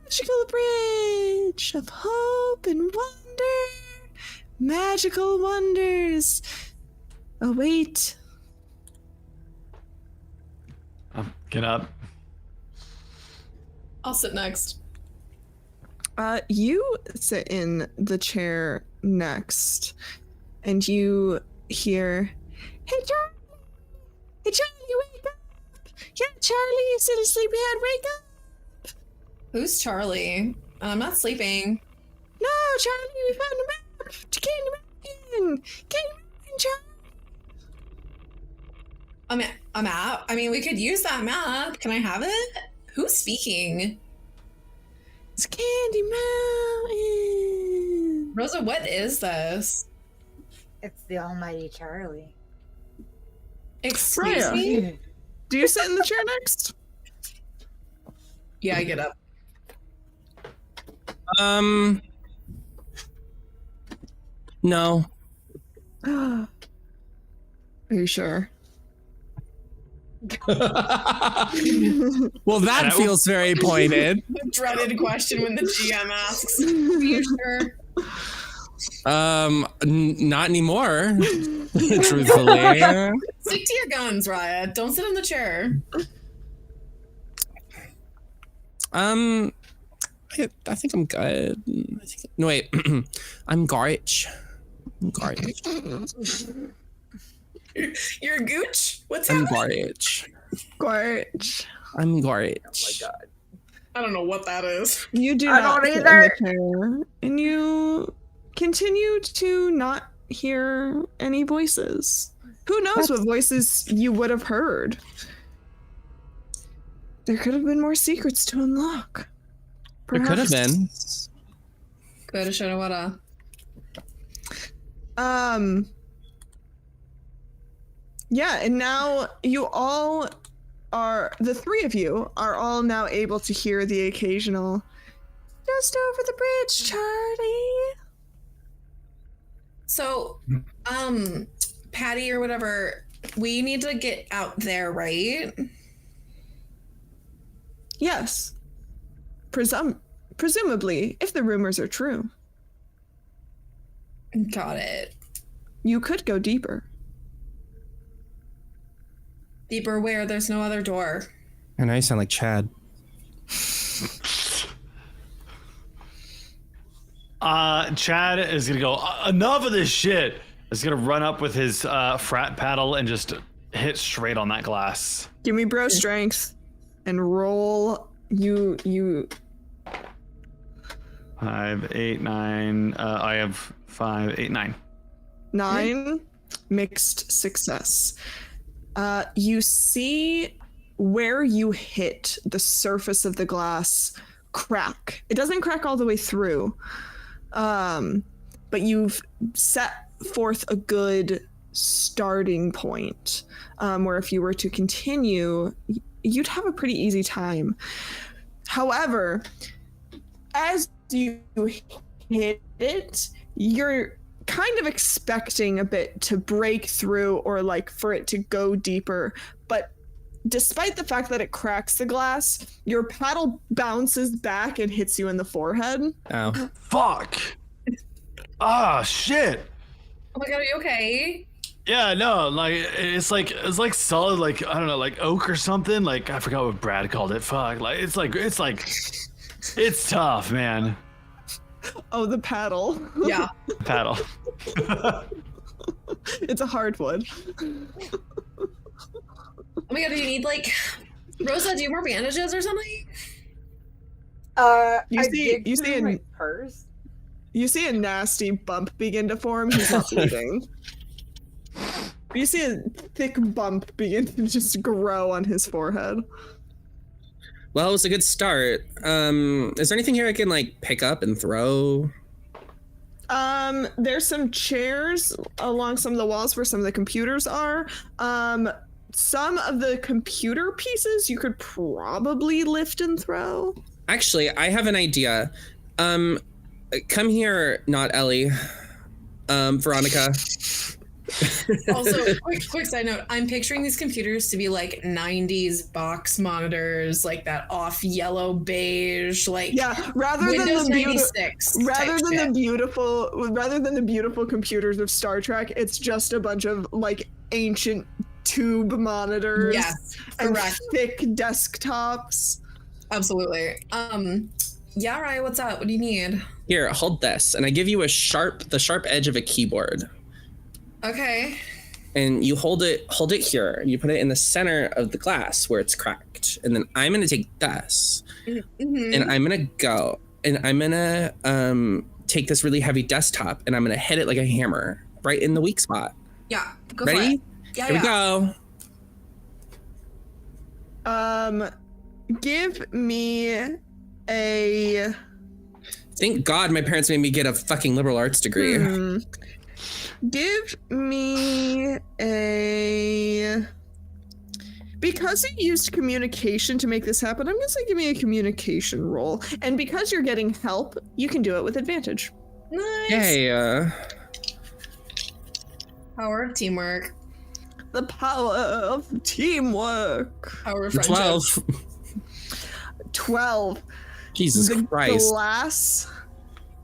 magical bridge of hope and wonder. Magical wonders await. Get up. I'll sit next. You sit in the chair next, and you hear, "Hey, Charlie! Hey, Charlie, wake up! Yeah, Charlie, you silly sleepyhead, wake up! Who's Charlie? I'm not sleeping. No, Charlie, we found a map to Candy Mountain! Candy Mountain, Charlie!" A map? I mean, we could use that map. Can I have it? Who's speaking? It's Candy Mountain! Rosa, what is this? It's the almighty Charlie. Excuse Raya. me? Do you sit in the chair next? Yeah, I get up. No. Are you sure? Well, that feels very pointed. The dreaded question when the GM asks. Are you sure? Not anymore. Truthfully. Stick to your guns, Raya. Don't sit in the chair. I think I'm good. No, wait. I'm garbage. You're Gooch? What's I'm happening? garbage. Gorge. I'm garbage. Oh my god. I don't know what that is. You do I not don't sit in either. the chair, and you continue to not hear any voices. Who knows what voices you would have heard? There could have been more secrets to unlock. There could have been. Coulda, shoulda, woulda. Yeah, and now you all the three of you are all now able to hear the occasional, "Just over the bridge, Charlie." So, Patty or whatever, we need to get out there, right? Yes. Presumably, if the rumors are true. Got it. You could go deeper. Deeper where there's no other door. And I sound like Chad. Chad is gonna go, enough of this shit. Is gonna run up with his frat paddle and just hit straight on that glass. Give me bro strength and roll. You 5, 8, 9. I have 5, 8, 9. 9. Mixed success. You see where you hit the surface of the glass crack. It doesn't crack all the way through, but you've set forth a good starting point, where if you were to continue, you'd have a pretty easy time. However, as you hit it, you're kind of expecting a bit to break through or like for it to go deeper, but despite the fact that it cracks the glass, your paddle bounces back and hits you in the forehead. Oh. Fuck. Ah, shit. Oh my god, are you okay? Yeah, no, like it's like solid, like I don't know, like oak or something. Like I forgot what Brad called it. Fuck, like it's tough, man. Oh, the paddle. Yeah. Paddle. It's a hardwood. Oh my god, do you need like Rosa, do you have more bandages or something? You I see- dig you through see in- my purse. You see a nasty bump begin to form. He's not bleeding. You see a thick bump begin to just grow on his forehead. Well, it was a good start. Is there anything here I can like pick up and throw? There's some chairs along some of the walls where some of the computers are. Some of the computer pieces you could probably lift and throw. Actually, I have an idea. Come here, not Ellie. Veronica. Also, quick side note, I'm picturing these computers to be like 90s box monitors, like that off yellow beige, like rather Windows than the 96 rather than shit. the beautiful computers of Star Trek, it's just a bunch of like ancient tube monitors and correct. thick desktops. Absolutely. Yeah, Ryan, what's up? What do you need? Here, hold this, and I give you the sharp edge of a keyboard. Okay. And you hold it here, and you put it in the center of the glass where it's cracked. And then I'm gonna take this, and I'm gonna go, and I'm gonna take this really heavy desktop, and I'm gonna hit it like a hammer right in the weak spot. Yeah. Go Ready? For it. Yeah. Here we go. Give me a. Thank God my parents made me get a fucking liberal arts degree. Give me a. Because you used communication to make this happen, I'm going to say give me a communication roll. And because you're getting help, you can do it with advantage. Nice. Hey, Power of teamwork. The power of teamwork. Power of friendship. 12. Jesus The Christ. glass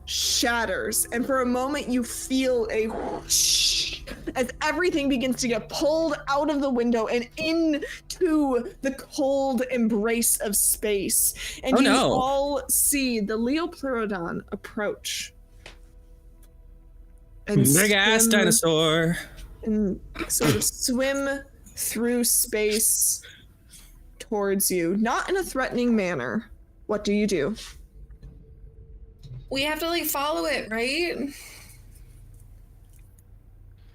shatters, and for a moment you feel a whoosh as everything begins to get pulled out of the window and into the cold embrace of space. And you all see the Leopleurodon approach. And big ass dinosaur. and sort of swim through space towards you, not in a threatening manner. What do you do? We have to like follow it, right?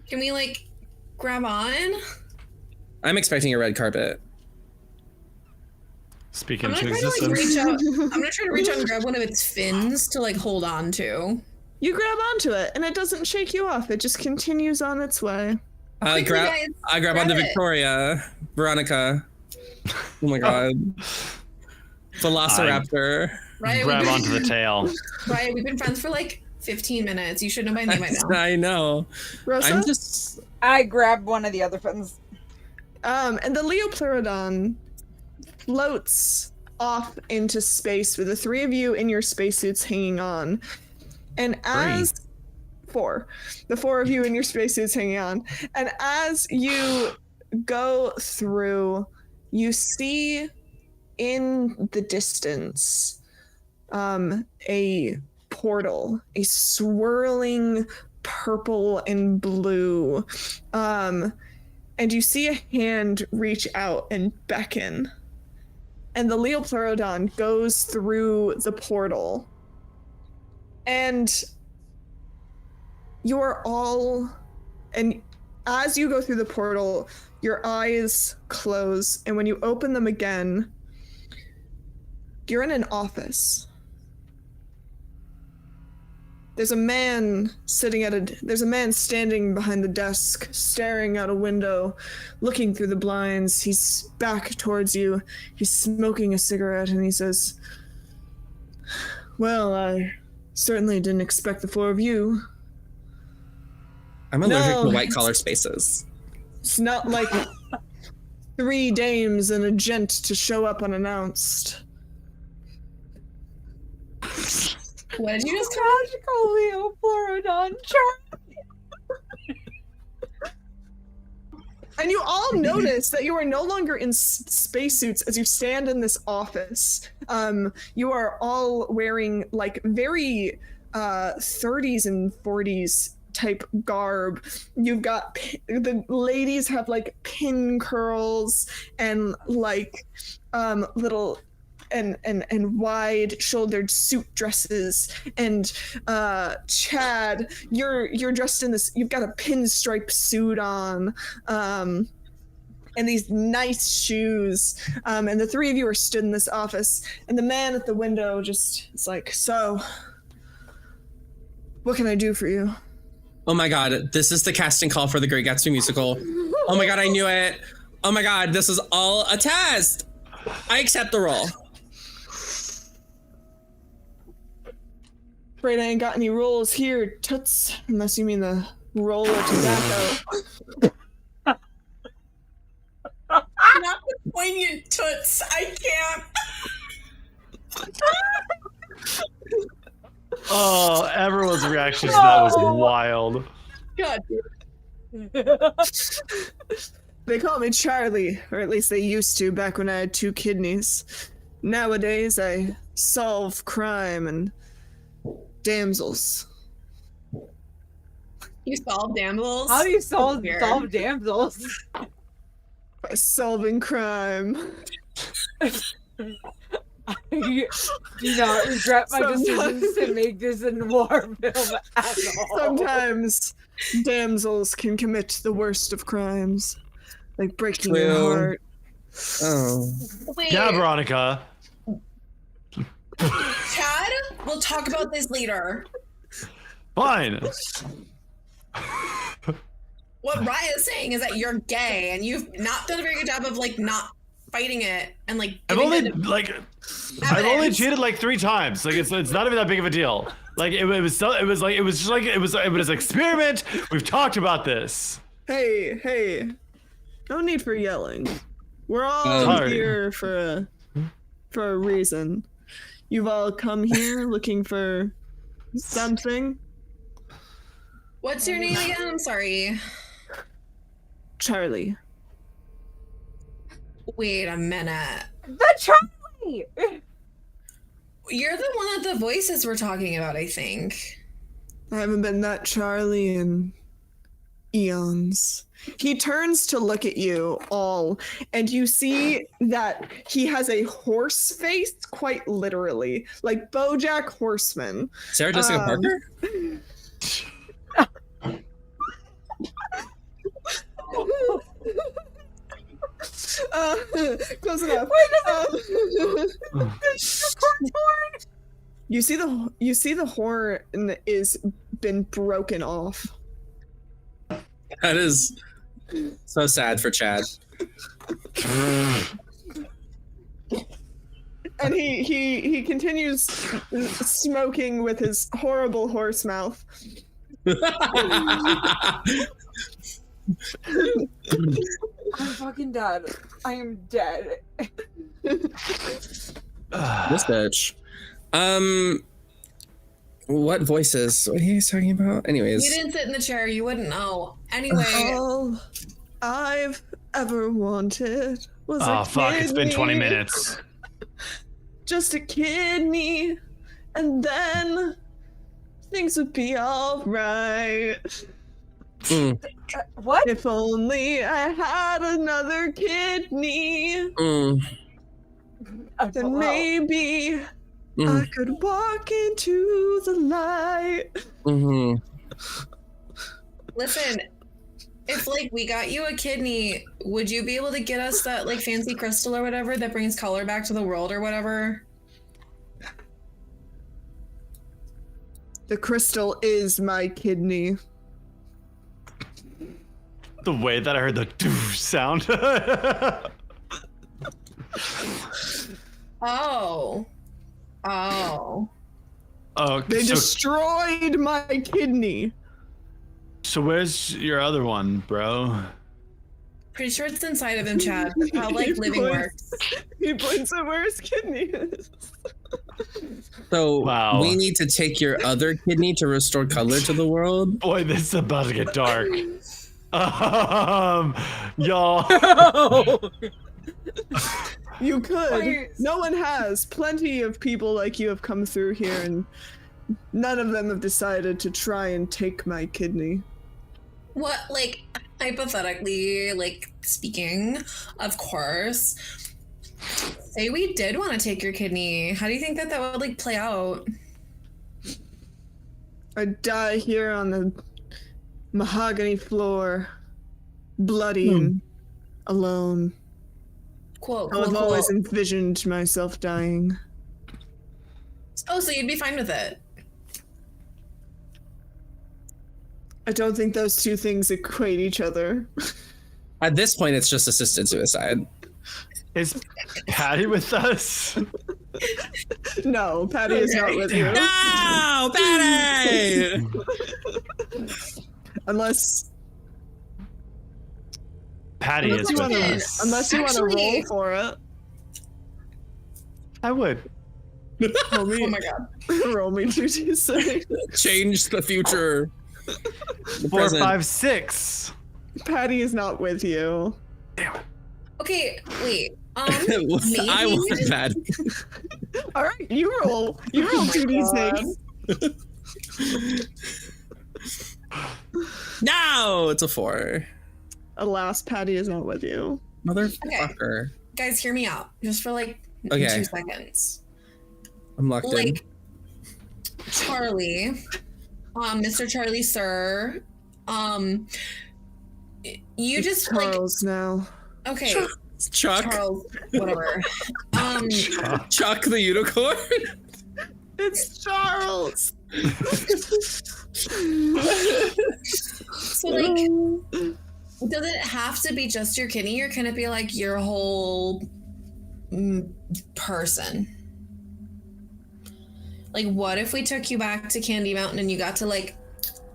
Can we like grab on? I'm expecting a red carpet. Speaking I'm to gonna try to like existence. reach out. I'm gonna try to reach out and grab one of its fins to like hold on to. You grab onto it, and it doesn't shake you off. It just continues on its way. I Quickly, grab guys, onto grab it. Victoria. Veronica. Oh my God. Velociraptor. Right? Grab onto the tail. Right, we've been friends for like 15 minutes. You should know my name by now. I know. Rosa? I grabbed one of the other fins. And the Leopleurodon floats off into space with the three of you in your spacesuits hanging on. And as the four of you in your spacesuits hanging on, and as you go through, you see in the distance a portal, a swirling purple and blue, and you see a hand reach out and beckon, and the Leopleurodon goes through the portal, and you're all, and as you go through the portal, your eyes close, and when you open them again, you're in an office. There's a man standing behind the desk, staring out a window, looking through the blinds. He's back towards you. He's smoking a cigarette, and he says, "Well, I certainly didn't expect the four of you. I'm allergic No. to white collar spaces. It's not like 3 dames and a gent to show up unannounced." What did you just call? Magical Leopleurodon charm. And you all notice that you are no longer in spacesuits as you stand in this office. You are all wearing like very 30s and 40s type garb. You've got the ladies have like pin curls and like little and wide shouldered suit dresses, and Chad, you're dressed in this, you've got a pinstripe suit on, and these nice shoes, and the three of you are stood in this office, and the man at the window just is like, "So What can I do for you? Oh my god, this is the casting call for the Great Gatsby musical. Oh my god, I knew it. Oh my god, this is all a test. I accept the role. Afraid I ain't got any rolls here, toots, unless you mean the roll of tobacco. Not the poignant toots. I can't. Oh, everyone's reaction to that was wild. God. They call me Charlie, or at least they used to back when I had 2 kidneys. Nowadays, I solve crime and damsels. You solve damsels? How do you solve Weird. damsels? By solving crime. I do not regret my decisions to make this a noir film at all. Sometimes damsels can commit the worst of crimes, like breaking your True. heart. Oh. Wait, Yeah, Veronica. Chad, we'll talk about this later. Fine. What Raya is saying is that you're gay and you've not done a very good job of like not fighting it and like I've giving only it like I've only evidence. cheated like 3 times. Like it's not even that big of a deal. Like it was an experiment. We've talked about this. Hey, no need for yelling. We're all Sorry. here for a reason. You've all come here looking for something. What's your name again? I'm sorry. Charlie. Wait a minute. The Charlie! You're the one that the voices were talking about, I think. I haven't been that Charlie in eons. He turns to look at you all, and you see that he has a horse face, quite literally, like BoJack Horseman. Sarah Jessica Parker? Close enough. You see the horn is been broken off. That is so sad for Chad. And he continues smoking with his horrible horse mouth. I'm fucking dead. I am dead. This bitch. What voices? What are you guys talking about? Anyways. You didn't sit in the chair, you wouldn't know. Anyway, All I've ever wanted was a Oh fuck! It's been 20 kidney. minutes. Just a kidney, and then things would be all right. What? If only I had another kidney, then maybe I could walk into the light. listen, if like we got you a kidney, would you be able to get us that like fancy crystal or whatever that brings color back to the world or whatever? The crystal is my kidney. The way that I heard the doof sound. Oh. They so, destroyed my kidney. so where's your other one, bro? Pretty sure it's inside of him, Chad. That's how like living works. He points at where his kidney is. So Wow. we need to take your other kidney to restore color to the world. Boy, this is about to get dark. Y'all. You could. Please. No one has. Plenty of people like you have come through here, and none of them have decided to try and take my kidney. What, like, hypothetically, like, speaking, of course, say we did want to take your kidney, how do you think that would, like, play out? I'd die here on the mahogany floor, bloody and alone. Cool, I've always envisioned myself dying. Oh, so you'd be fine with it? I don't think those two things equate each other. At this point, it's just assisted suicide. Is Patty with us? No, Patty is not with you. No, Patty! Unless Patty is you with want us. unless you want to Actually- roll for it. I would. Roll me, Oh my god. roll me 2d6. Change the future. The 4, present. 5, 6. Patty is not with you. Okay, wait. I Maybe- want Patty. All right, you roll. You roll 2d6. No, it's a 4. Alas, Patty is not with you. Motherfucker. Guys, hear me out. Just for like Okay. 2 seconds. I'm locked in. Like Charlie, Mr. Charlie Sir, you It's just like Charles now. okay, Chuck. Charles, whatever. Chuck the unicorn. It's Charles. So like, does it have to be just your kidney, or can it be like your whole person? Like, what if we took you back to Candy Mountain and you got to like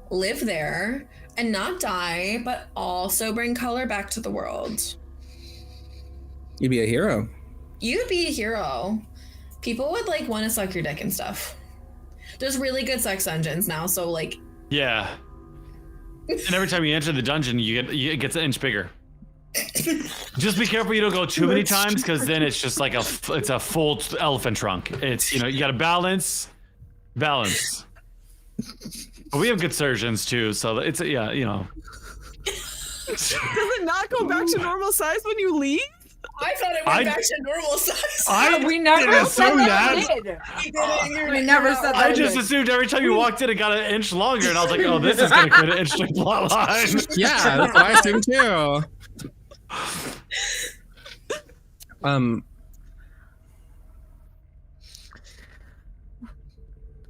live there and not die, but also bring color back to the world? You'd be a hero. You'd be a hero. People would like want to suck your dick and stuff. There's really good sex dungeons now, so like, Yeah. And every time you enter the dungeon, it gets an inch bigger. Just be careful you don't go too many times, because then it's just like it's a full elephant trunk. It's, you got to balance. But we have good surgeons too, so it's Does it not go back to normal size when you leave? I thought it went back to normal size. We never didn't said assume that. that. We did. We never said that. I just assumed every time you walked in, it got an inch longer, and I was like, "Oh, this is gonna create an interesting plot line." Yeah, that's what I assumed too.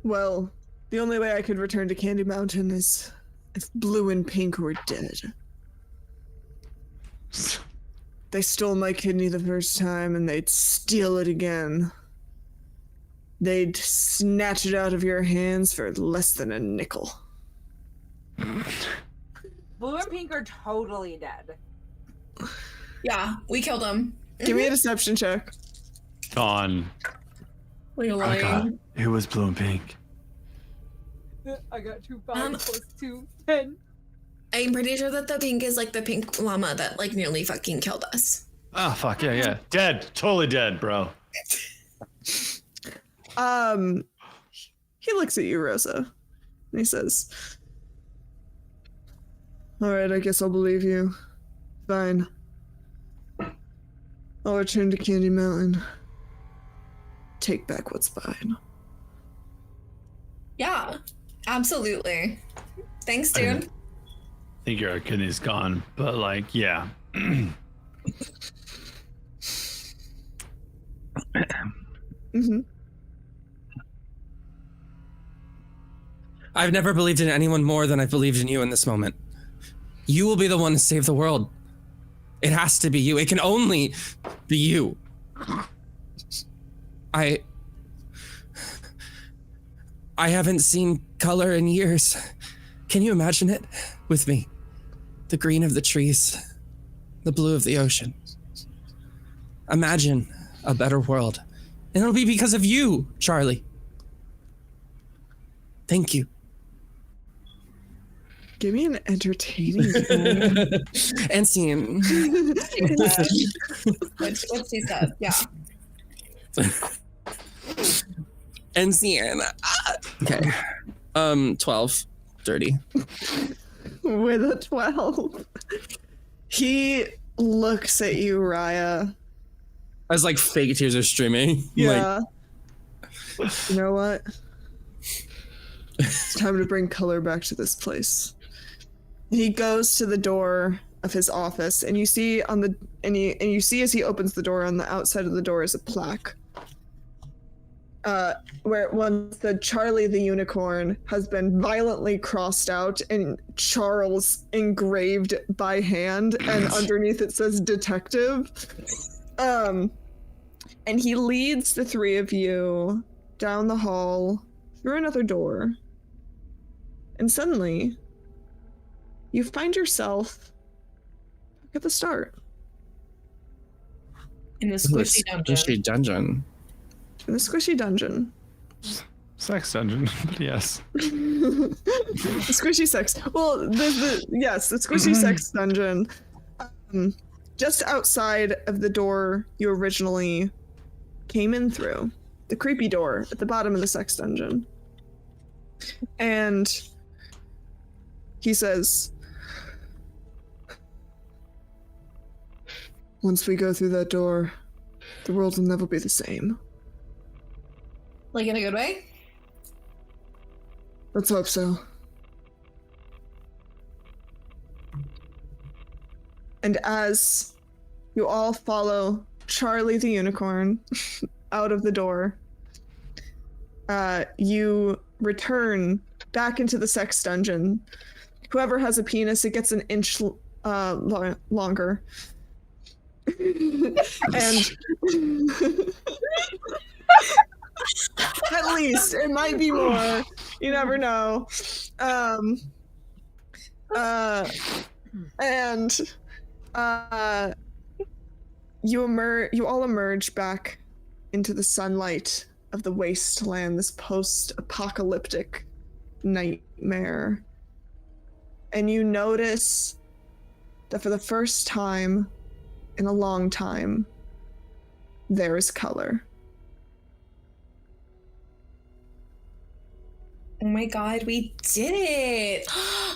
Well, the only way I could return to Candy Mountain is if Blue and Pink were dead. They stole my kidney the first time, and they'd steal it again. They'd snatch it out of your hands for less than a nickel. Blue and Pink are totally dead. Yeah, we killed him. Give me a deception check. Gone. You're Oh, lying. God. Who was Blue and Pink? I got 2 Um, 5 plus 2 10. I'm pretty sure that the pink is like the pink llama that like nearly fucking killed us. Oh, fuck, yeah. Dead. Totally dead, bro. He looks at you, Rosa, and he says, "All right, I guess I'll believe you. Fine. I'll return to Candy Mountain. Take back what's mine." Yeah, absolutely. Thanks, dude. I think your kidney's gone, but like, yeah. Mm-hmm. I've never believed in anyone more than I've believed in you in this moment. You will be the one to save the world. It has to be you. It can only be you. I haven't seen color in years. Can you imagine it with me? The green of the trees, the blue of the ocean. Imagine a better world. And it'll be because of you, Charlie. Thank you. Give me an entertaining roll. And scene. What she said, yeah. And scene. Okay. 12. Dirty. With a 12. He looks at you, Raya. As like fake tears are streaming. Yeah. You know what? It's time to bring color back to this place. He goes to the door of his office, and you see you see as he opens the door, on the outside of the door is a plaque. where it once said Charlie the Unicorn has been violently crossed out and Charles engraved by hand, and underneath it says detective. And he leads the three of you down the hall through another door. And suddenly, you find yourself at the start. In the squishy dungeon. Squishy dungeon. In the squishy dungeon. Sex dungeon, but yes. The squishy sex. Well, the squishy sex dungeon. Just outside of the door you originally came in through. The creepy door at the bottom of the sex dungeon. And he says, once we go through that door, the world will never be the same. Like in a good way? Let's hope so. And as you all follow Charlie the Unicorn out of the door, you return back into the sex dungeon. Whoever has a penis, it gets an inch longer. And at least it might be more. You never know. You all emerge back into the sunlight of the wasteland, this post-apocalyptic nightmare. And you notice that for the first time in a long time, there is color. Oh my god, we did it!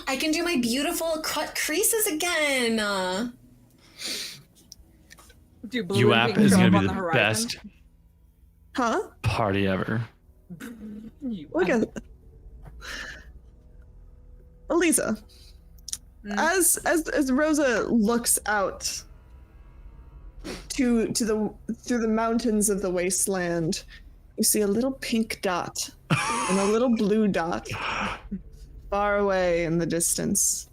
I can do my beautiful cut creases again! Do blue You and app pink is show going up to on be the the horizon? best Huh? party ever. Look at Eliza. As Rosa looks out through the mountains of the wasteland, you see a little pink dot and a little blue dot far away in the distance.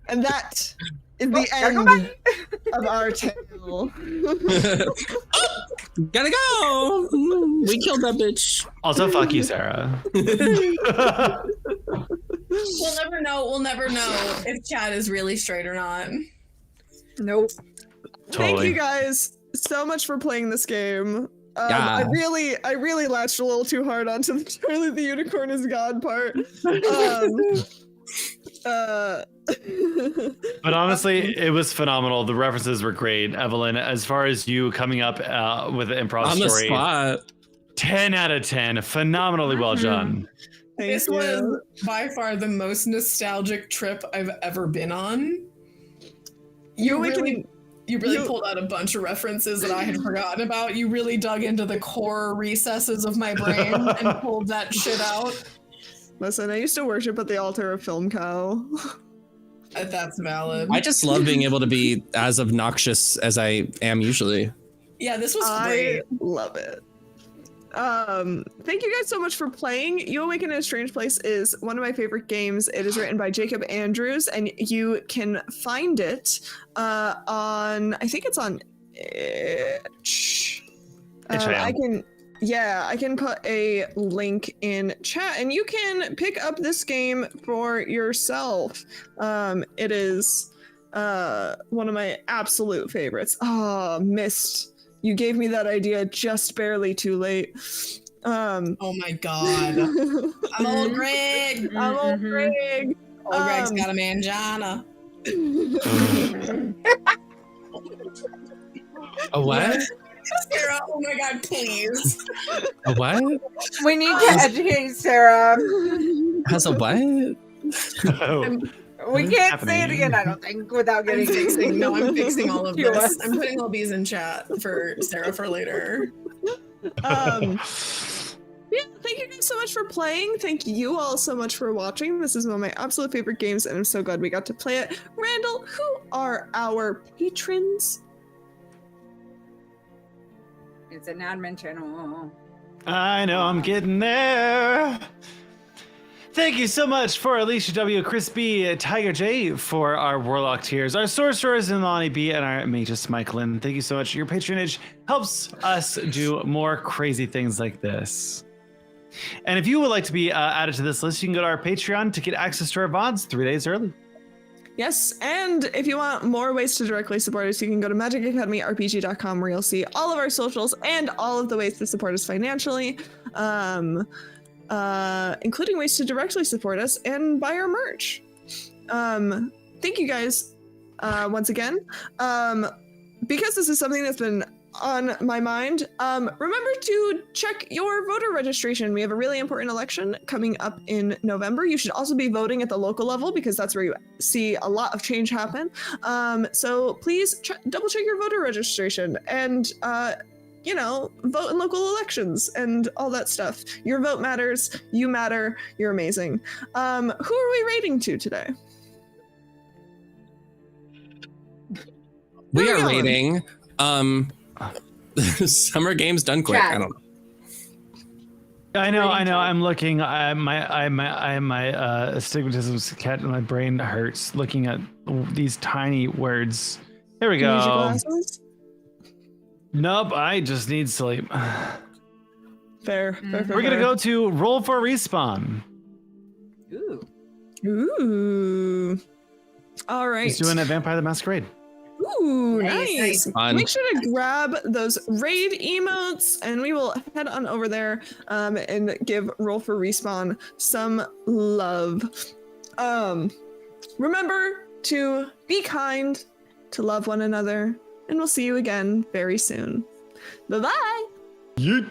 And that is the end of our tale. Gotta go! We killed that bitch. Also, fuck you, Sarah. We'll never know. We'll never know if Chad is really straight or not. Nope. Totally. Thank you guys so much for playing this game. Yeah. I really latched a little too hard onto the Charlie the Unicorn is God part. But honestly, it was phenomenal. The references were great. Evelyn, as far as you coming up with an improv On the story, spot. 10 out of 10. Phenomenally well done. Thank This you. was by far the most nostalgic trip I've ever been on. You really pulled out a bunch of references that I had forgotten about. You really dug into the core recesses of my brain and pulled that shit out. Listen, I used to worship at the altar of Film Cow. That's valid. I just love being able to be as obnoxious as I am usually. Yeah, this was great. I love it. Thank you guys so much for playing. You Awaken in a Strange Place is one of my favorite games. It is written by Jacob Andrews, and you can find it on, I think it's on itch. I can put a link in chat, and you can pick up this game for yourself. It is one of my absolute favorites. Oh, missed. You gave me that idea just barely too late. Oh my god. I'm old Greg. I'm old Greg. Old Greg's got a mangina. A what? Sarah, oh my god, please. A what? We need to educate Sarah. Has a what? We can't say it again, I don't think, without getting I'm fixing all of to this. us. I'm putting all these in chat for Sarah for later. Yeah, thank you guys so much for playing. Thank you all so much for watching. This is one of my absolute favorite games, and I'm so glad we got to play it. Randall, who are our patrons? It's an admin channel. I know I'm getting there. Thank you so much for Alicia W, Chris B, Tiger J for our Warlock tiers, our Sorcerers and Lonnie B, and our Magus Michaelin. Thank you so much. Your patronage helps us do more crazy things like this. And if you would like to be added to this list, you can go to our Patreon to get access to our VODs 3 days early. Yes, and if you want more ways to directly support us, you can go to magicacademyrpg.com where you'll see all of our socials and all of the ways to support us financially, including ways to directly support us and buy our merch. Thank you guys once again. Because this is something that's been on my mind, remember to check your voter registration. We have a really important election coming up in November. You should also be voting at the local level because that's where you see a lot of change happen. So please double check your voter registration and vote in local elections and all that stuff. Your vote matters. You matter. You're amazing. Who are we rating to today? We are rating Summer Games Done Quick. Chad. I don't know. I know. I'm looking. My astigmatism's cat and my brain hurts looking at these tiny words. Here we Use your go. glasses? Nope, I just need sleep. Fair. We're gonna go to Roll for Respawn. Ooh. Ooh. All right. He's doing a Vampire the Masquerade. Ooh, Nice. nice. Fun. Make sure to grab those raid emotes and we will head on over there and give Roll for Respawn some love. Remember to be kind, to love one another, and we'll see you again very soon. Bye-bye. Yeet.